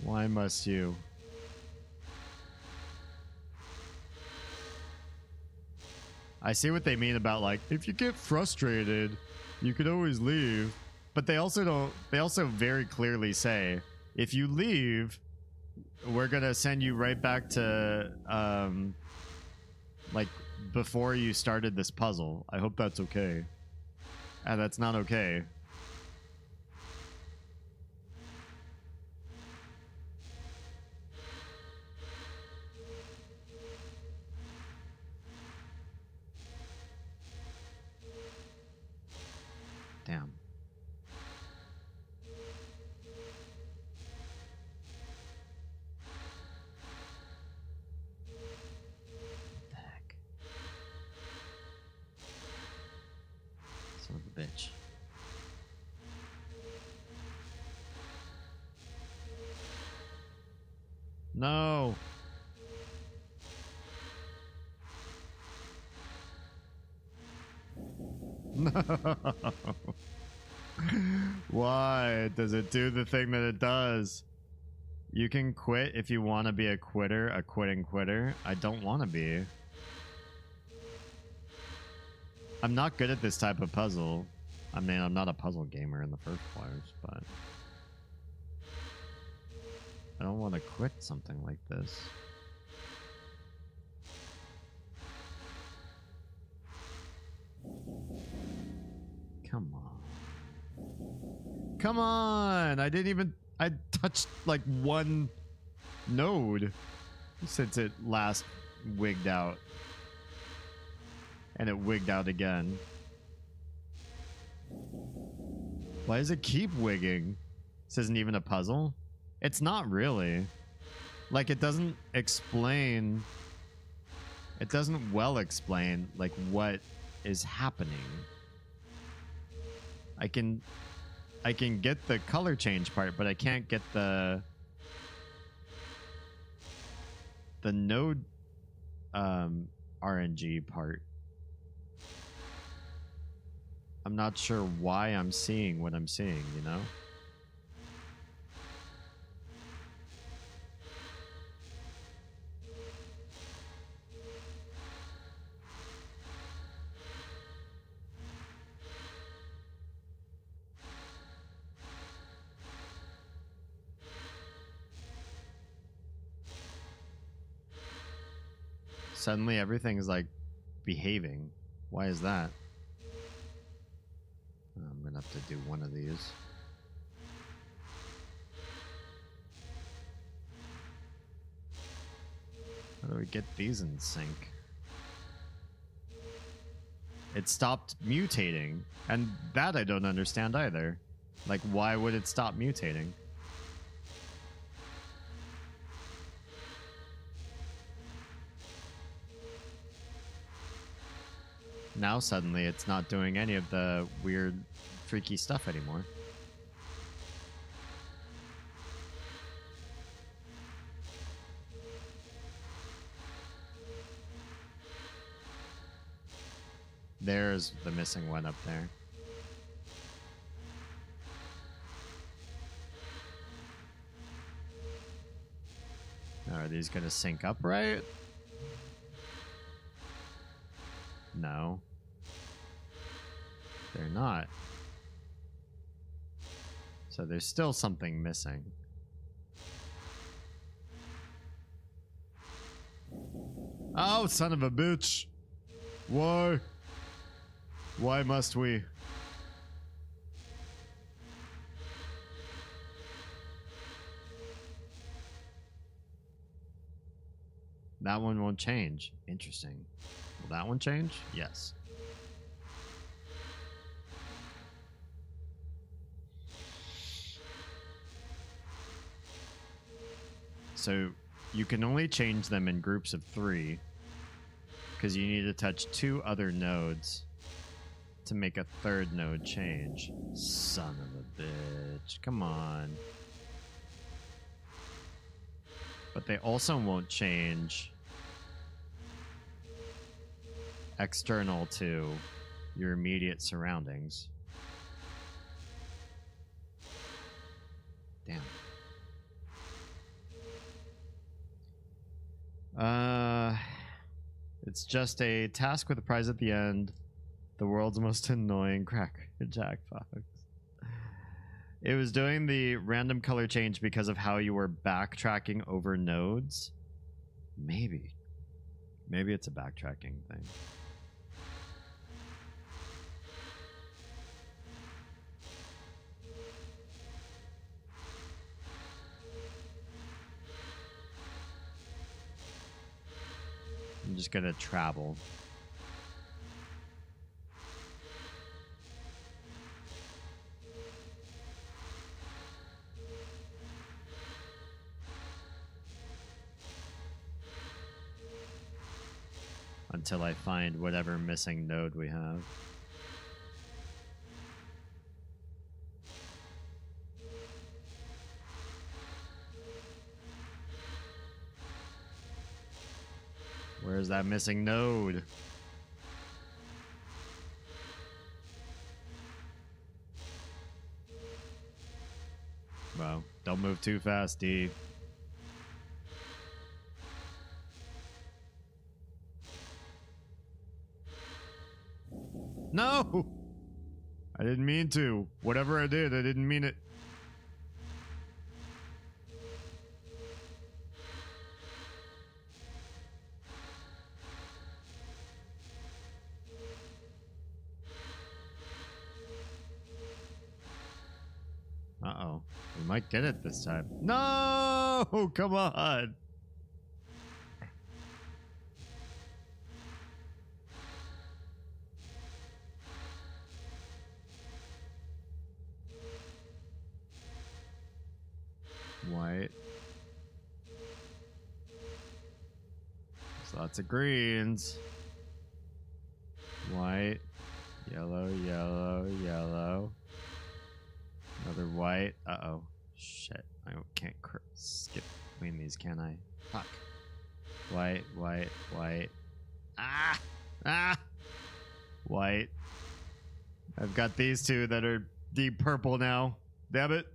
Why must you? I see what they mean about, like, if you get frustrated, you could always leave. But they also very clearly say, if you leave, we're gonna send you right back to like before you started this puzzle. I hope that's okay. And that's not okay. Damn. What the heck? Son of a bitch. No. No. Why does it do the thing that it does? You can quit if you want to be a quitter, a quitting quitter. I don't want to be. I'm not good at this type of puzzle. I mean, I'm not a puzzle gamer in the first place, but I don't want to quit something like this. Come on. Come on! I touched like one node since it last wigged out. And it wigged out again. Why does it keep wigging? This isn't even a puzzle? It's not really. Like, it doesn't explain... It doesn't well explain, like, what is happening. I can get the color change part, but I can't get the node RNG part. I'm not sure why I'm seeing what I'm seeing, you know? Suddenly everything's like behaving. Why is that? I'm gonna have to do one of these. How do we get these in sync? It stopped mutating, and that I don't understand either. Like, why would it stop mutating? Now suddenly it's not doing any of the weird, freaky stuff anymore. There's the missing one up there. Are these going to sync up right? No. They're not. So there's still something missing. Oh, son of a bitch. Why? Why must we? That one won't change. Interesting. Will that one change? Yes. So you can only change them in groups of 3 because you need to touch 2 other nodes to make a 3rd node change. Son of a bitch. Come on. But they also won't change external to your immediate surroundings. Damn. It's just a task with a prize at the end. The world's most annoying cracker jackbox. It was doing the random color change because of how you were backtracking over nodes. Maybe. Maybe it's a backtracking thing. I'm just gonna travel. Until I find whatever missing node we have. Where's that missing node? Well, don't move too fast, D. No! I didn't mean to. Whatever I did, I didn't mean it. Uh-oh. We might get it this time. No! Come on! White. There's lots of greens. White. Yellow, yellow, yellow. Another white. Uh-oh. Shit. I can't skip between these, can I? Fuck. White, white, white. Ah! Ah! White. I've got these two that are deep purple now. Damn it.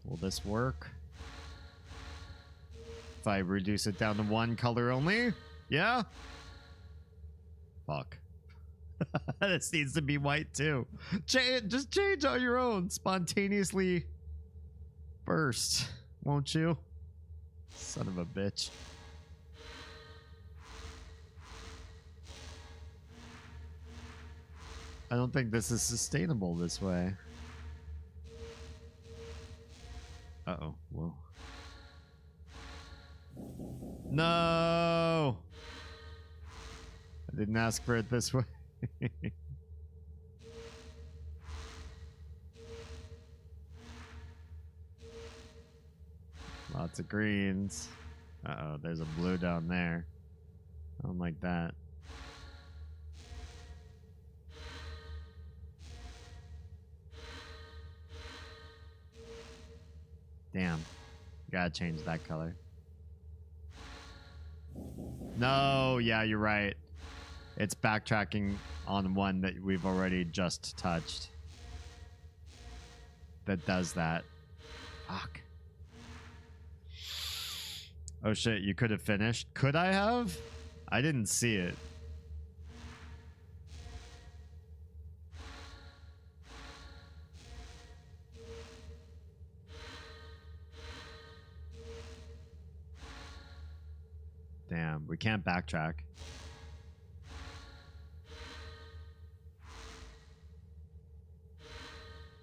Will this work? If I reduce it down to one color only? Yeah? Fuck. This needs to be white too. Just change on your own. Spontaneously burst, won't you? Son of a bitch. I don't think this is sustainable this way. Uh-oh. Whoa. No! I didn't ask for it this way. Lots of greens. Uh-oh, there's a blue down there. I don't like that. Damn. Gotta change that color. No, yeah, you're right. It's backtracking on one that we've already just touched. That does that. Fuck. Oh shit, you could have finished. Could I have? I didn't see it. Damn, we can't backtrack.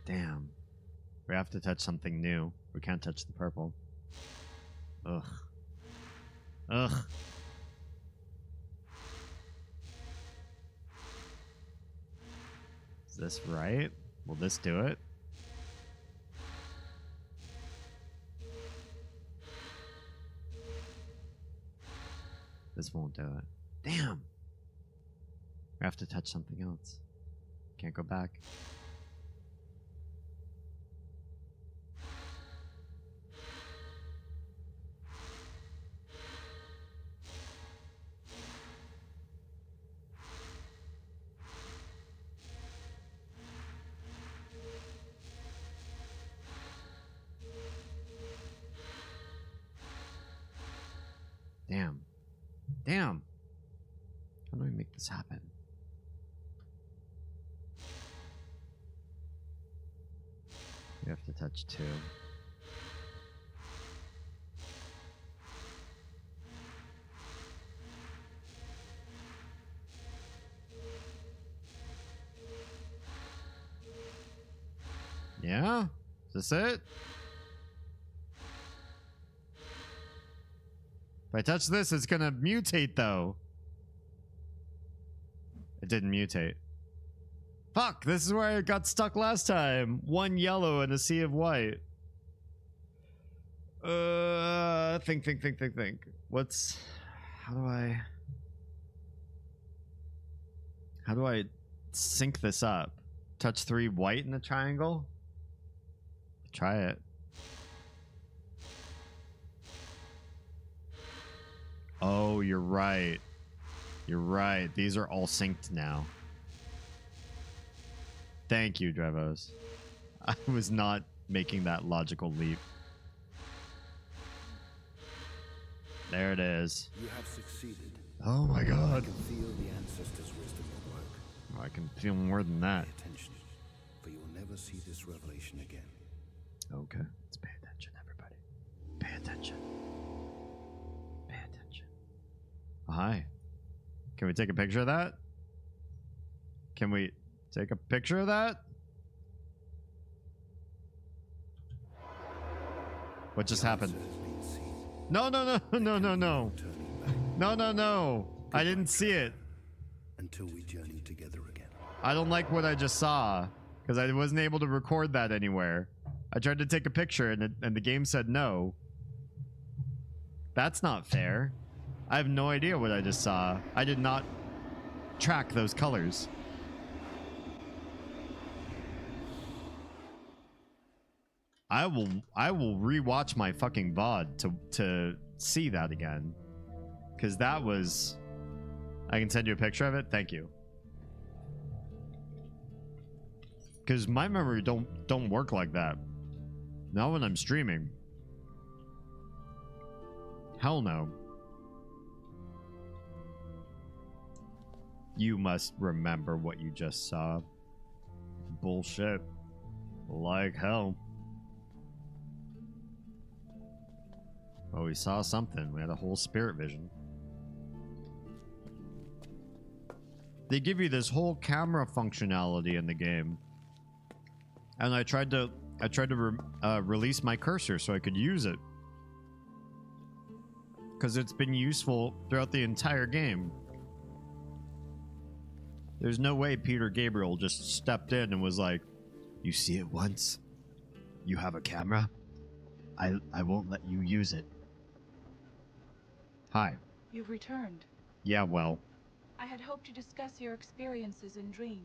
Damn. We have to touch something new. We can't touch the purple. Ugh. Ugh. Is this right? Will this do it? This won't do it. Damn. We have to touch something else. Can't go back. Damn. Damn. How do we make this happen? We have to touch two. Yeah? Is this it? If I touch this, it's gonna mutate, though. It didn't mutate. Fuck, this is where I got stuck last time. One yellow and a sea of white. Think. What's... How do I sync this up? Touch 3 white in the triangle? Try it. Oh, you're right. You're right. These are all synced now. Thank you, Drevos. I was not making that logical leap. There it is. You have succeeded. Oh my god. I can feel the ancestors' wisdom at work. Oh, I can feel more than that. Pay attention, for you'll never see this revelation again. Okay. Let's pay attention, everybody. Pay attention. Pay attention. Oh, hi. Can we take a picture of that? Can we take a picture of that? What just happened? No. No. I didn't see it. Until we journey together again. I don't like what I just saw because I wasn't able to record that anywhere. I tried to take a picture and the game said no. That's not fair. I have no idea what I just saw. I did not track those colors. I will rewatch my fucking VOD to see that again. Cause that was... I can send you a picture of it? Thank you. Cause my memory don't work like that. Not when I'm streaming. Hell no. You must remember what you just saw. Bullshit. Like hell. Well, we saw something. We had a whole spirit vision. They give you this whole camera functionality in the game. And I tried to release my cursor so I could use it. Because it's been useful throughout the entire game. There's no way Peter Gabriel just stepped in and was like, you see it once? You have a camera? I won't let you use it. Hi. You've returned. Yeah, well, I had hoped to discuss your experiences in Dream.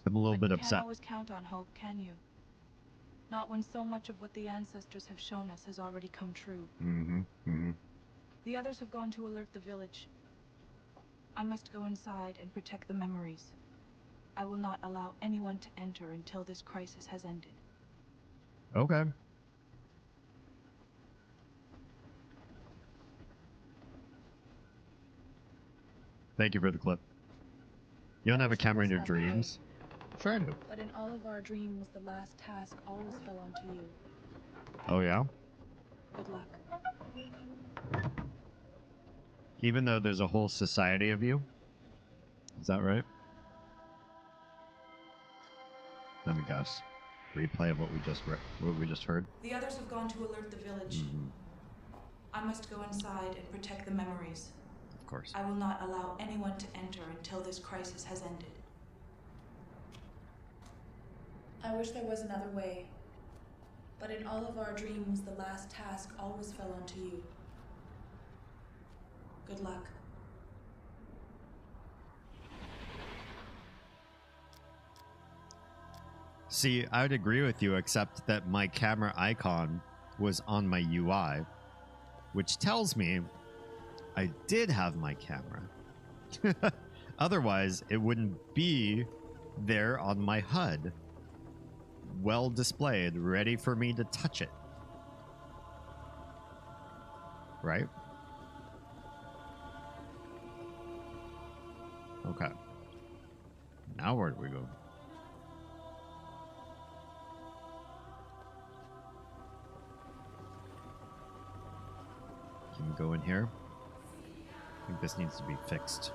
I'm a little But bit you upset. can't always count on hope, can you? Not when so much of what the ancestors have shown us has already come true. The others have gone to alert the village. I must go inside and protect the memories. I will not allow anyone to enter until this crisis has ended. Okay. Thank you for the clip. You don't have a camera in your dreams? Sure I do. But in all of our dreams, the last task always fell onto you. Oh, yeah? Good luck. Even though there's a whole society of you? Is that right? Let me guess. Replay of what we just heard. The others have gone to alert the village. I must go inside and protect the memories. Of course. I will not allow anyone to enter until this crisis has ended. I wish there was another way. But in all of our dreams, the last task always fell onto you. Good luck. See, I would agree with you, except that my camera icon was on my UI, which tells me I did have my camera. Otherwise, it wouldn't be there on my HUD. Well displayed, ready for me to touch it. Right? Okay. Now where do we go? Can we go in here? I think this needs to be fixed.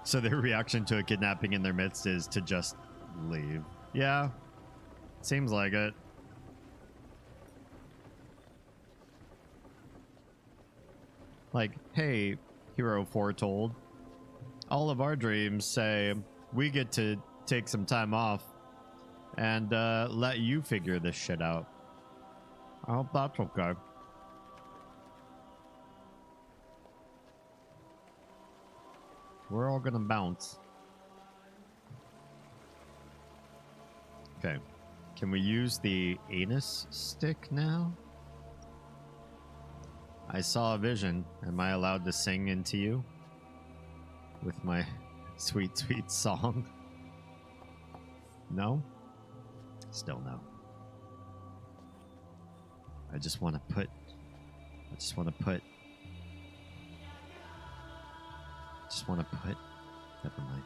So their reaction to a kidnapping in their midst is to just leave. Yeah, seems like it. Like, hey, Hero Foretold, all of our dreams say we get to take some time off and let you figure this shit out. I hope that's okay. We're all gonna bounce. Okay. Can we use the anus stick now? I saw a vision. Am I allowed to sing into you? With my sweet, sweet song? No? Still no. I just want to put... Never mind.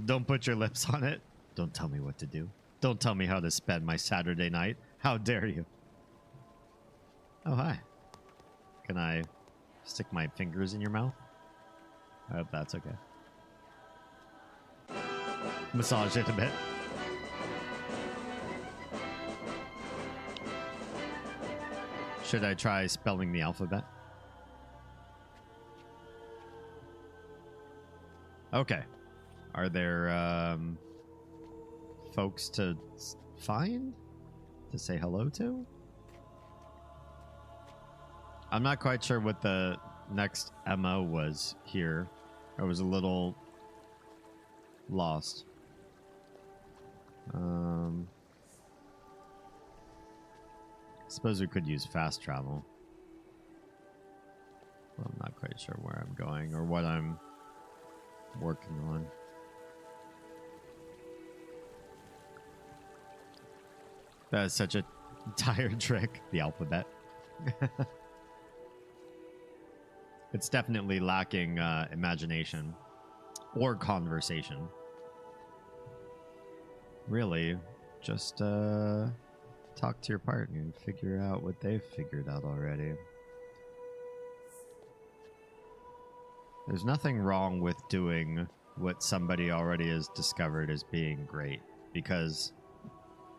Don't put your lips on it. Don't tell me what to do. Don't tell me how to spend my Saturday night. How dare you? Oh, hi. Can I stick my fingers in your mouth? I hope that's okay. Massage it a bit. Should I try spelling the alphabet? Okay. Are there folks to find? To say hello to? I'm not quite sure what the next MO was here. I was a little lost. Suppose we could use fast travel. Well, I'm not quite sure where I'm going or what I'm working on. That is such a Tired trick, the alphabet. It's definitely lacking imagination or conversation. Really, just talk to your partner and figure out what they've figured out already. There's nothing wrong with doing what somebody already has discovered as being great, because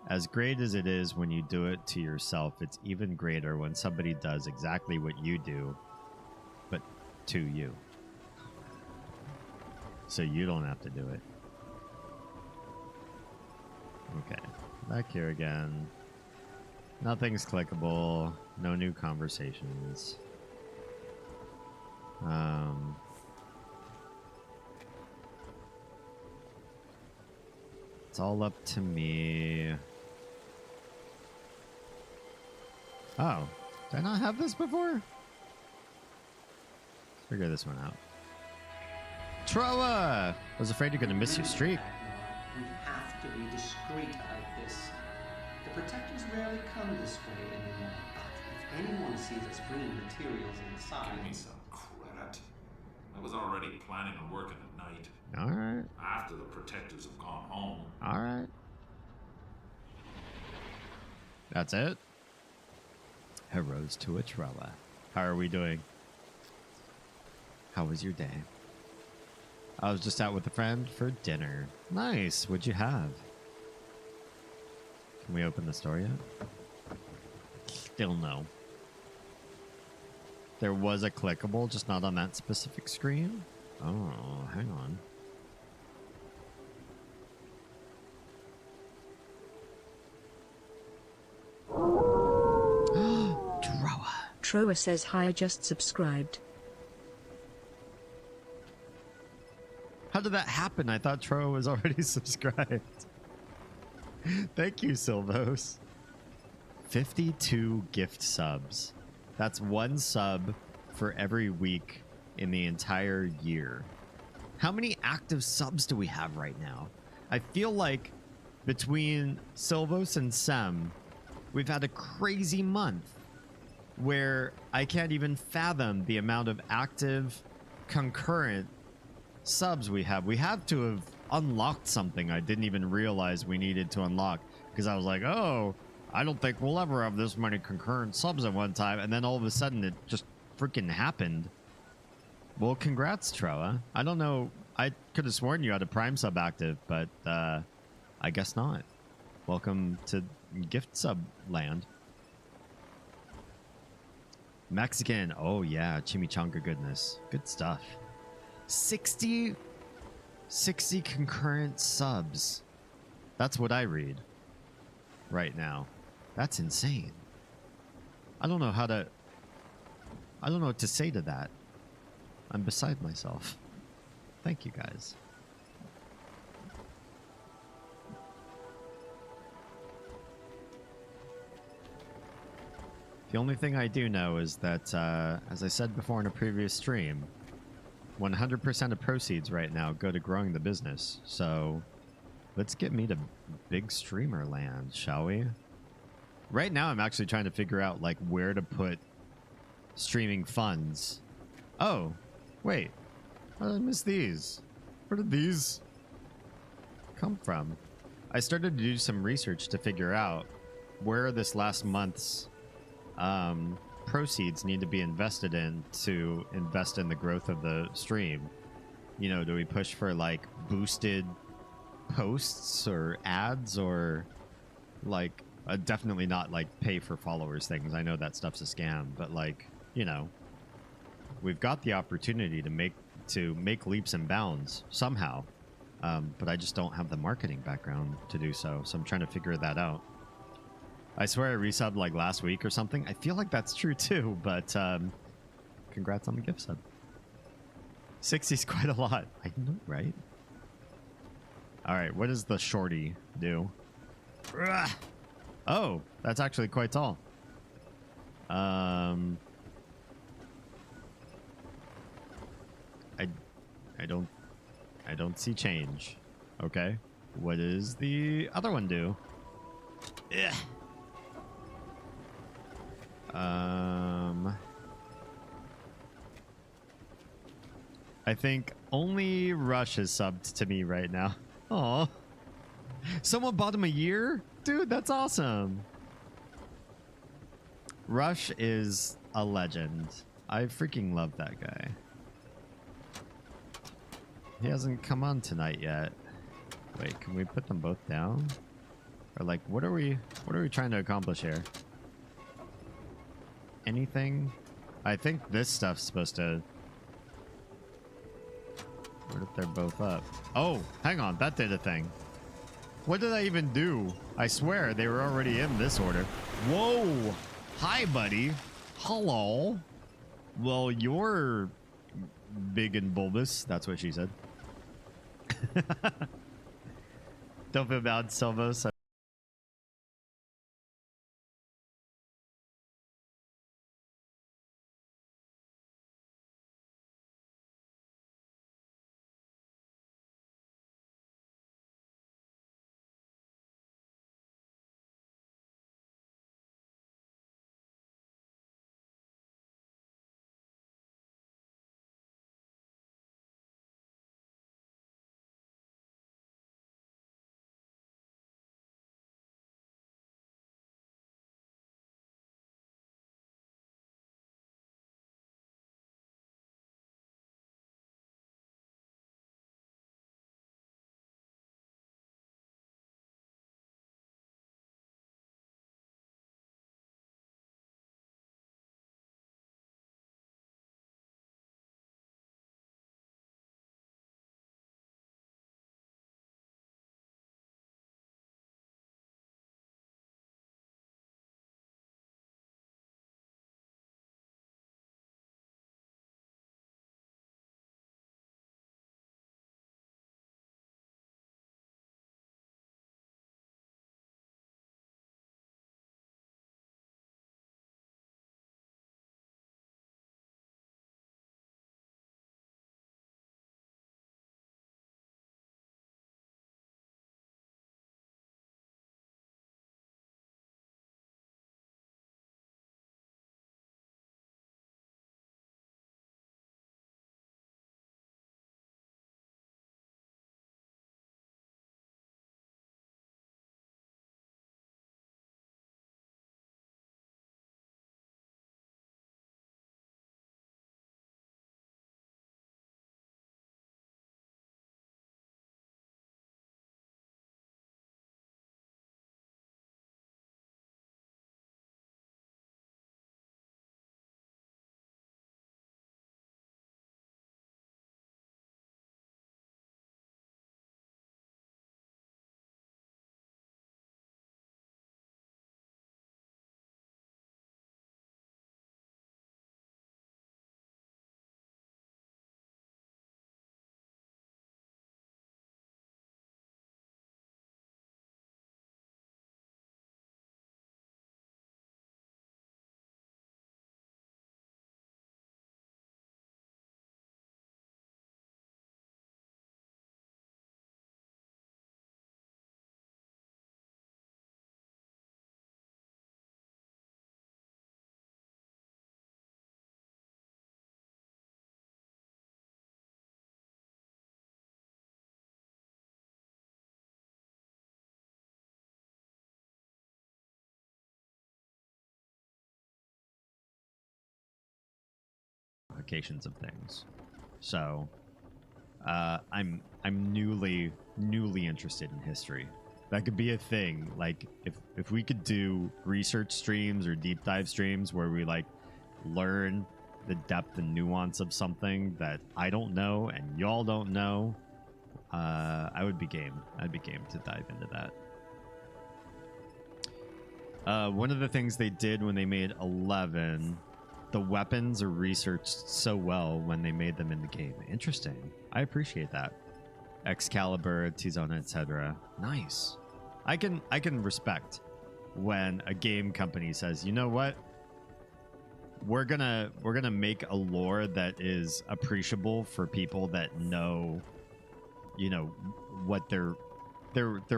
as great as it is when you do it to yourself, it's even greater when somebody does exactly what you do, but to you. So you don't have to do it. Okay, back here again. Nothing's clickable. No new conversations. It's all up to me. Oh, did I not have this before? Let's figure this one out. Troa! I was afraid you're going to miss your streak. We have to be discreet about this. The protectors rarely come this way anymore, but if anyone sees us bringing materials inside... Give me some credit. I was already planning on working at night. Alright. After the protectors have gone home. Alright. That's it? Heroes to a Trella. How are we doing? How was your day? I was just out with a friend for dinner. Nice. What'd you have? Can we open the store yet? Still no. There was a clickable, just not on that specific screen? Oh, hang on. Troa says hi, I just subscribed. How did that happen? I thought Troa was already subscribed. Thank you, Silvos. 52 gift subs. That's one sub for every week in the entire year. How many active subs do we have right now? I feel like between Silvos and Sem, we've had a crazy month where I can't even fathom the amount of active concurrent subs we have. We have to have unlocked something I didn't even realize we needed to unlock, because I was like, oh, I don't think we'll ever have this many concurrent subs at one time, and then all of a sudden it just freaking happened. Well, congrats, Troa. I don't know, I could have sworn you had a Prime sub active, but I guess not. Welcome to gift sub land. Mexican, oh yeah, chimichanga goodness. Good stuff. 60 concurrent subs. That's what I read right now. That's insane. I don't know what to say to that. I'm beside myself. Thank you, guys. The only thing I do know is that, as I said before in a previous stream, 100% of proceeds right now go to growing the business. So let's get me to big streamer land, shall we? Right now, I'm actually trying to figure out like where to put streaming funds. Oh, wait. How did I miss these? Where did these come from? I started to do some research to figure out where this last month's proceeds need to be invested in to invest in the growth of the stream. You know, do we push for like boosted posts or ads, or like definitely not like pay for followers things. I know that stuff's a scam, but like, you know, we've got the opportunity to make leaps and bounds somehow, but I just don't have the marketing background to do so. So I'm trying to figure that out. I swear I resubbed like last week or something. I feel like that's true too, but congrats on the gift sub. 60 is quite a lot. I know, right? All right, what does the shorty do? Oh, that's actually quite tall. I don't see change. Okay. What does the other one do? Ugh. I think only Rush is subbed to me right now. Oh, someone bought him a year? Dude, that's awesome. Rush is a legend. I freaking love that guy. He hasn't come on tonight yet. Wait, can we put them both down? Or like, what are we trying to accomplish here? Anything? I think this stuff's supposed to... What if they're both up? Oh, hang on, that did a thing. What did I even do? I swear they were already in this order. Whoa! Hi, buddy. Hello. Well, you're big and bulbous. That's what she said. Don't feel bad, Silvos. Applications of things. So I'm newly interested in history. That could be a thing. Like if we could do research streams or deep dive streams where we like learn the depth and nuance of something that I don't know and y'all don't know, I would be game. I'd be game to dive into that. One of the things they did when they made 11, the weapons are researched so well when they made them in the game. Interesting. I appreciate that. Excalibur, T-Zone, etc. Nice. I can respect when a game company says, you know what? We're gonna make a lore that is appreciable for people that know, you know, what they're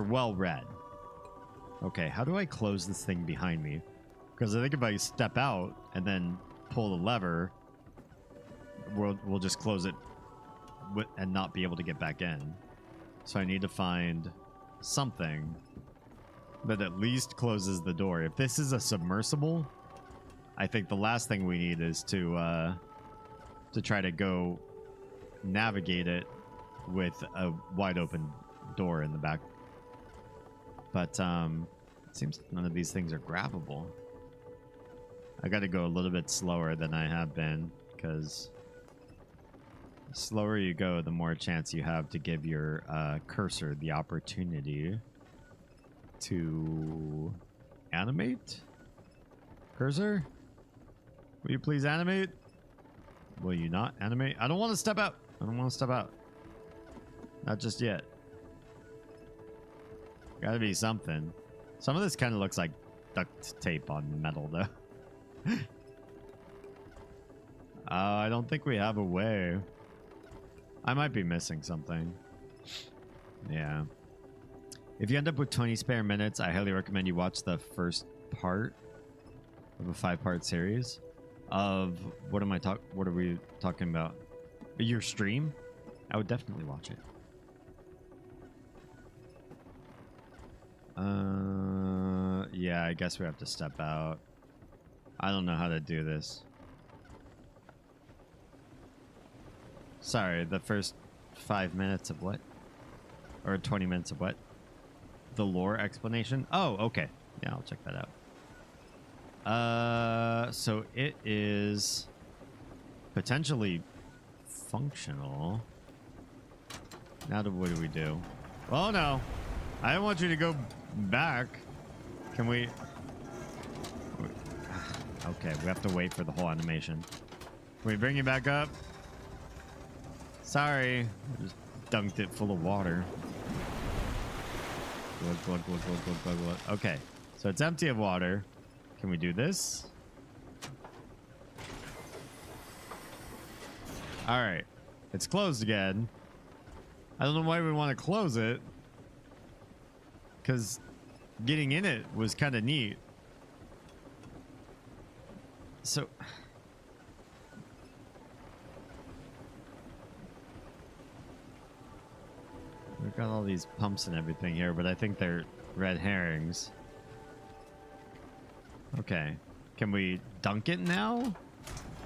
well read. Okay, how do I close this thing behind me? Because I think if I step out and then pull the lever, we'll just close it and not be able to get back in. So I need to find something that at least closes the door. If this is a submersible, I think the last thing we need is to try to go navigate it with a wide open door in the back. But it seems none of these things are grabbable. I got to go a little bit slower than I have been, because the slower you go, the more chance you have to give your cursor the opportunity to animate. Cursor, will you please animate? Will you not animate? I don't want to step out. I don't want to step out. Not just yet. Gotta be something. Some of this kind of looks like duct tape on metal, though. I don't think we have a way. I might be missing something. Yeah. If you end up with 20 spare minutes, I highly recommend you watch the first part of a 5-part series of what are we talking about? Your stream? I would definitely watch it. Yeah, I guess we have to step out. I don't know how to do this. Sorry, the first 5 minutes of what? Or 20 minutes of what? The lore explanation? Oh, okay. Yeah, I'll check that out. So it is potentially functional. Now what do we do? Oh no. I don't want you to go back. Can we? Okay, we have to wait for the whole animation. Can we bring you back up? Sorry. I just dunked it full of water. Glug, glug, glug, glug, glug, glug, glug. Okay, so it's empty of water. Can we do this? All right, it's closed again. I don't know why we want to close it, because getting in it was kind of neat. So we've got all these pumps and everything here, but I think they're red herrings. Okay. Can we dunk it now?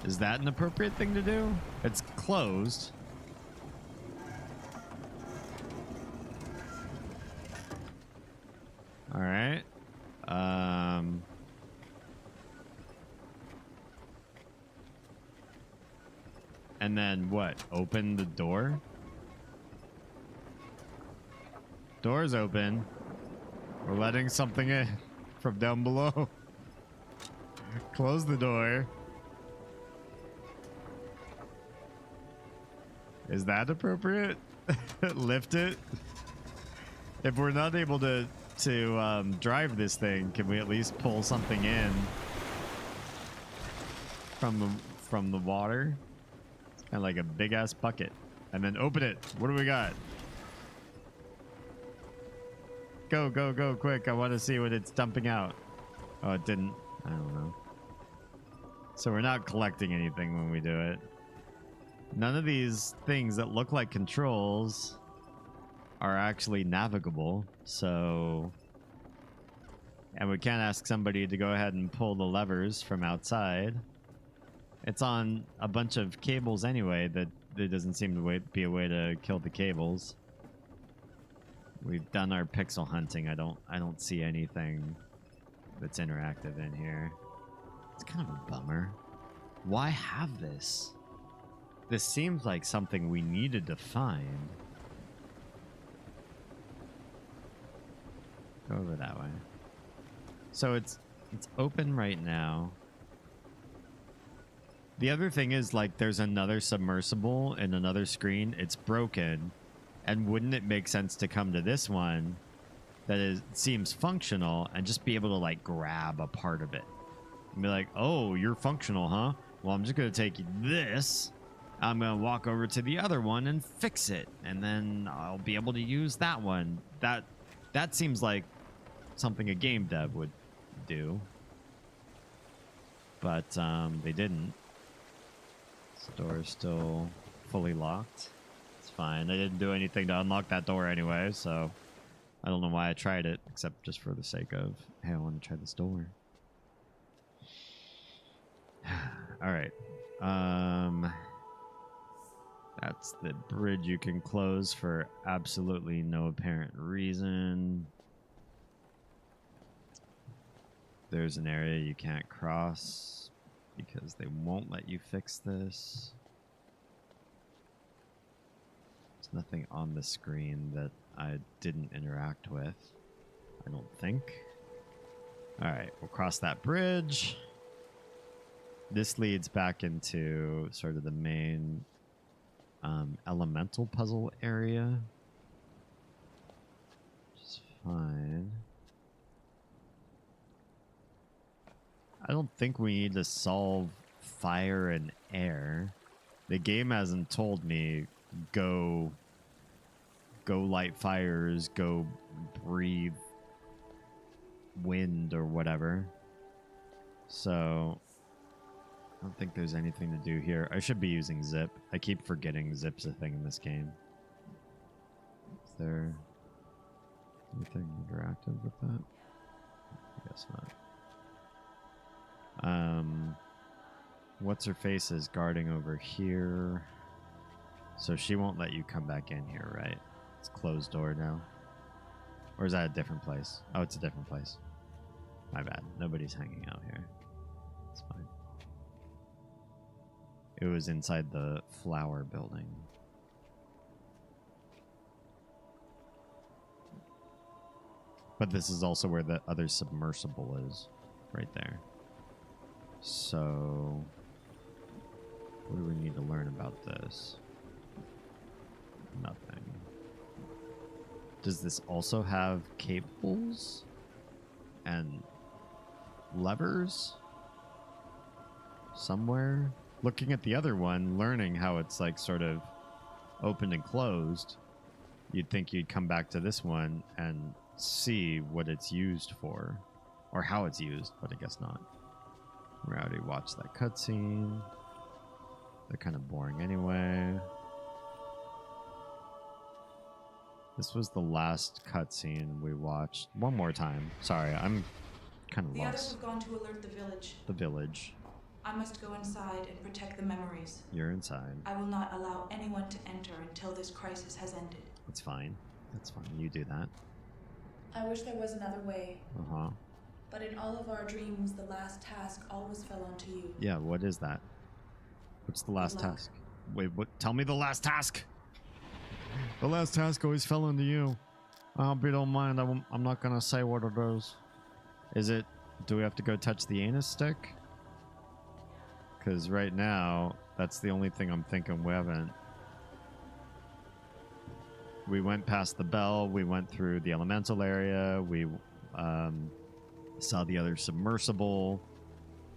Is that an appropriate thing to do? It's closed. All right. And then what? Open the door? Door's open. We're letting something in from down below. Close the door. Is that appropriate? Lift it. If we're not able to drive this thing, can we at least pull something in from the water? It's kind of like a big ass bucket, and then open it. What do we got? Go, go, go, quick. I want to see what it's dumping out. Oh, it didn't. I don't know. So we're not collecting anything when we do it. None of these things that look like controls are actually navigable. So... And we can't ask somebody to go ahead and pull the levers from outside. It's on a bunch of cables anyway that there doesn't seem to be a way to kill the cables. We've done our pixel hunting. I don't see anything that's interactive in here. It's kind of a bummer. Why have this? This seems like something we needed to find. Go over that way. So it's open right now. The other thing is, like, there's another submersible in another screen. It's broken. And wouldn't it make sense to come to this one that seems functional and just be able to, like, grab a part of it? And be like, oh, you're functional, huh? Well, I'm just going to take this. I'm going to walk over to the other one and fix it. And then I'll be able to use that one. That seems like something a game dev would do. but they didn't. This door is still fully locked. It's fine. I didn't do anything to unlock that door anyway, so I don't know why I tried it, except just for the sake of, hey, I want to try this door. All right. That's the bridge you can close for absolutely no apparent reason. There's an area you can't cross because they won't let you fix this. There's nothing on the screen that I didn't interact with, I don't think. All right, we'll cross that bridge. This leads back into sort of the main elemental puzzle area, which is fine. I don't think we need to solve fire and air. The game hasn't told me go light fires, go breathe wind or whatever. So I don't think there's anything to do here. I should be using zip. I keep forgetting zip's a thing in this game. Is there anything interactive with that? I guess not. What's her face is guarding over here. So she won't let you come back in here, right? It's closed door now. Or is that a different place? Oh, it's a different place. My bad. Nobody's hanging out here. It's fine. It was inside the flower building. But this is also where the other submersible is. Right there. So what do we need to learn about this? Nothing. Does this also have cables and levers somewhere? Looking at the other one, learning how it's like sort of opened and closed, you'd think you'd come back to this one and see what it's used for or how it's used, but I guess not. We already watched that cutscene. They're kind of boring anyway. This was the last cutscene we watched. One more time. Sorry, I'm kind of The others lost. have gone to alert the village. The village. I must go inside and protect the memories. You're inside. I will not allow anyone to enter until this crisis has ended. That's fine. That's fine. You do that. I wish there was another way. Uh-huh. But in all of our dreams, the last task always fell onto you. Yeah, what is that? What's the last Good luck. task? Wait, what? Tell me the last task! The last task always fell onto you. I hope you don't mind. I'm not gonna say what it is. Is it... Do we have to go touch the anus stick? Because right now, that's the only thing I'm thinking we haven't. We went past the bell. We went through the elemental area. We saw the other submersible.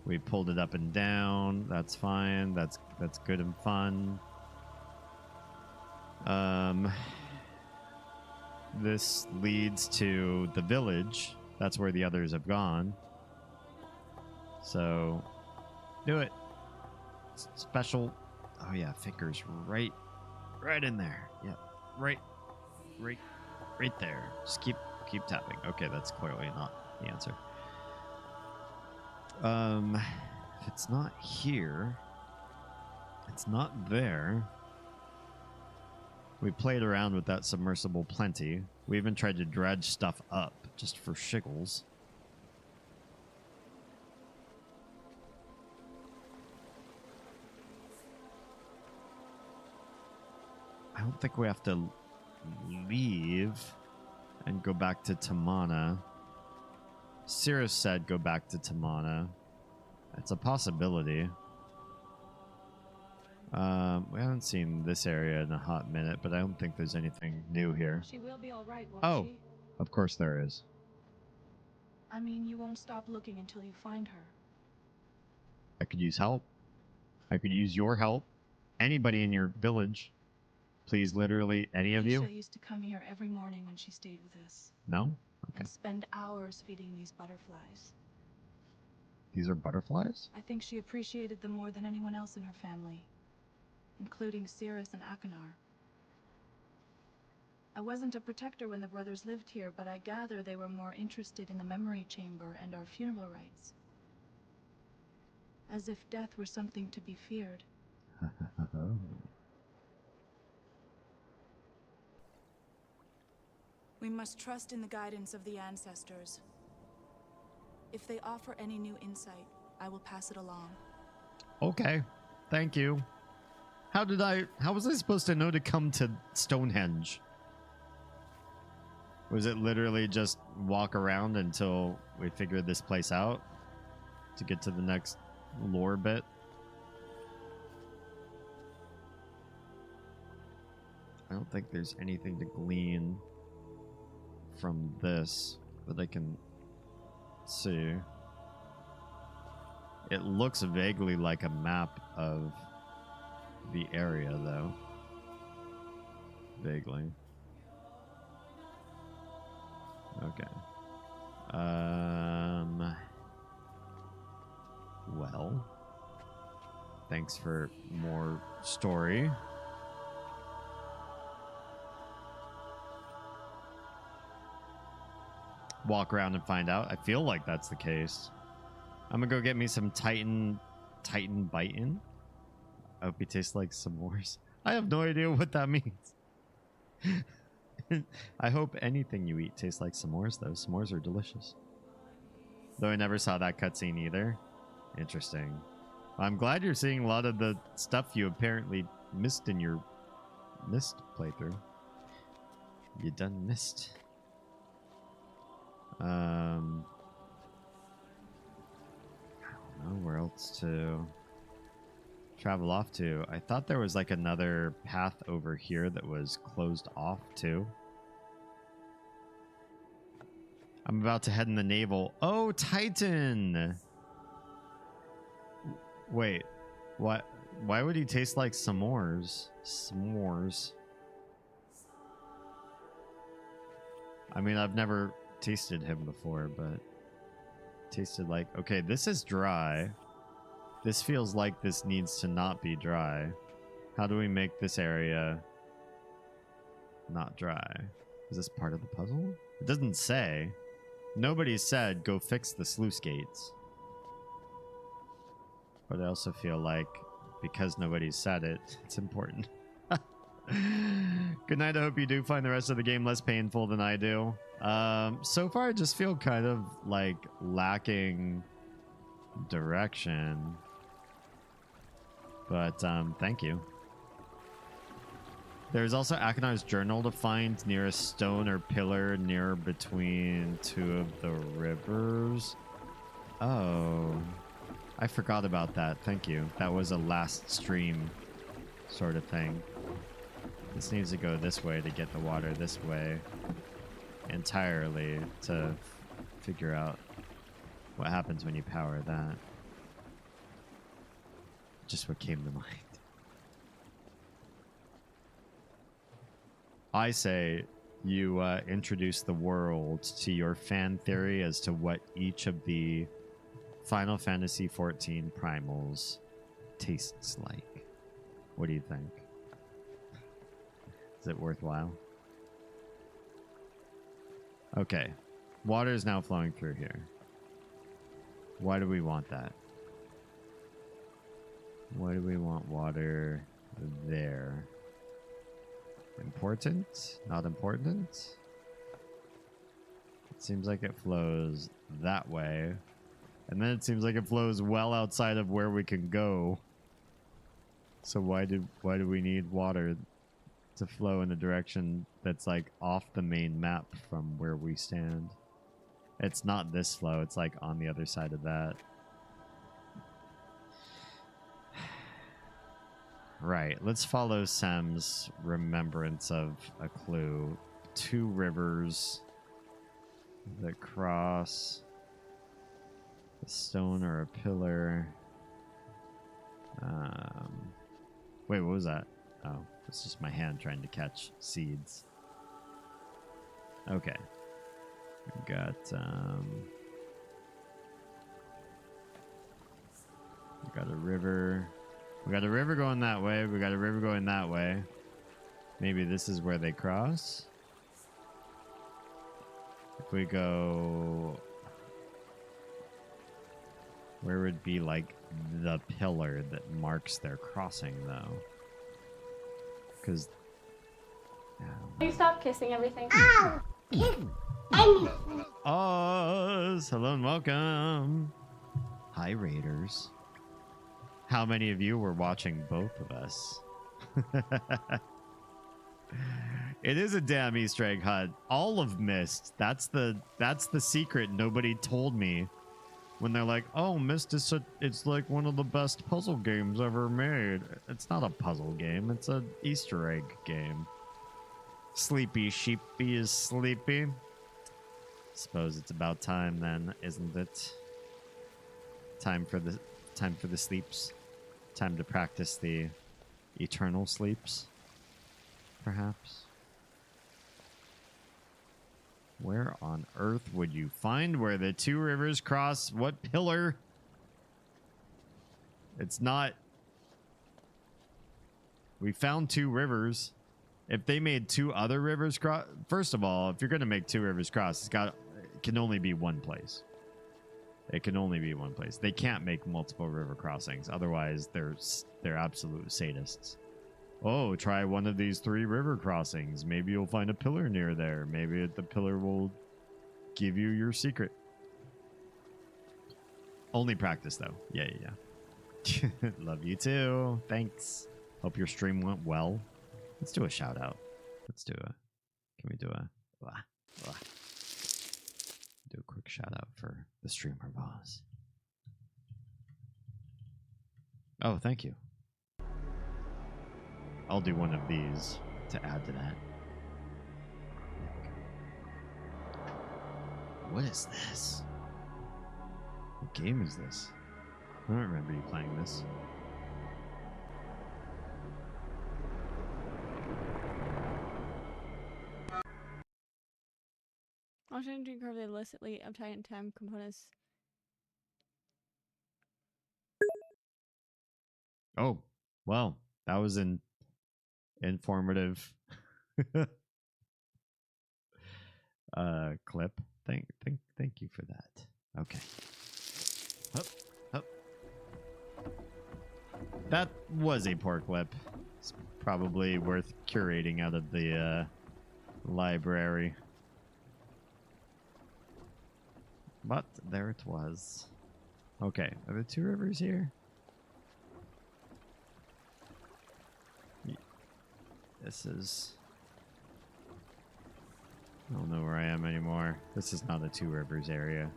We pulled it up and down. That's fine. That's good and fun. This leads to the village. That's where the others have gone. So, do it. Special. Oh yeah, fingers right in there. Yep, right there. Just keep tapping. Okay, that's clearly not the answer. If it's not here, it's not there. We played around with that submersible plenty. We even tried to dredge stuff up just for shiggles. I don't think we have to leave and go back to Tamana. Cirrus said go back to Tamana. It's a possibility. We haven't seen this area in a hot minute, but I don't think there's anything new here. She will be all right, won't Oh, she? of course there is. I mean, you won't stop looking until you find her. I could use help. I could use your help. Anybody in your village. Please, literally, any of you? Isha used to come here every morning when she stayed with us. No? Okay. And spend hours feeding these butterflies. These are butterflies? I think she appreciated them more than anyone else in her family, including Cirrus and Akanar. I wasn't a protector when the brothers lived here, but I gather they were more interested in the memory chamber and our funeral rites. As if death were something to be feared. We must trust in the guidance of the ancestors. If they offer any new insight, I will pass it along. Okay, thank you. How was I supposed to know to come to Stonehenge? Was it literally just walk around until we figured this place out to get to the next lore bit? I don't think there's anything to glean from this that I can see. It looks vaguely like a map of the area, though. Vaguely. Okay. Well, thanks for more story. Walk around and find out. I feel like that's the case. I'm gonna go get me some Titan Bitin. I hope he tastes like s'mores. I have no idea what that means. I hope anything you eat tastes like s'mores, though. S'mores are delicious. Though I never saw that cutscene either. Interesting. I'm glad you're seeing a lot of the stuff you apparently missed in your missed playthrough. You done missed. I don't know where else to travel off to. I thought there was like another path over here that was closed off too. I'm about to head in the naval. Oh, Titan! Wait, what? Why would he taste like s'mores? S'mores. I mean, I've never tasted him before, but tasted like... Okay, this is dry. This feels like this needs to not be dry. How do we make this area not dry? Is this part of the puzzle? It doesn't say. Nobody said go fix the sluice gates. But I also feel like because nobody said it, it's important. Good night. I hope you do find the rest of the game less painful than I do. So far, I just feel kind of like lacking direction. But thank you. There's also Akonar's journal to find near a stone or pillar near between two of the rivers. Oh, I forgot about that. Thank you. That was a last stream sort of thing. This needs to go this way to get the water this way entirely to figure out what happens when you power that. Just what came to mind. I say you introduce the world to your fan theory as to what each of the Final Fantasy XIV primals tastes like. What do you think? Is it worthwhile? Okay. Water is now flowing through here. Why do we want that? Why do we want water there? Important? Not important? It seems like it flows that way. And then it seems like it flows well outside of where we can go. So why do we need water to flow in a direction that's like off the main map from where we stand? It's not this flow, it's like on the other side of that. Right, let's follow Sam's remembrance of a clue. Two rivers that cross a stone or a pillar. Wait, what was that? Oh, it's just my hand trying to catch seeds. Okay. We've got We got a river. We got a river going that way. We got a river going that way. Maybe this is where they cross. If we go... Where would be like the pillar that marks their crossing though? Because... Can you stop kissing everything? Oz! Hello and welcome! Hi, Raiders. How many of you were watching both of us? It is a damn Easter egg hunt. All of Myst. That's the secret nobody told me. When they're like, "Oh, Myst is it's like one of the best puzzle games ever made." It's not a puzzle game. It's an Easter egg game. Sleepy Sheepy is sleepy. Suppose it's about time then, isn't it? Time for the sleeps. Time to practice the eternal sleeps. Perhaps. Where on earth would you find where the two rivers cross? What pillar? It's not... We found two rivers. If they made two other rivers cross... First of all, if you're going to make two rivers cross, it can only be one place. It can only be one place. They can't make multiple river crossings. Otherwise, they're absolute sadists. Oh, try one of these 3 river crossings. Maybe you'll find a pillar near there. Maybe the pillar will give you your secret. Only practice, though. Yeah. Love you, too. Thanks. Hope your stream went well. Let's do a shout-out. Let's do a... Can we do a... Do a quick shout-out for the streamer boss. Oh, thank you. I'll do one of these to add to that. What is this? What game is this? I don't remember you playing this. I'm trying to curve the illicitly uptight time components. Oh, well, that was an informative clip. Thank you for that. Okay. Up. That was a poor clip. It's probably worth curating out of the library. But there it was. Okay, are there 2 rivers here? This is... I don't know where I am anymore. This is not a 2 rivers area.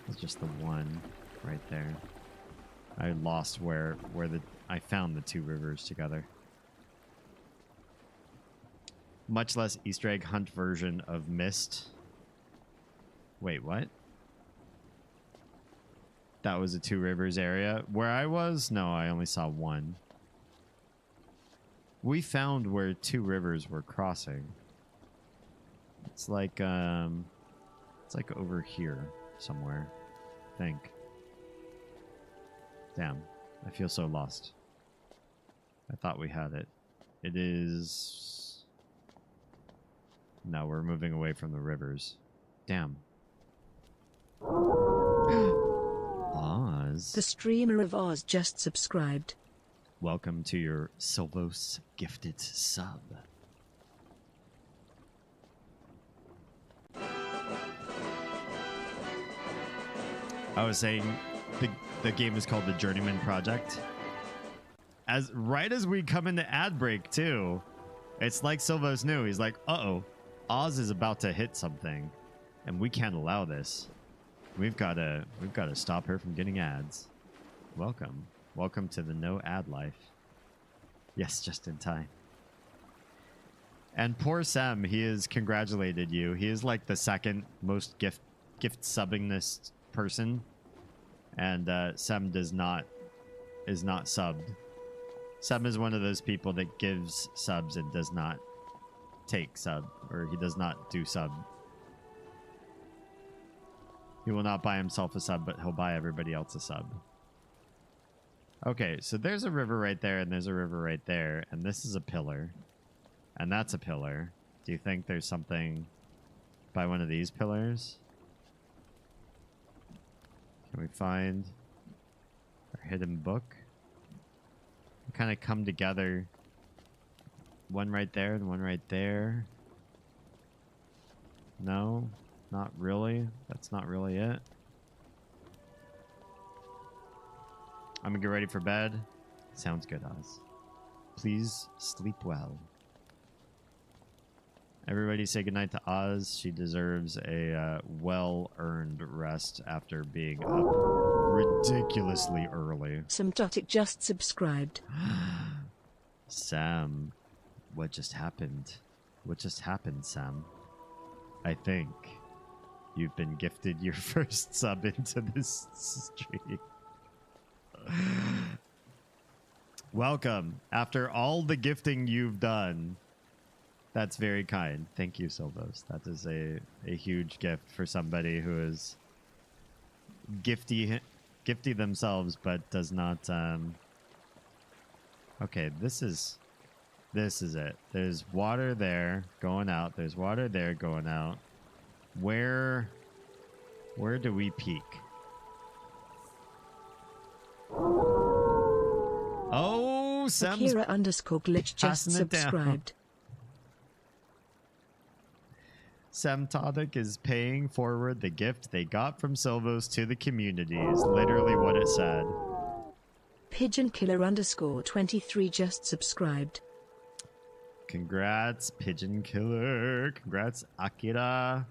It's just the one right there. I lost where I found the 2 rivers together. Much less Easter egg hunt version of Myst. Wait, what? That was a 2 rivers area. Where I was? No, I only saw 1. We found where 2 rivers were crossing. It's like over here somewhere, I think. Damn, I feel so lost. I thought we had it. It is... No, we're moving away from the rivers. Damn. Oz. The streamer of Oz just subscribed. Welcome to your Silvos gifted sub. I was saying the game is called the Journeyman Project. Right as we come into ad break too, it's like Silvos knew. He's like, uh-oh, Oz is about to hit something, and we can't allow this. We've got to stop her from getting ads. Welcome to the no ad life. Yes, just in time. And poor Sam, he has congratulated you. He is like the second most gift subbingest person, and Sam is not subbed. Sam is one of those people that gives subs and does not take sub, or he does not do sub. He will not buy himself a sub, but he'll buy everybody else a sub. Okay, so there's a river right there, and there's a river right there, and this is a pillar, and that's a pillar. Do you think there's something by one of these pillars? Can we find our hidden book? We kind of come together. One right there and one right there. No, not really. That's not really it. I'm gonna get ready for bed. Sounds good, Oz. Please sleep well. Everybody say goodnight to Oz. She deserves a well-earned rest after being up ridiculously early. Samtotic just subscribed. Sam, what just happened? What just happened, Sam? I think you've been gifted your first sub into this stream. Welcome. After all the gifting you've done, that's very kind. Thank you, Silvos. That is a huge gift for somebody who is gifty themselves, but does not. Okay, this is it. There's water there going out. There's water there going out. Where do we peak? Oh, Sam's Akira underscore glitch just subscribed. Samtodic is paying forward the gift they got from Silvos to the community is literally what it said. Pigeon killer underscore 23 just subscribed. Congrats, Pigeon Killer. Congrats, Akira.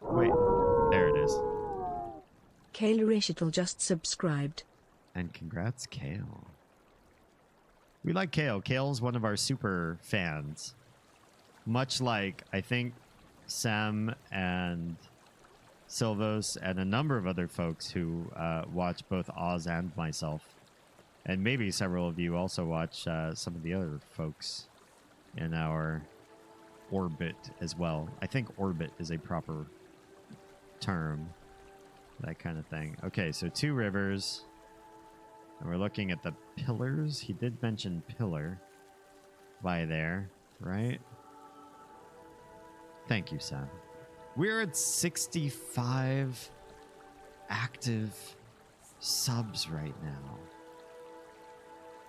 Wait, there it is. Kale Rishital just subscribed. And congrats, Kale. We like Kale. Kale's one of our super fans. Much like, I think, Sam and Silvos and a number of other folks who watch both Oz and myself. And maybe several of you also watch some of the other folks in our orbit as well. I think orbit is a proper term. That kind of thing. Okay, so 2 rivers. And we're looking at the pillars. He did mention pillar by there, right? Thank you, Sam. We're at 65 active subs right now.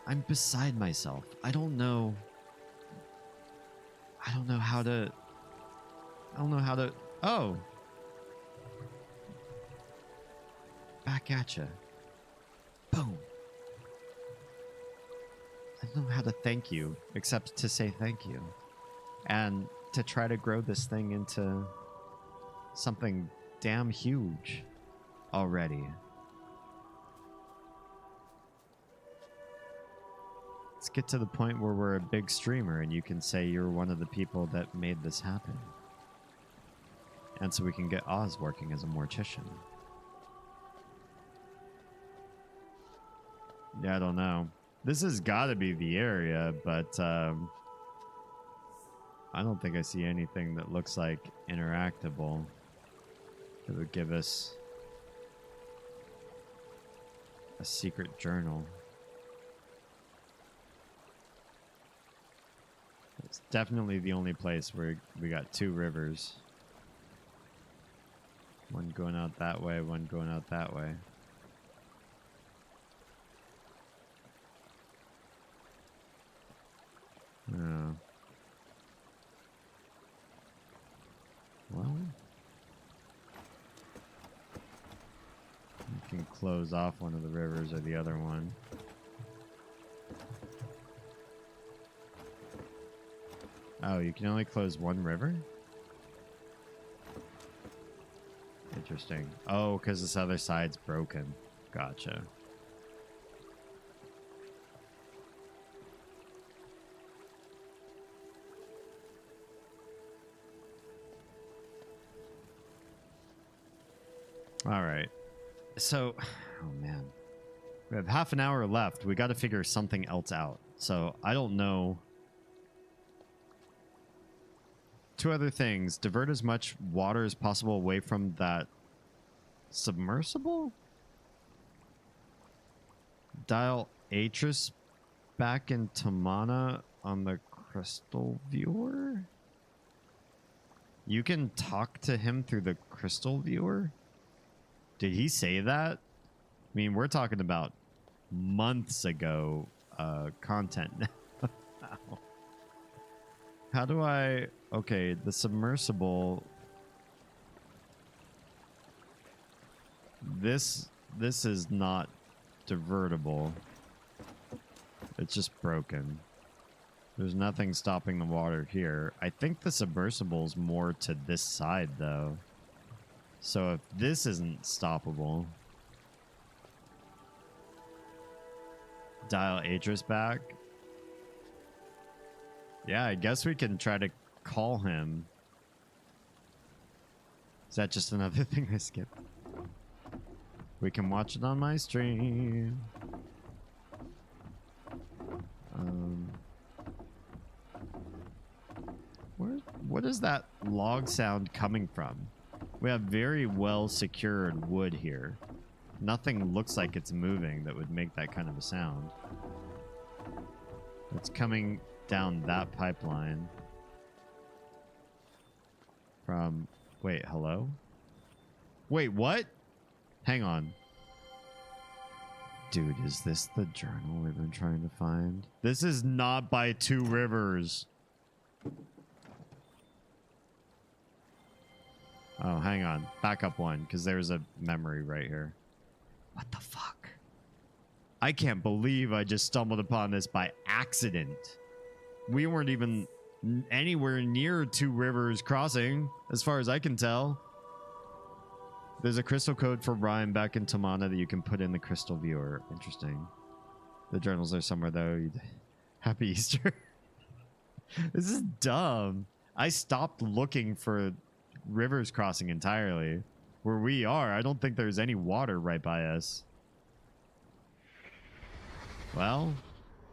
I'm beside myself. I don't know how to... Oh! Back at ya. Boom. I don't know how to thank you, except to say thank you. And to try to grow this thing into something damn huge already. Let's get to the point where we're a big streamer and you can say you're one of the people that made this happen. And so we can get Oz working as a mortician. Yeah, I don't know. This has got to be the area, but I don't think I see anything that looks like interactable that would give us a secret journal. It's definitely the only place where we got 2 rivers. One going out that way, one going out that way. Oh. Well, you can close off one of the rivers or the other one. Oh, you can only close one river? Interesting. Oh, because this other side's broken. Gotcha. All right. So, oh man. We have half an hour left. We got to figure something else out. So, I don't know. 2 other things. Divert as much water as possible away from that submersible? Dial Atris back in Tamana on the crystal viewer? You can talk to him through the crystal viewer? Did he say that? I mean, we're talking about months ago content now. How do I... Okay, the submersible... This is not divertible. It's just broken. There's nothing stopping the water here. I think the submersible's more to this side, though. So if this isn't stoppable... Dial Atris back. Yeah, I guess we can try to call him. Is that just another thing I skipped? We can watch it on my stream. What is that log sound coming from? We have very well secured wood here. Nothing looks like it's moving that would make that kind of a sound. It's coming down that pipeline. From... Wait, hello? Wait, what? Hang on. Dude, is this the journal we've been trying to find? This is not by Two Rivers. Oh, hang on. Back up one, because there's a memory right here. What the fuck? I can't believe I just stumbled upon this by accident. We weren't even anywhere near Two Rivers Crossing, as far as I can tell. There's a crystal code for Ryan back in Tamana that you can put in the crystal viewer. Interesting. The journals are somewhere, though. Happy Easter. This is dumb. I stopped looking for Rivers Crossing entirely. Where we are, I don't think there's any water right by us. Well,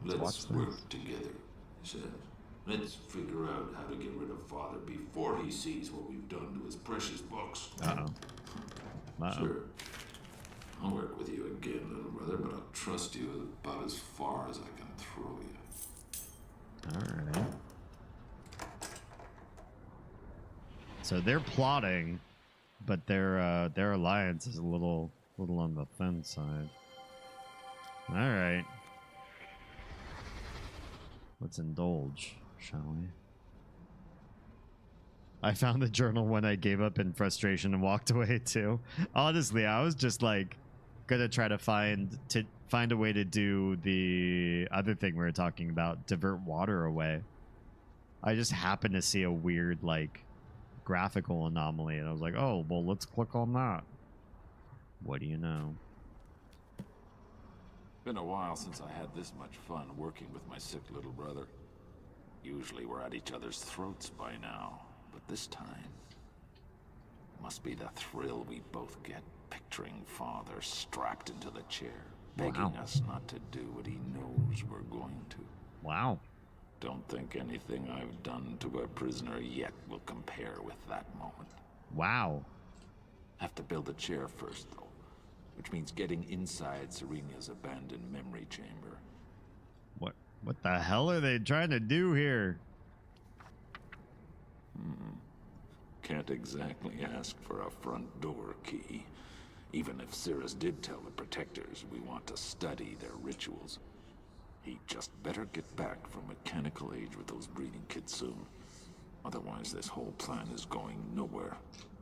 let's work together, Sam. Let's figure out how to get rid of Father before he sees what we've done to his precious books. Sure. I'll work with you again, little brother, but I'll trust you about as far as I can throw you. Alright. So they're plotting, but their alliance is a little on the thin side. Alright. Let's indulge, shall we? I found the journal when I gave up in frustration and walked away too. Honestly, I was just like gonna try to find a way to do the other thing we were talking about, divert water away. I just happened to see a weird like graphical anomaly and I was like, oh well, let's click on that. What do you know? Been a while since I had this much fun working with my sick little brother. Usually we're at each other's throats by now. But this time, must be the thrill we both get picturing Father strapped into the chair, begging us not to do what he knows we're going to. Wow. Don't think anything I've done to a prisoner yet will compare with that moment. Wow. Have to build a chair first, though, which means getting inside Serena's abandoned memory chamber. What the hell are they trying to do here? Can't exactly ask for a front door key. Even if Cirrus did tell the Protectors we want to study their rituals. He'd just better get back from mechanical age with those breeding kits soon. Otherwise, this whole plan is going nowhere.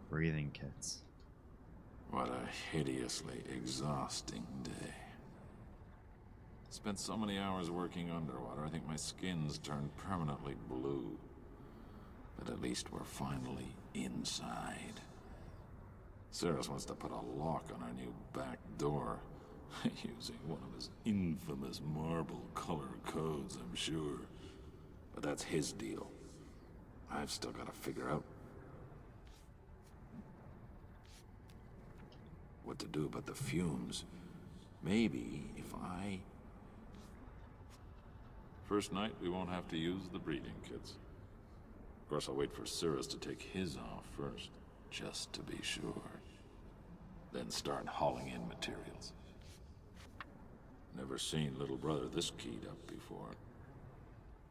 Breathing kits. What a hideously exhausting day. Spent so many hours working underwater, I think my skin's turned permanently blue. But at least we're finally inside. Cirrus wants to put a lock on our new back door. Using one of his infamous marble color codes, I'm sure. But that's his deal. I've still got to figure out what to do about the fumes. Maybe if I... First night, we won't have to use the breeding kits. Of course, I'll wait for Cirrus to take his off first, just to be sure. Then start hauling in materials. Never seen little brother this keyed up before.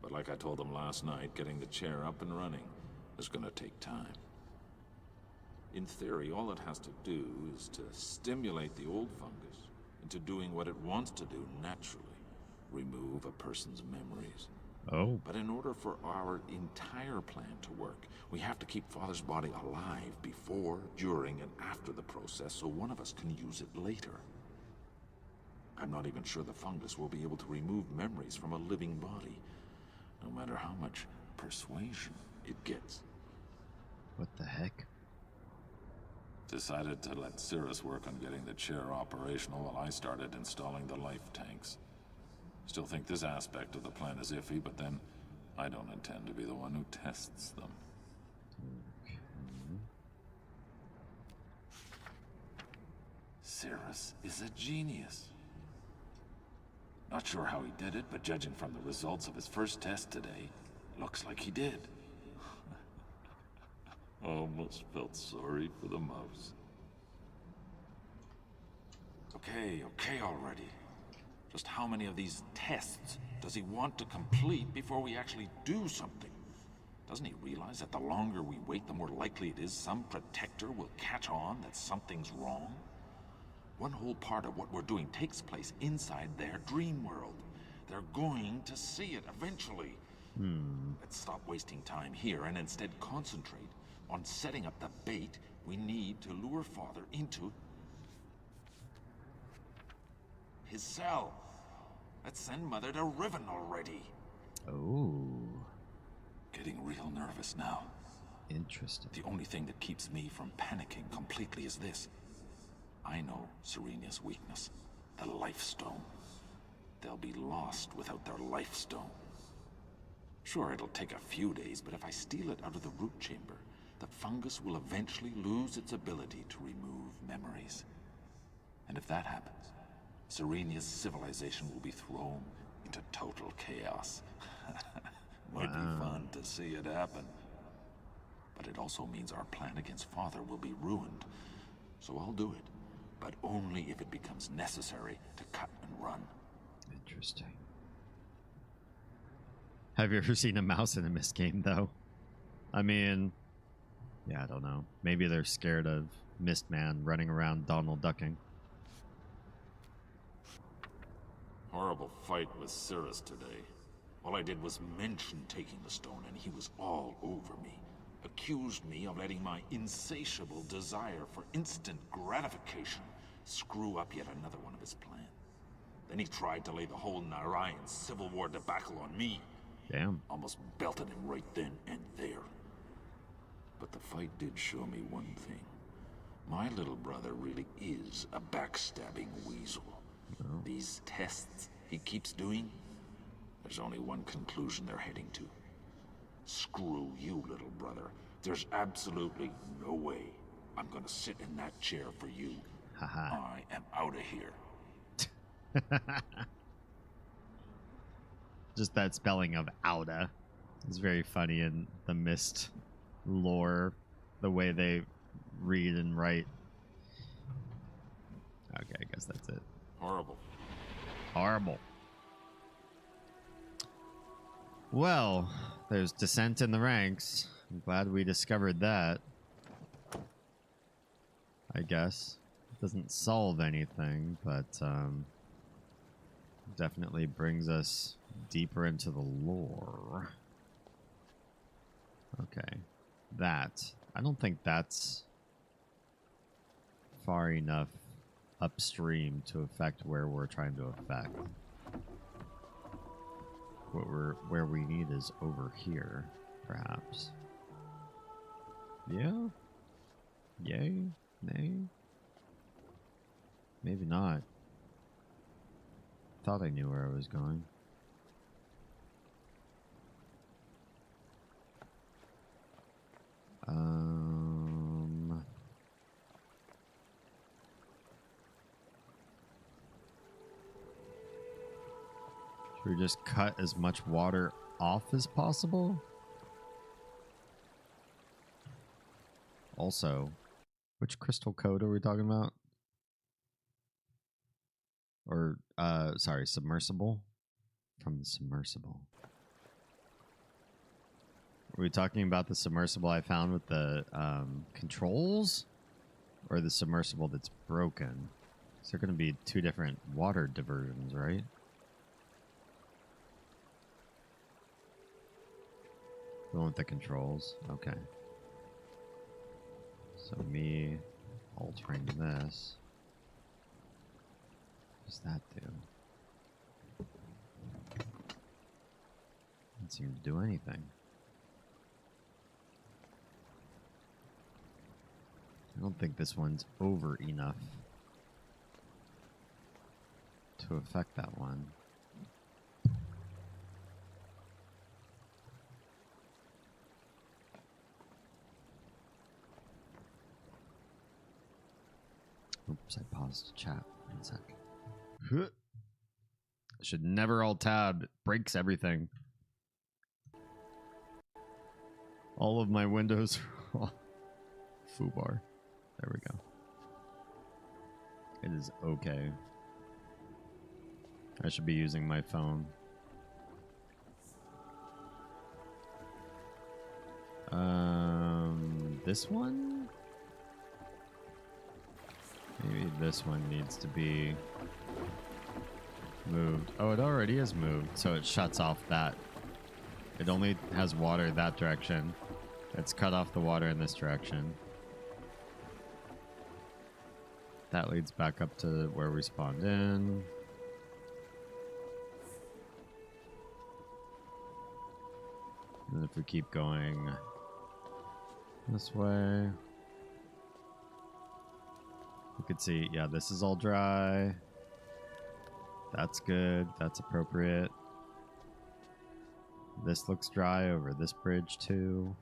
But like I told him last night, getting the chair up and running is gonna take time. In theory, all it has to do is to stimulate the old fungus into doing what it wants to do naturally. Remove a person's memories. Oh. But in order for our entire plan to work, we have to keep Father's body alive before, during, and after the process so one of us can use it later. I'm not even sure the fungus will be able to remove memories from a living body, no matter how much persuasion it gets. What the heck? Decided to let Cirrus work on getting the chair operational while I started installing the life tanks. Still think this aspect of the plan is iffy, but then I don't intend to be the one who tests them. Okay. Cirrus is a genius. Not sure how he did it, but judging from the results of his first test today, looks like he did. Almost felt sorry for the mouse. Okay already. Just how many of these tests does he want to complete before we actually do something? Doesn't he realize that the longer we wait, the more likely it is some protector will catch on that something's wrong? One whole part of what we're doing takes place inside their dream world. They're going to see it eventually. Let's stop wasting time here and instead concentrate on setting up the bait we need to lure Father into his cell. Let's send Mother to Riven already. Oh. Getting real nervous now. Interesting. The only thing that keeps me from panicking completely is this. I know Serenia's weakness, the Life Stone. They'll be lost without their Life Stone. Sure, it'll take a few days, but if I steal it out of the root chamber, the fungus will eventually lose its ability to remove memories. And if that happens, Serenia's civilization will be thrown into total chaos. Might be fun to see it happen. But it also means our plan against Father will be ruined. So I'll do it, but only if it becomes necessary to cut and run. Interesting. Have you ever seen a mouse in a Mist game, though? I mean, yeah, I don't know. Maybe they're scared of Mist Man running around Donald ducking. Horrible fight with Cirrus today. All I did was mention taking the stone and he was all over me. Accused me of letting my insatiable desire for instant gratification screw up yet another one of his plans. Then he tried to lay the whole Narayan Civil War debacle on me. Damn. Almost belted him right then and there. But the fight did show me one thing. My little brother really is a backstabbing weasel. Oh. These tests he keeps doing, there's only one conclusion they're heading to. Screw you, little brother. There's absolutely no way I'm gonna sit in that chair for you. I am out of here. Just that spelling of outa is very funny in the Mist lore, the way they read and write. Okay, I guess that's it. Horrible. Horrible. Well, there's dissent in the ranks. I'm glad we discovered that. I guess. It doesn't solve anything, but definitely brings us deeper into the lore. Okay. That. I don't think that's far enough upstream to affect where we're trying to affect. Where we need is over here, perhaps. Yeah? Yay? Nay? Maybe not. Thought I knew where I was going. Should we just cut as much water off as possible? Also, which crystal code are we talking about? Or, sorry, submersible. From the submersible. Are we talking about the submersible I found with the controls? Or the submersible that's broken? So they're going to be two different water diversions, right? The one with the controls. Okay. So me altering this. What does that do? Doesn't seem to do anything. I don't think this one's over enough to affect that one. Oops, I paused to chat. 1 sec. Should never alt tab. It breaks everything. All of my windows. Foobar. There we go. It is okay. I should be using my phone. This one? Maybe this one needs to be moved. Oh, it already is moved, so it shuts off that. It only has water that direction. It's cut off the water in this direction. That leads back up to where we spawned in. And if we keep going this way, we could see, yeah, this is all dry. That's good. That's appropriate. This looks dry over this bridge too.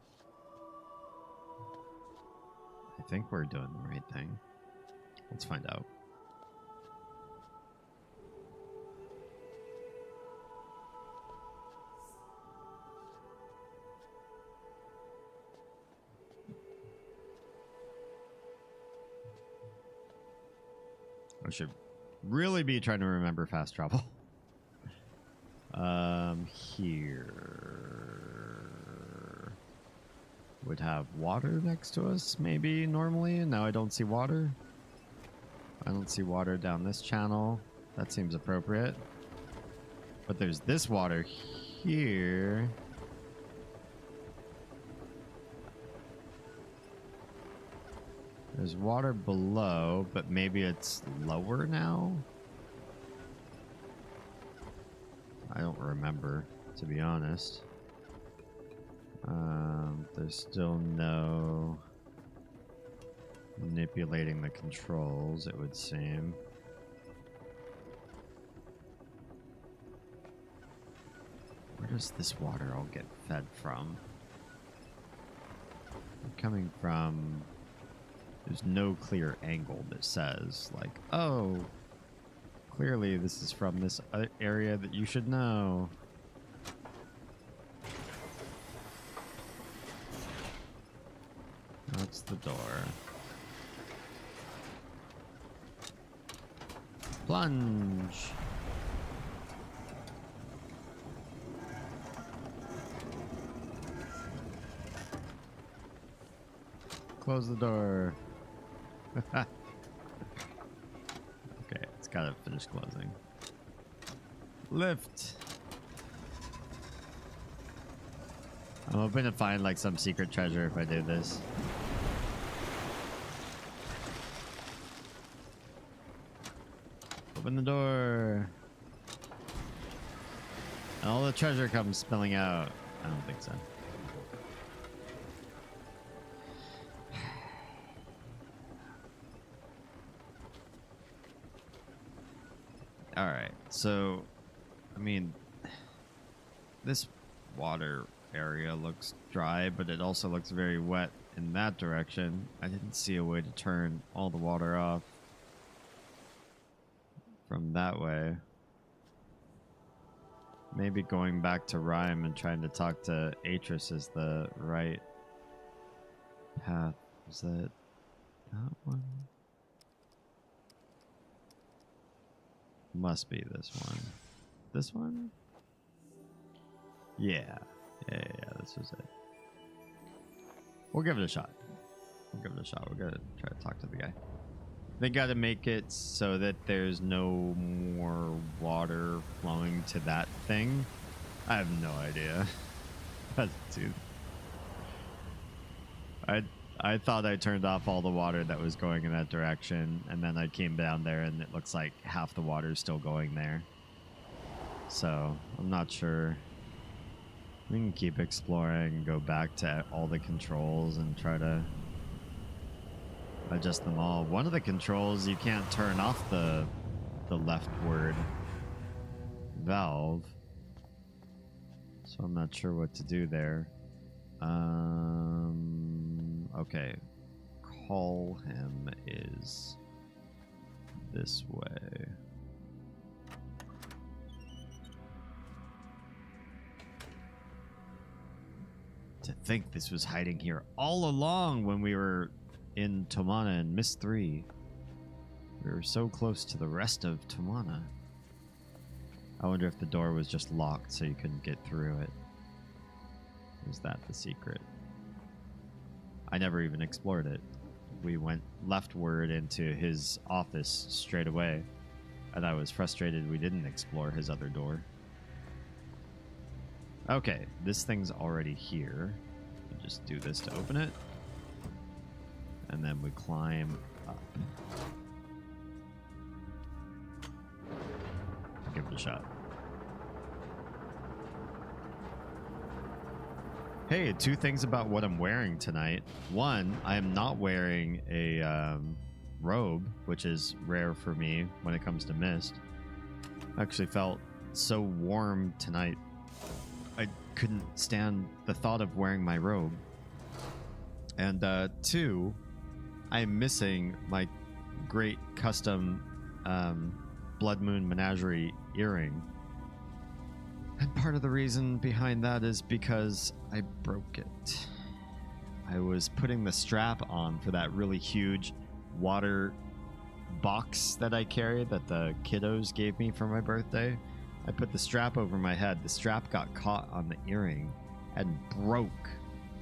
I think we're doing the right thing. Let's find out. I should really be trying to remember fast travel. Here would have water next to us, maybe normally, and now I don't see water. I don't see water down this channel. That seems appropriate. But there's this water here. There's water below, but maybe it's lower now? I don't remember, to be honest. There's still no manipulating the controls, it would seem. Where does this water all get fed from? Coming from... There's no clear angle that says, like, oh, clearly this is from this area that you should know. That's the door. Plunge. Close the door. Okay, it's gotta finish closing. Lift. I'm hoping to find like some secret treasure if I do this. Open the door. And all the treasure comes spilling out. I don't think so. All right, so, I mean, this water area looks dry, but it also looks very wet in that direction. I didn't see a way to turn all the water off from that way. Maybe going back to Rhyme and trying to talk to Atris is the right path. Is that that one? Must be this one. This one? Yeah. Yeah, this was it. We'll give it a shot. We're gonna try to talk to the guy. They gotta make it so that there's no more water flowing to that thing. I have no idea. Dude. I thought I turned off all the water that was going in that direction, and then I came down there and it looks like half the water is still going there. So, I'm not sure. We can keep exploring, go back to all the controls and try to adjust them all. One of the controls, you can't turn off the leftward valve. So I'm not sure what to do there. Okay. Call him is this way. To think this was hiding here all along when we were in Tomana and Mist 3. We were so close to the rest of Tomana. I wonder if the door was just locked so you couldn't get through it. Is that the secret? I never even explored it. We went leftward into his office straight away, and I was frustrated we didn't explore his other door. Okay, this thing's already here. We just do this to open it. And then we climb up. Give it a shot. Hey, two things about what I'm wearing tonight. One, I am not wearing a robe, which is rare for me when it comes to Mist. I actually felt so warm tonight. I couldn't stand the thought of wearing my robe. And two, I'm missing my great custom Blood Moon Menagerie earring. And part of the reason behind that is because I broke it. I was putting the strap on for that really huge water box that I carry that the kiddos gave me for my birthday. I put the strap over my head. The strap got caught on the earring and broke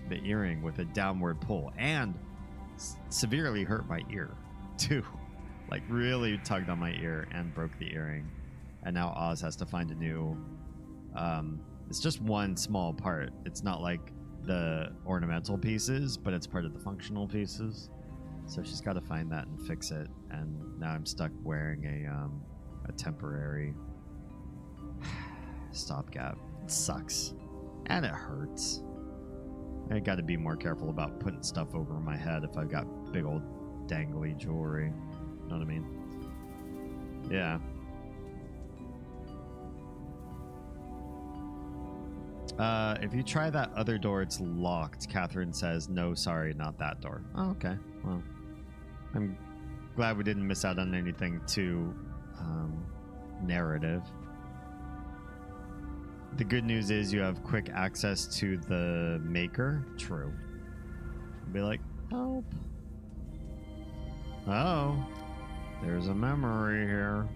the earring with a downward pull and severely hurt my ear too. Like really tugged on my ear and broke the earring. And now Oz has to find a new... it's just one small part. It's not like the ornamental pieces, but it's part of the functional pieces. So she's got to find that and fix it. And now I'm stuck wearing a temporary stopgap. It sucks. And it hurts. I got to be more careful about putting stuff over my head if I've got big old dangly jewelry. You know what I mean? Yeah. If you try that other door, it's locked. Catherine says, no, sorry, not that door. Oh, okay. Well, I'm glad we didn't miss out on anything too narrative. The good news is you have quick access to the maker. True. Be like, help. Oh, there's a memory here.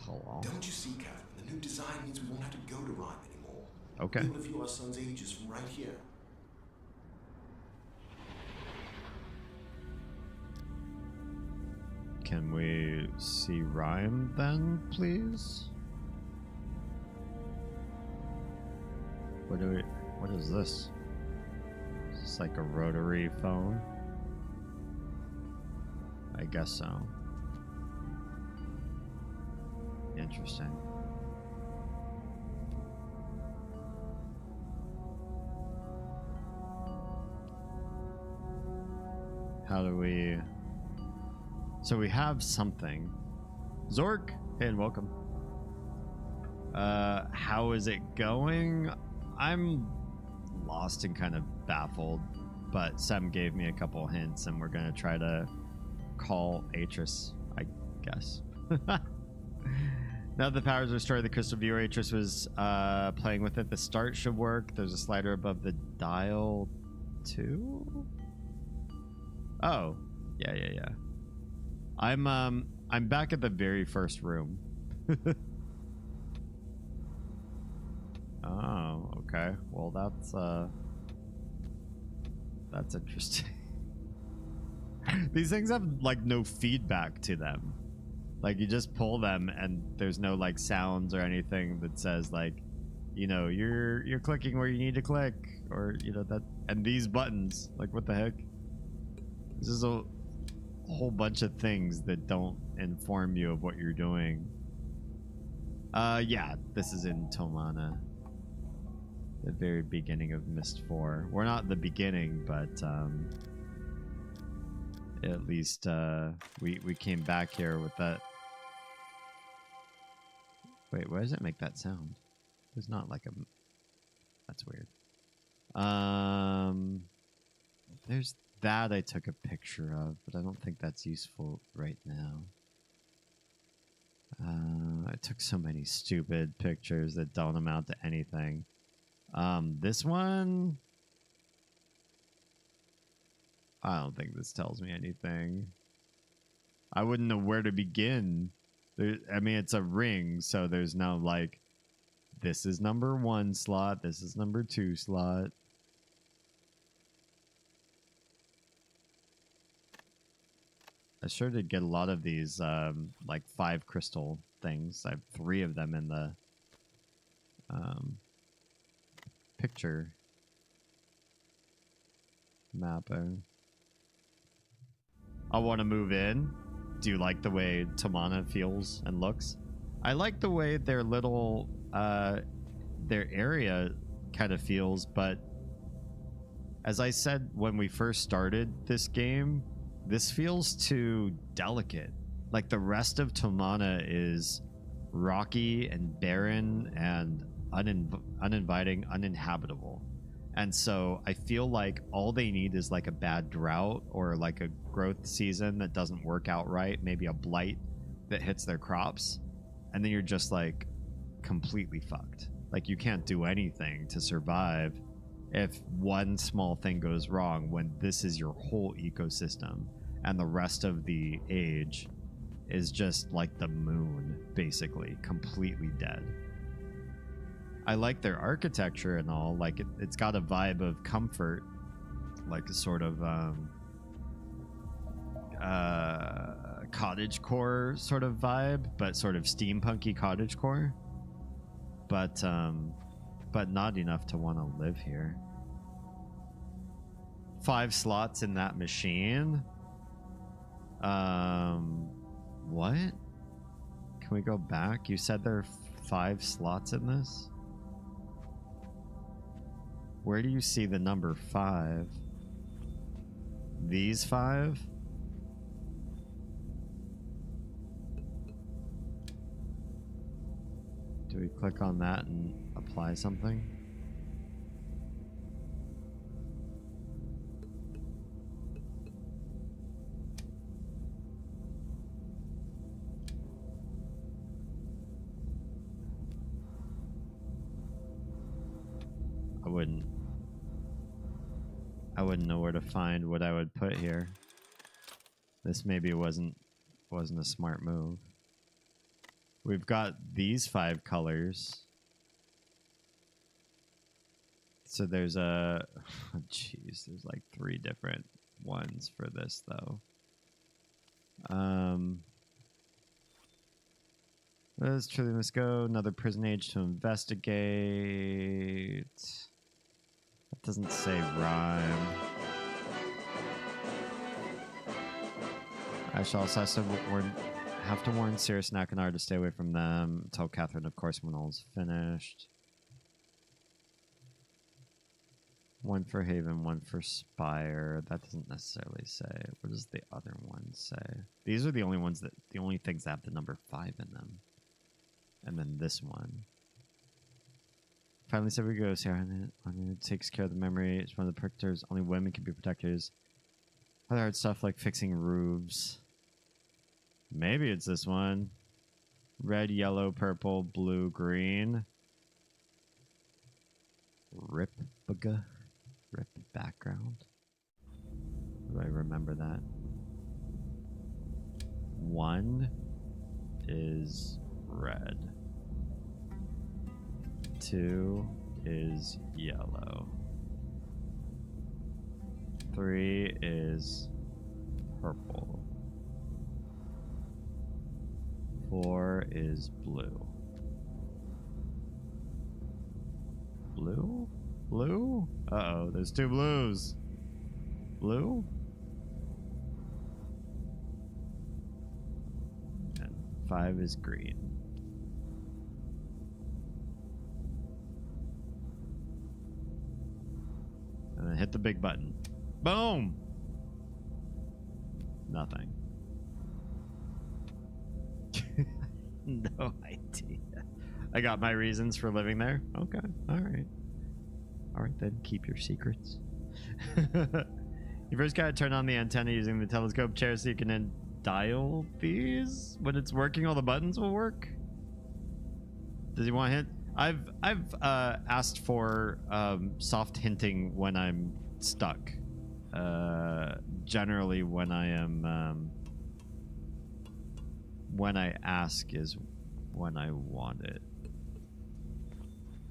Hello. Don't you see, Catherine? The new design means we won't have to go to Rhyme anymore. Okay. We'll be able to view our son's ages from right here. Can we see Rhyme then, please? What is this? Is this like a rotary phone? I guess so. Interesting. How do we... So we have something. Zork, hey and welcome. How is it going? I'm lost and kind of baffled, but Sem gave me a couple hints and we're gonna try to call Atris, I guess. Now the powers restored, the crystal viewer. Atris was playing with it. The start should work. There's a slider above the dial too. Oh, yeah. I'm I'm back at the very first room. Oh, okay. Well, that's interesting. These things have like no feedback to them. Like you just pull them and there's no like sounds or anything that says like, you know, you're clicking where you need to click, or you know that. And these buttons, like what the heck? This is a whole bunch of things that don't inform you of what you're doing. Yeah, this is in Tomana. The very beginning of Mist 4. We're not the beginning, but at least we came back here with that. Wait, why does it make that sound? There's not like a. That's weird. There's that I took a picture of, but I don't think that's useful right now. I took so many stupid pictures that don't amount to anything. This one, I don't think this tells me anything. I wouldn't know where to begin. I mean, it's a ring, so there's no like, this is number 1 slot, this is number 2 slot. I sure did get a lot of these, like 5 crystal things. I have 3 of them in the picture map. I want to move in. Do you like the way Tomana feels and looks? I like the way their little, their area kind of feels, but as I said when we first started this game, this feels too delicate. Like the rest of Tomana is rocky and barren and uninviting, uninhabitable. And so I feel like all they need is like a bad drought or like a growth season that doesn't work out right, maybe a blight that hits their crops, and then you're just like completely fucked. Like you can't do anything to survive if one small thing goes wrong, when this is your whole ecosystem and the rest of the age is just like the moon, basically completely dead. I like their architecture and all. Like it's got a vibe of comfort, like a sort of cottagecore sort of vibe, but sort of steampunky cottagecore. But not enough to want to live here. 5 slots in that machine. What? Can we go back? You said there are 5 slots in this? Where do you see the number 5? These 5? Do we click on that and apply something? I wouldn't know where to find what I would put here. This maybe wasn't a smart move. We've got these 5 colors. So there's a jeez, there's like 3 different ones for this though. This truly must go. Another prison age to investigate. That doesn't say rhyme. I shall also have to warn Sirius and Akanar to stay away from them. Tell Catherine, of course, when all's finished. 1 for Haven, 1 for Spire. That doesn't necessarily say. What does the other one say? These are the only ones the only things that have the number 5 in them. And then this one. Finally said we go. Sarah takes care of the memory. It's one of the protectors. Only women can be protectors. Other hard stuff like fixing roofs. Maybe it's this one. Red, yellow, purple, blue, green. Rip background. Do I remember that? 1 is red. 2 is yellow. 3 is purple. 4 is blue. Blue? Blue? Uh-oh, there's 2 blues. Blue? And 5 is green. And then hit the big button. Boom! Nothing. No idea. I got my reasons for living there. Okay, alright. Alright then, keep your secrets. You first gotta turn on the antenna using the telescope chair so you can then dial these. When it's working, all the buttons will work. Does he want hint? I've asked for soft hinting when I'm stuck. Generally when I am when I ask is when I want it.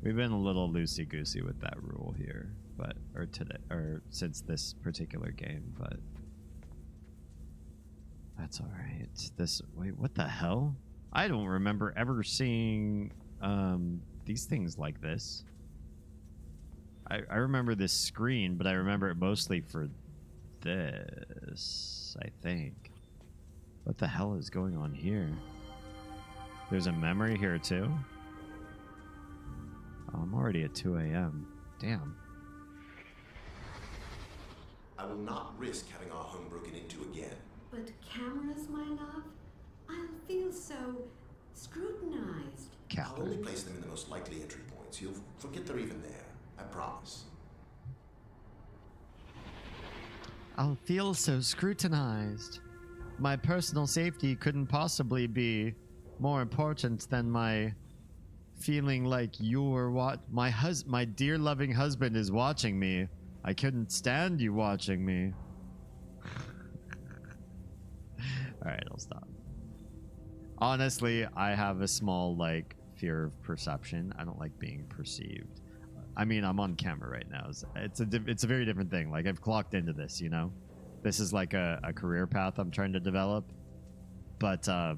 We've been a little loosey-goosey with that rule here, but or since this particular game, but that's all right. Wait, what the hell? I don't remember ever seeing these things like this. I remember this screen, but I remember it mostly for this, I think. What the hell is going on here? There's a memory here too? Oh, I'm already at 2 a.m. Damn. I will not risk having our home broken into again. But cameras, my love? I'll feel so scrutinized. I'll only place them in the most likely entry points. You'll forget they're even there. I promise. I'll feel so scrutinized. My personal safety couldn't possibly be more important than my feeling like you're my dear loving husband is watching me. I couldn't stand you watching me. Alright, I'll stop. Honestly, I have a small, like, fear of perception. I don't like being perceived. I mean, I'm on camera right now. It's a very different thing. Like, I've clocked into this, you know? This is like a career path I'm trying to develop. But, I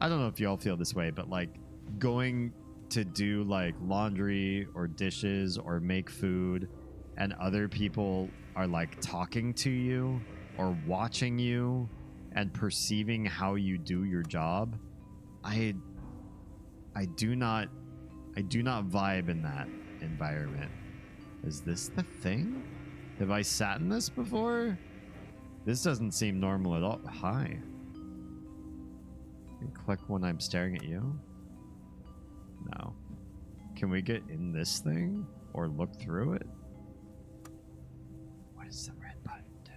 don't know if y'all feel this way, but, like, going to do, like, laundry or dishes or make food and other people are, like, talking to you or watching you and perceiving how you do your job, I do not vibe in that environment. Is this the thing? Have I sat in this before? This doesn't seem normal at all. Hi. You click when I'm staring at you? No. Can we get in this thing or look through it? What does the red button do?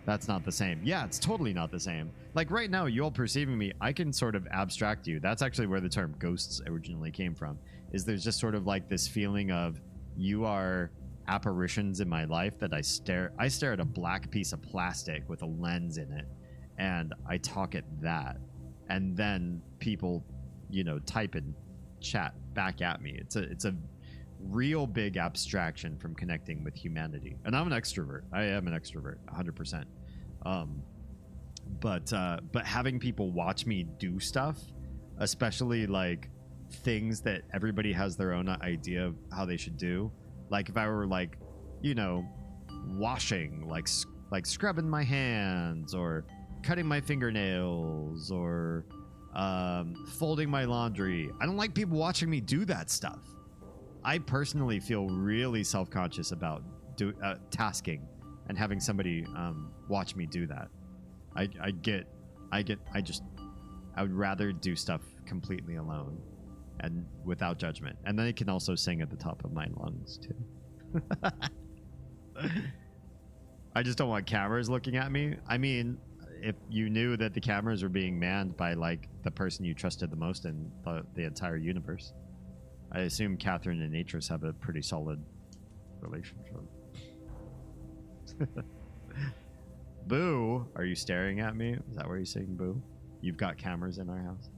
That's not the same. Yeah, it's totally not the same. Like right now, you all perceiving me, I can sort of abstract you. That's actually where the term ghosts originally came from. Is there's just sort of like this feeling of you are apparitions in my life that I stare at a black piece of plastic with a lens in it and I talk at that. And then people, you know, type and chat back at me. It's a real big abstraction from connecting with humanity. And I'm an extrovert. I am an extrovert, 100%. But having people watch me do stuff, especially like things that everybody has their own idea of how they should do. Like if I were like, you know, washing, like scrubbing my hands or cutting my fingernails or folding my laundry. I don't like people watching me do that stuff. I personally feel really self-conscious about tasking and having somebody watch me do that. I would rather do stuff completely alone and without judgment. And then I can also sing at the top of my lungs too. I just don't want cameras looking at me. I mean, if you knew that the cameras were being manned by like the person you trusted the most in the entire universe, I assume Catherine and Atris have a pretty solid relationship. Boo, are you staring at me? Is that where you're saying boo? You've got cameras in our house.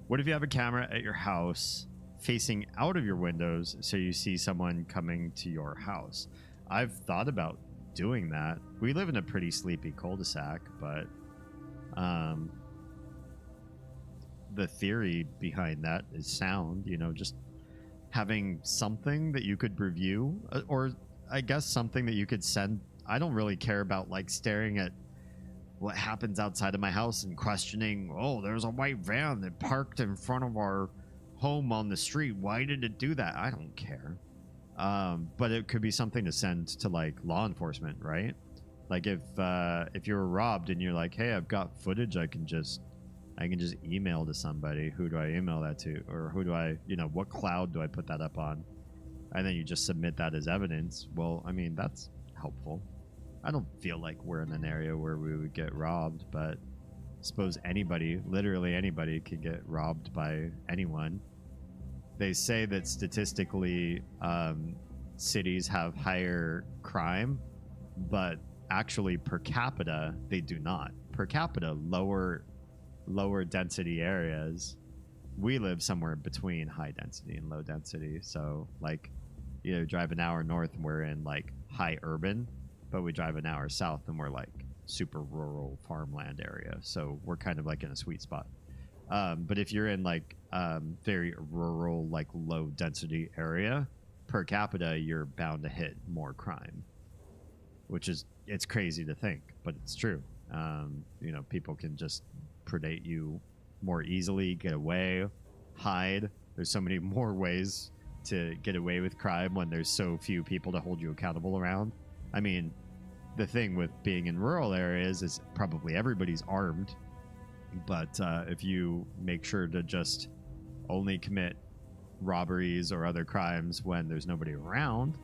What if you have a camera at your house facing out of your windows so you see someone coming to your house? I've thought about doing that. We live in a pretty sleepy cul-de-sac, but the theory behind that is sound, you know, just having something that you could review, or I guess something that you could send. I don't really care about like staring at what happens outside of my house and questioning, oh, there's a white van that parked in front of our home on the street. Why did it do that? I don't care. But it could be something to send to like law enforcement, right? Like if you were robbed and you're like, hey, I've got footage I can just email to somebody. Who do I email that to? Or who do I, you know, what cloud do I put that up on? And then you just submit that as evidence. Well, I mean, that's helpful. I don't feel like we're in an area where we would get robbed, but I suppose anybody, literally anybody, could get robbed by anyone. They say that statistically cities have higher crime, but actually per capita, they do not. Per capita, lower density areas, we live somewhere between high density and low density. So like, you know, drive an hour north and we're in like high urban, but we drive an hour south and we're like super rural farmland area. So we're kind of like in a sweet spot. But if you're in like very rural, like low density area, per capita, you're bound to hit more crime, which is, it's crazy to think, but it's true. You know, people can just predate you more easily, get away, hide. There's so many more ways to get away with crime when there's so few people to hold you accountable around. I mean, the thing with being in rural areas is probably everybody's armed, but if you make sure to just only commit robberies or other crimes when there's nobody around,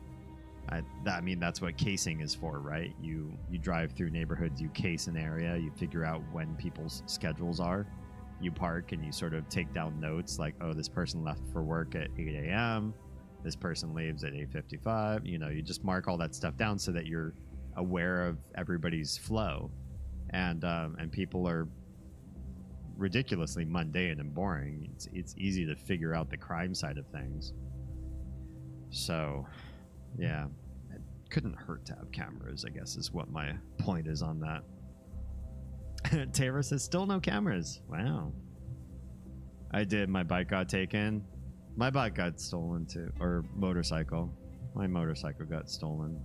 I mean, that's what casing is for, right? You drive through neighborhoods, you case an area, you figure out when people's schedules are, you park and you sort of take down notes like, oh, this person left for work at 8 a.m., this person leaves at 8:55. You know, you just mark all that stuff down so that you're aware of everybody's flow, and people are ridiculously mundane and boring. It's easy to figure out the crime side of things. So, yeah, it couldn't hurt to have cameras, I guess, is what my point is on that. Tara says, still no cameras. Wow. I did. My bike got taken. My bike got stolen too. Or motorcycle. My motorcycle got stolen.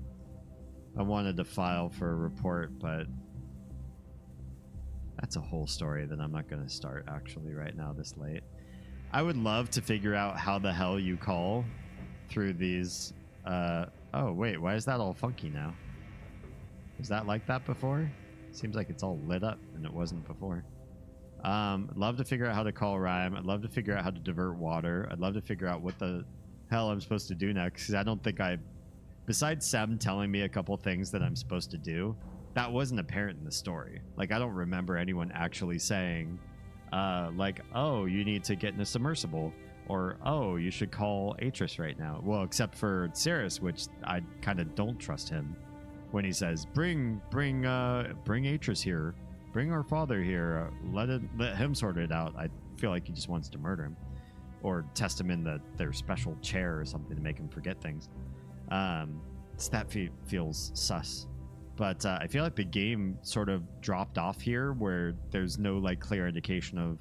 I wanted to file for a report, but that's a whole story that I'm not going to start actually right now this late. I would love to figure out how the hell you call through these. Oh, wait. Why is that all funky now? Was that like that before? Seems like it's all lit up and it wasn't before. Love to figure out how to call rhyme. I'd love to figure out how to divert water. I'd love to figure out what the hell I'm supposed to do next, because I don't think besides Sem telling me a couple things that I'm supposed to do, that wasn't apparent in the story. Like, I don't remember anyone actually saying, like, oh, you need to get in a submersible, or, oh, you should call Atris right now. Well, except for Cirrus, which I kind of don't trust him when he says, bring Atris here. Bring our father here. Let him sort it out. I feel like he just wants to murder him, or test him in their special chair or something to make him forget things. So that feels sus. But I feel like the game sort of dropped off here, where there's no like clear indication of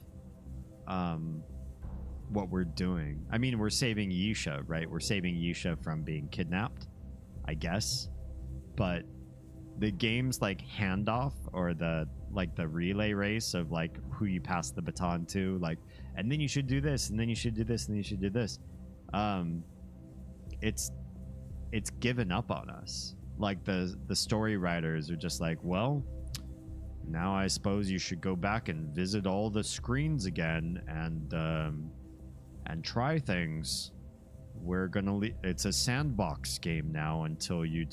what we're doing. I mean, we're saving Yisha, right? We're saving Yisha from being kidnapped, I guess. But the game's like handoff, or the relay race of like who you pass the baton to, like, and then you should do this, and then you should do this, and then you should do this. It's given up on us. Like the story writers are just like, well, now I suppose you should go back and visit all the screens again and try things. We're gonna it's a sandbox game now until you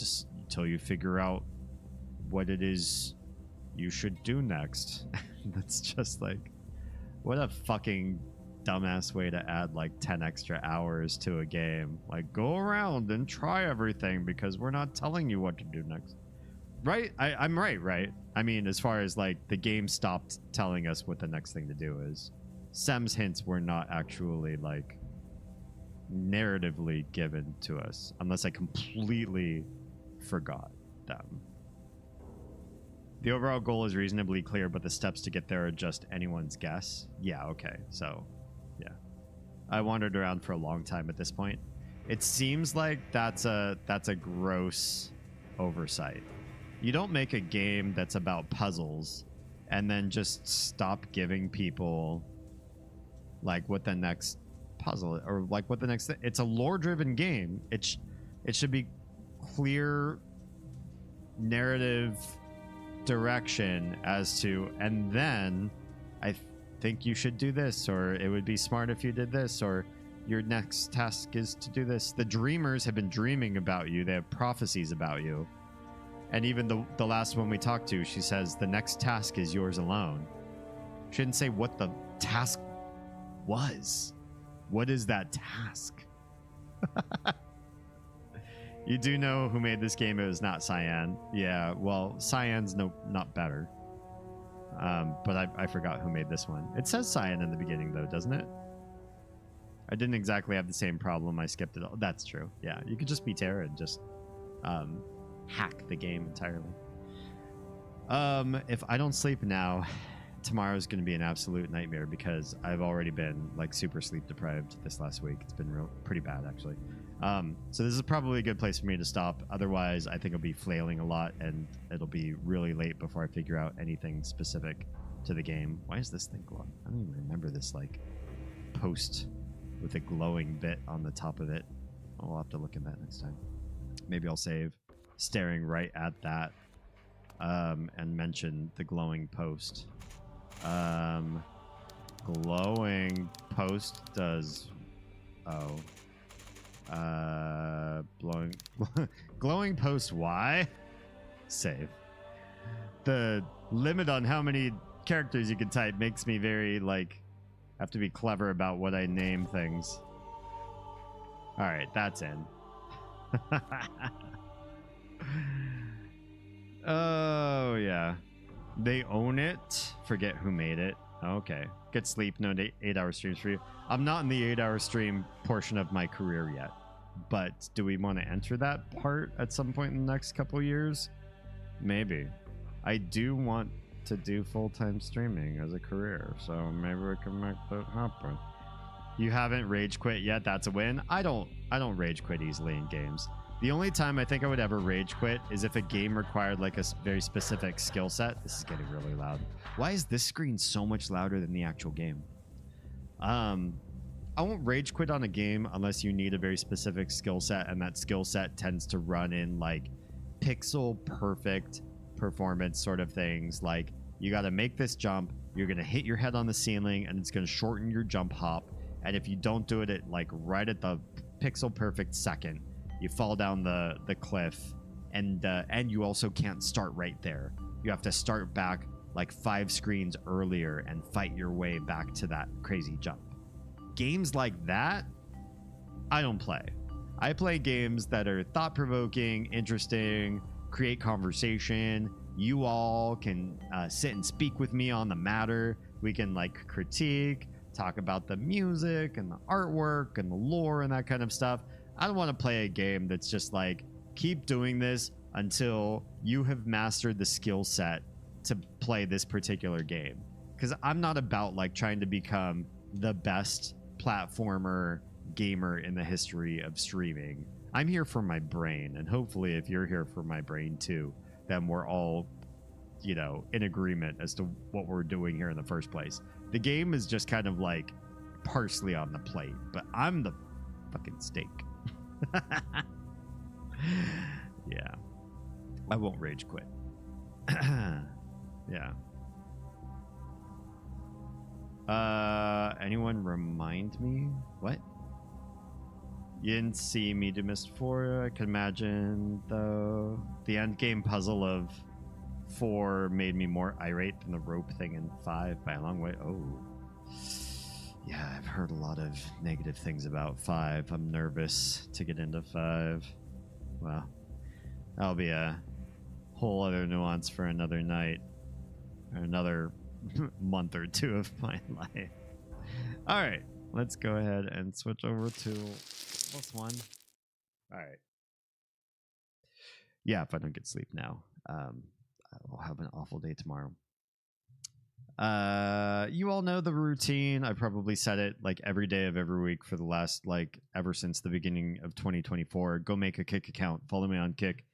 figure out what it is you should do next. That's just like, what a fucking dumbass way to add like 10 extra hours to a game. Like, go around and try everything because we're not telling you what to do next. Right? I'm right? I mean, as far as like the game stopped telling us what the next thing to do is. Sem's hints were not actually like narratively given to us, unless I completely forgot them. The overall goal is reasonably clear, but the steps to get there are just anyone's guess. Yeah, okay. So, yeah. I wandered around for a long time at this point. It seems like that's a gross oversight. You don't make a game that's about puzzles and then just stop giving people like what the next puzzle or like what the next thing. It's a lore-driven game. It should be clear narrative direction as to, and then I think you should do this, or it would be smart if you did this, or your next task is to do this. The dreamers have been dreaming about you. They have prophecies about you. And even the last one we talked to, she says the next task is yours alone. She didn't say what the task was. What is that task? You do know who made this game. It was not Cyan. Yeah, well, Cyan's not better. But I forgot who made this one. It says Cyan in the beginning, though, doesn't it? I didn't exactly have the same problem. I skipped it all. That's true. Yeah, you could just be Terra and just hack the game entirely. If I don't sleep now, tomorrow's going to be an absolute nightmare because I've already been like super sleep deprived this last week. It's been pretty bad, actually. So this is probably a good place for me to stop. Otherwise, I think I'll be flailing a lot and it'll be really late before I figure out anything specific to the game. Why is this thing glowing? I don't even remember this like post with a glowing bit on the top of it. I'll have to look at that next time. Maybe I'll save staring right at that and mention the glowing post. Glowing post does... Oh. Glowing post Y? Save. The limit on how many characters you can type makes me very, like, have to be clever about what I name things. Alright, that's in. Oh, yeah. They own it. Forget who made it. Okay. Get sleep. No 8-hour streams for you. I'm not in the 8-hour stream portion of my career yet. But do we want to enter that part at some point in the next couple years? Maybe. I do want to do full-time streaming as a career. So maybe we can make that happen. You haven't rage quit yet? That's a win. I don't rage quit easily in games. The only time I think I would ever rage quit is if a game required like a very specific skill set. This is getting really loud. Why is this screen so much louder than the actual game? I won't rage quit on a game unless you need a very specific skill set, and that skill set tends to run in like pixel perfect performance sort of things. Like you got to make this jump, you're going to hit your head on the ceiling, and it's going to shorten your jump hop. And if you don't do it at like right at the pixel perfect second, you fall down the cliff, and you also can't start right there. You have to start back like 5 screens earlier and fight your way back to that crazy jump. Games like that, I don't play. I play games that are thought-provoking, interesting, create conversation. You all can sit and speak with me on the matter. We can like critique, talk about the music and the artwork and the lore and that kind of stuff. I don't want to play a game that's just like, keep doing this until you have mastered the skill set to play this particular game. Because I'm not about like trying to become the best platformer gamer in the history of streaming. I'm here for my brain, and hopefully if you're here for my brain too, then we're all, you know, in agreement as to what we're doing here in the first place. The game is just kind of like parsley on the plate, but I'm the fucking steak. Yeah. I won't rage quit. Yeah. Anyone remind me? What? You didn't see me do Mist 4? I can imagine, though. The endgame puzzle of 4 made me more irate than the rope thing in 5 by a long way. Oh. Yeah, I've heard a lot of negative things about 5. I'm nervous to get into 5. Well, that'll be a whole other nuance for another night or another month or two of my life. All right, let's go ahead and switch over to this one. All right. Yeah, if I don't get sleep now, I'll have an awful day tomorrow. You all know the routine. I probably said it like every day of every week for the last, like, ever since the beginning of 2024. Go make a Kick account. Follow me on Kick.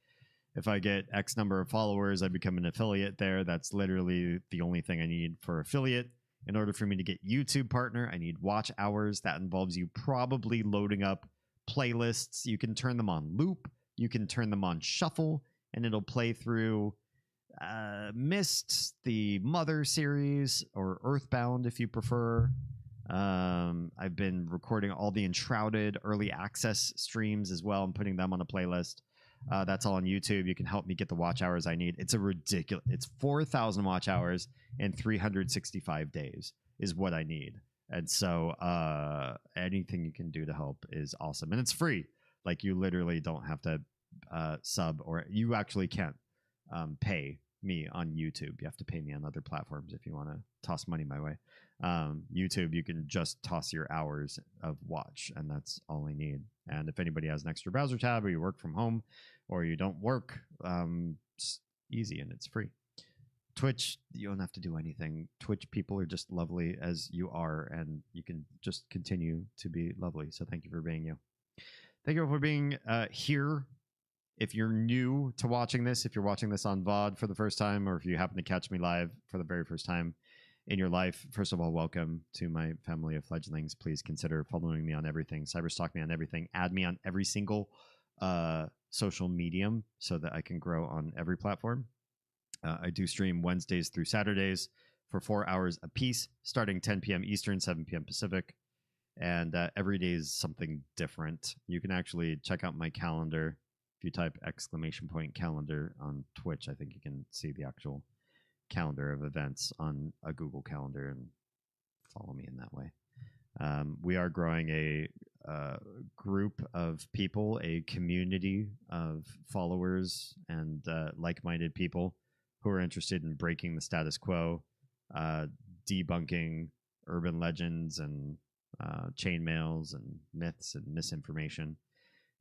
If I get X number of followers, I become an affiliate there. That's literally the only thing I need for affiliate. In order for me to get YouTube partner, I need watch hours. That involves you probably loading up playlists. You can turn them on loop. You can turn them on shuffle, and it'll play through Mist, the Mother series, or Earthbound if you prefer. I've been recording all the Enshrouded early access streams as well and putting them on a playlist. That's all on YouTube. You can help me get the watch hours I need. It's a ridiculous. It's 4,000 watch hours in 365 days is what I need. And so anything you can do to help is awesome. And it's free. Like, you literally don't have to sub, or you actually can't pay me on YouTube. You have to pay me on other platforms if you want to toss money my way. YouTube, you can just toss your hours of watch, and that's all I need. And if anybody has an extra browser tab, or you work from home, or you don't work, it's easy and it's free. Twitch, you don't have to do anything. Twitch people are just lovely as you are, and you can just continue to be lovely. So thank you for being you. Thank you for being here. If you're new to watching this, if you're watching this on VOD for the first time, or if you happen to catch me live for the very first time in your life, first of all, welcome to my family of fledglings. Please consider following me on everything. Cyberstalk me on everything. Add me on every single social medium so that I can grow on every platform. I do stream Wednesdays through Saturdays for 4 hours a piece, starting 10 p.m. Eastern, 7 p.m. Pacific. And every day is something different. You can actually check out my calendar. If you type !calendar on Twitch, I think you can see the actual calendar of events on a Google Calendar and follow me in that way. We are growing a group of people, a community of followers and like-minded people who are interested in breaking the status quo, debunking urban legends and chainmails and myths and misinformation,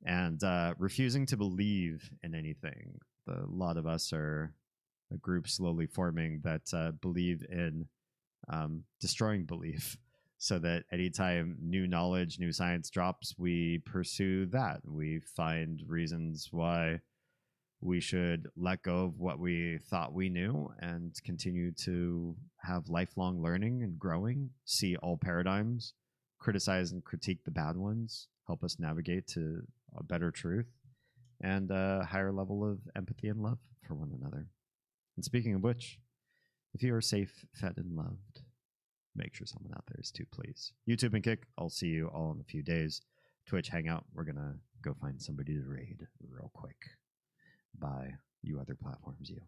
and refusing to believe in anything. A lot of us are a group slowly forming that believe in destroying belief, so that anytime new knowledge, new science drops, we pursue that. We find reasons why we should let go of what we thought we knew and continue to have lifelong learning and growing, see all paradigms, criticize and critique the bad ones, help us navigate to a better truth and a higher level of empathy and love for one another. And speaking of which, if you are safe, fed, and loved, make sure someone out there is too, please. YouTube and Kick, I'll see you all in a few days. Twitch Hangout, we're going to go find somebody to raid real quick. Bye, you other platforms, you.